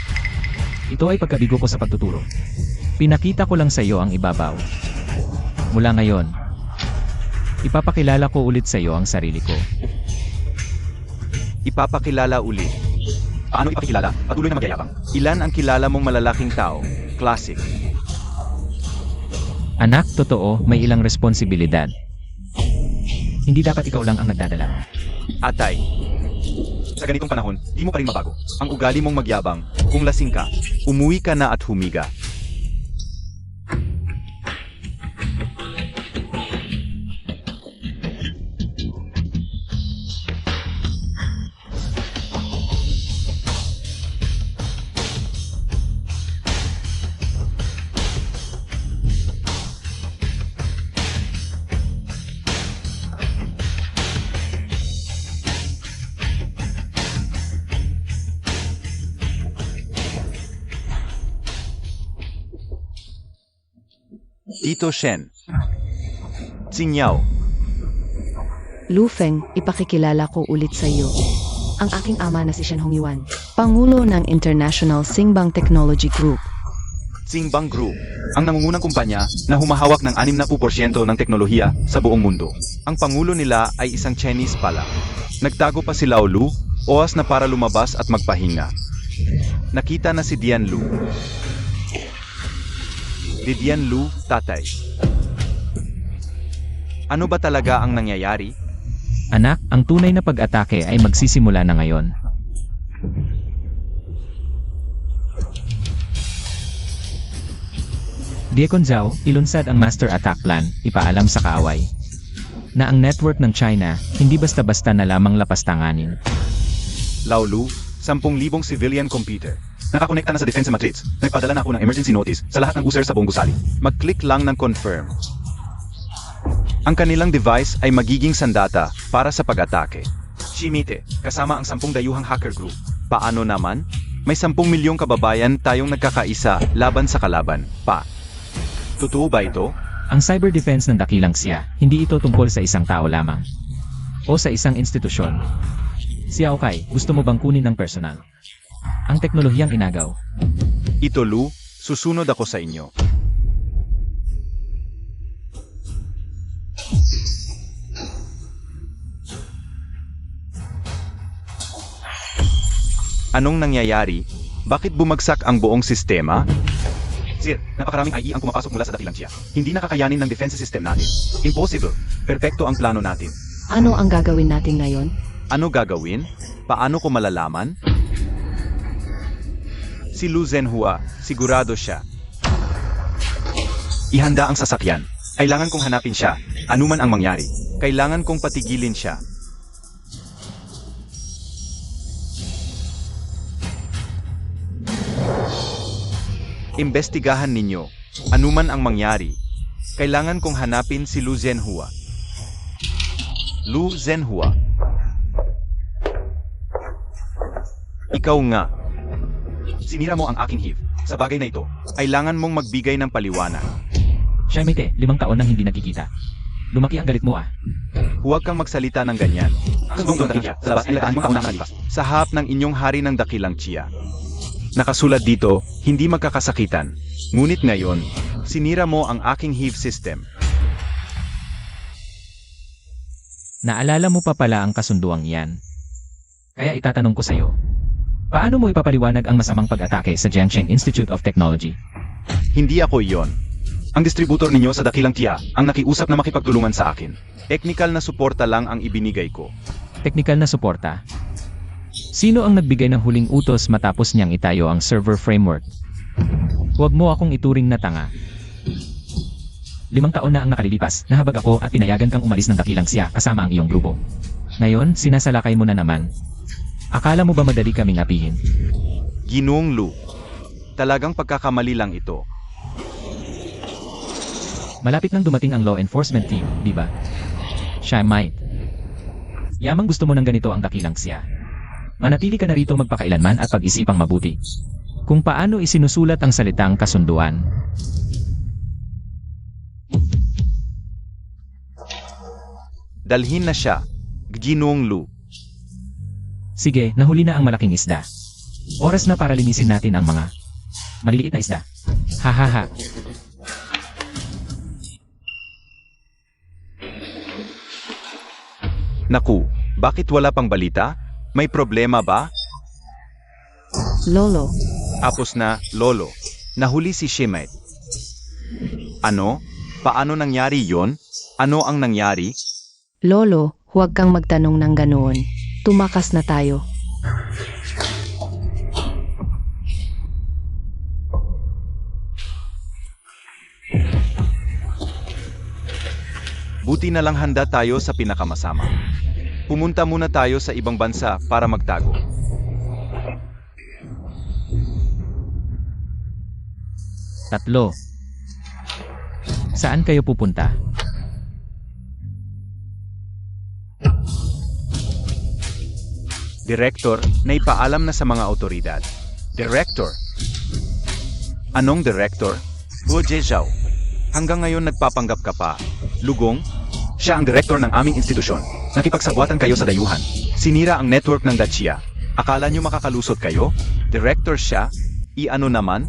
ito ay pagkabigo ko sa pagtuturo. Pinakita ko lang sa iyo ang ibabaw. Mula ngayon, ipapakilala ko ulit sa iyo ang sarili ko. Ipapakilala ulit. Paano ipakilala? Patuloy na magyayabang. Ilan ang kilala mong malalaking tao? Classic. Anak, totoo, may ilang responsibilidad. Hindi dapat ikaw lang ang nagdadala. Atay. Sa ganitong panahon, di mo pa rin mabago. Ang ugali mong magyabang, kung lasing ka, umuwi ka na at humiga. Tito Shen. Tsinyaw. Lu Feng, ipakikilala ko ulit sa iyo. Ang aking ama na si Shen Hongyuan, Pangulo ng International Singbang Technology Group. Tsingbang Group, ang nangungunang kumpanya na humahawak ng 60% ng teknolohiya sa buong mundo. Ang pangulo nila ay isang Chinese pala. Nagtago pa si Lao Lu, oras na para lumabas at magpahinga. Nakita na si Dian Lu. Di Dian Lu, tatay. Ano ba talaga ang nangyayari? Anak, ang tunay na pag-atake ay magsisimula na ngayon. Diekon Zhao, ilunsad ang Master Attack Plan, ipaalam sa kaaway na ang network ng China, hindi basta-basta na lamang lapastanganin. Lao Lu, 10,000 civilian computer. Nakakonekta na sa Defense Matrix. Nagpadala na ako ng emergency notice sa lahat ng user sa buong gusali. Mag-click lang ng confirm. Ang kanilang device ay magiging sandata para sa pag-atake. Shimite, kasama ang 10 dayuhang hacker group. Paano naman? May 10 milyong kababayan tayong nagkakaisa laban sa kalaban. Totoo ba ito? Ang cyber defense ng dakilang siya, hindi ito tungkol sa isang tao lamang o sa isang institusyon. Xiao Kai, gusto mo bang kunin ng personal ang teknolohiyang inagaw? Ito Lu, susunod ako sa inyo. Anong nangyayari? Bakit bumagsak ang buong sistema? Sir, napakaraming IE ang pumapasok mula sa dakilang siya. Hindi nakakayanin ng defense system natin. Impossible. Perpekto ang plano natin. Ano ang gagawin natin ngayon? Ano gagawin? Paano ko malalaman? Si Lu Zhenhua, sigurado siya. Ihanda ang sasakyan. Kailangan kong hanapin siya, anuman ang mangyari. Kailangan kong patigilin siya. Imbestigahan ninyo, anuman ang mangyari. Kailangan kong hanapin si Lu Zhenhua. Lu Zhenhua. Ikaw nga. Sinira mo ang aking HIV. Sa bagay na ito, kailangan mong magbigay ng paliwanag. Shimite, 5 taon nang hindi nagkikita. Lumaki ang galit mo ah. Huwag kang magsalita ng ganyan. Sa harap ng inyong hari ng dakilang Chia. Nakasulat dito, hindi magkakasakitan. Ngunit ngayon, sinira mo ang aking Hive system. Naalala mo pa pala ang kasunduang yan. Kaya itatanong ko sa'yo. Paano mo ipapaliwanag ang masamang pag-atake sa Jiangsheng Institute of Technology? Hindi ako iyon. Ang distributor ninyo sa dakilang Chia ang nakiusap na makipagtulungan sa akin. Technical na suporta lang ang ibinigay ko. Teknikal na suporta. Sino ang nagbigay ng huling utos matapos niyang itayo ang server framework? Huwag mo akong ituring na tanga. 5 taon na ang nakalilipas, nahabag ako at pinayagan kang umalis ng dakilang Xia kasama ang iyong grupo. Ngayon, sinasalakay mo na naman. Akala mo ba madali kaming apihin? Ginoong Lu. Talagang pagkakamali lang ito. Malapit nang dumating ang law enforcement team, di ba? Siya might. Yamang gusto mo ng ganito ang dakilang Xia. Manatili ka na rito magpakailanman at pag-isipang mabuti. Kung paano isinusulat ang salitang kasunduan. Dalhin na siya, Ginoong Lu. Sige, nahuli na ang malaking isda. Oras na para linisin natin ang mga maliliit na isda. Hahaha. Naku, bakit wala pang balita? May problema ba? Lolo, Apos na, Lolo. Nahuli si Shimet. Ano? Paano nangyari yon? Ano ang nangyari? Lolo, huwag kang magtanong ng ganoon. Tumakas na tayo. Buti na lang handa tayo sa pinakamasama. Pumunta muna tayo sa ibang bansa para magtago. Tatlo. Saan kayo pupunta? Director, naipaalam na sa mga otoridad. Director? Anong director? Guo Zhezhao. Hanggang ngayon nagpapanggap ka pa. Lugong? Siya ang direktor ng aming institusyon. Nakipagsabwatan kayo sa dayuhan. Sinira ang network ng Dacia. Akala nyo makakalusot kayo? Director siya? I-ano naman?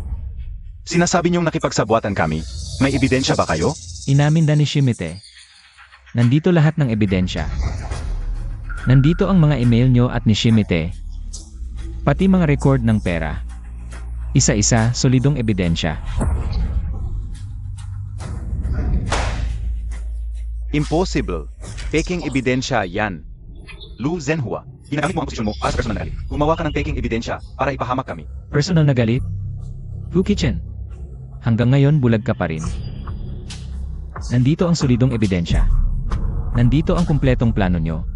Sinasabi niyong nakipagsabwatan kami. May ebidensya ba kayo? Inamin na ni Shimite. Nandito lahat ng ebidensya. Nandito ang mga email nyo at ni Shimite. Pati mga record ng pera. Isa-isa, solidong ebidensya. Impossible. Peking ebidensya yan. Lu Zhenhua, ginagamit mo ang posisyon mo para sa personal na galit. Gumawa ka ng peking ebidensya para ipahamak kami. Personal na galit? Fu Kitchen. Hanggang ngayon bulag ka pa rin. Nandito ang solidong ebidensya. Nandito ang kumpletong plano nyo.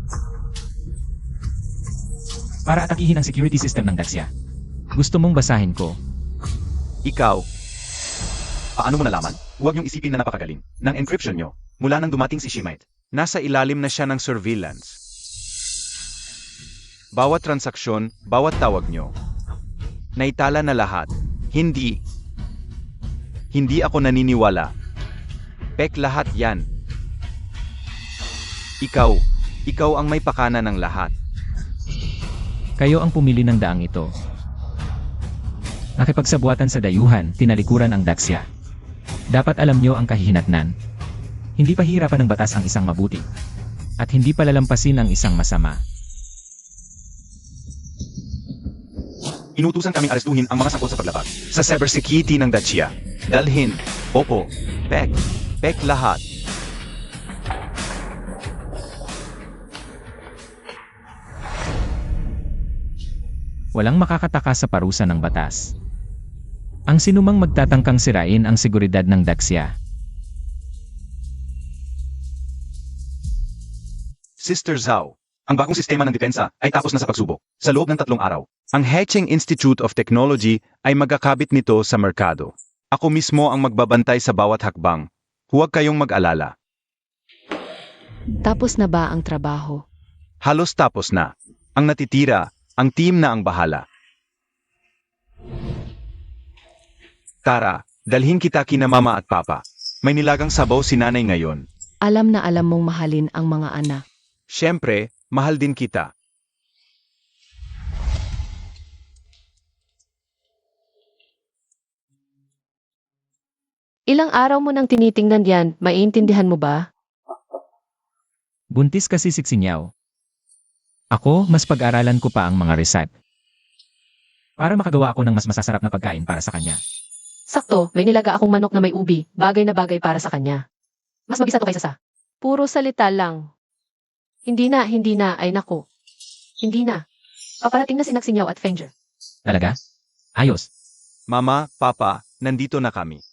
Para atakihin ang security system ng Dacia. Gusto mong basahin ko? Ikaw. Paano mo nalaman? Huwag niyong isipin na napakagaling. Ng encryption nyo, mula nang dumating si Shimite, nasa ilalim na siya ng surveillance. Bawat transaksyon, bawat tawag nyo. Naitala na lahat. Hindi ako naniniwala. Pek lahat yan. Ikaw ang may pakana ng lahat. Kayo ang pumili ng daang ito. Nakipagsabuatan sa dayuhan, tinalikuran ang Dacia. Dapat alam nyo ang kahihinatnan. Hindi pahirapan ng batas ang isang mabuti. At hindi palalampasin ang isang masama. Inutusan kaming arestuhin ang mga sangkot sa paglabag sa cybersecurity ng Dacia. Dalhin. Opo. Pek lahat. Walang makakataka sa parusa ng batas. Ang sinumang magtatangkang sirain ang seguridad ng Dacia. Sister Zhao, ang bagong sistema ng depensa ay tapos na sa pagsubok sa loob ng 3 araw. Ang Hecheng Institute of Technology ay magkakabit nito sa merkado. Ako mismo ang magbabantay sa bawat hakbang. Huwag kayong mag-alala. Tapos na ba ang trabaho? Halos tapos na. Ang natitira, ang team na ang bahala. Tara, dalhin kita kina mama at papa. May nilagang sabaw si nanay ngayon. Alam na alam mong mahalin ang mga anak. Siyempre, mahal din kita. Ilang araw mo nang tinitingnan yan, maiintindihan mo ba? Buntis kasi si Xinyaw. Ako, mas pag-aralan ko pa ang mga recipe. Para makagawa ako ng mas masasarap na pagkain para sa kanya. Sakto, may nilaga akong manok na may ubi, bagay na bagay para sa kanya. Mas mabisa to kaysa sa. Puro salita lang. Hindi na, ay nako. Hindi na. Paparating na si Sinyaw at Fenger. Talaga? Ayos. Mama, Papa, nandito na kami.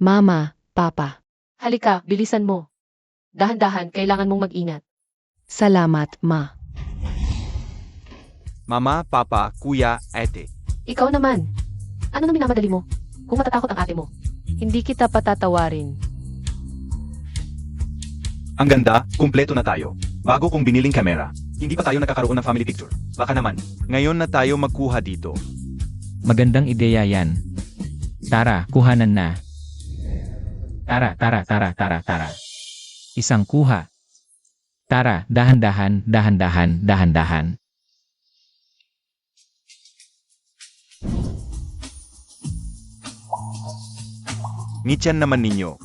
Mama, Papa. Halika, bilisan mo. Dahan-dahan, kailangan mong mag-ingat. Salamat, Ma. Mama, Papa, Kuya, Ate. Ikaw naman. Ano na minamadali mo? Kung matatakot ang ate mo. Hindi kita patatawarin. Ang ganda, kumpleto na tayo. Bago kong biniling kamera. Hindi pa tayo nakakaroon ng family picture. Baka naman. Ngayon na tayo magkuha dito. Magandang ideya yan. Tara, kuhanan na. Tara. Isang kuha. Tara, dahan-dahan. Ngitian naman ninyo.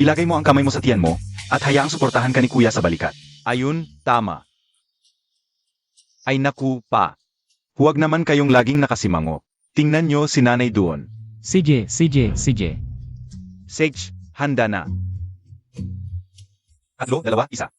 Ilagay mo ang kamay mo sa tiyan mo, at hayaang suportahan ka ni Kuya sa balikat. Ayun, tama. Ay naku, pa. Huwag naman kayong laging nakasimango. Tingnan nyo si nanay doon. CJ. Sage, handa na. 3, 2, 1.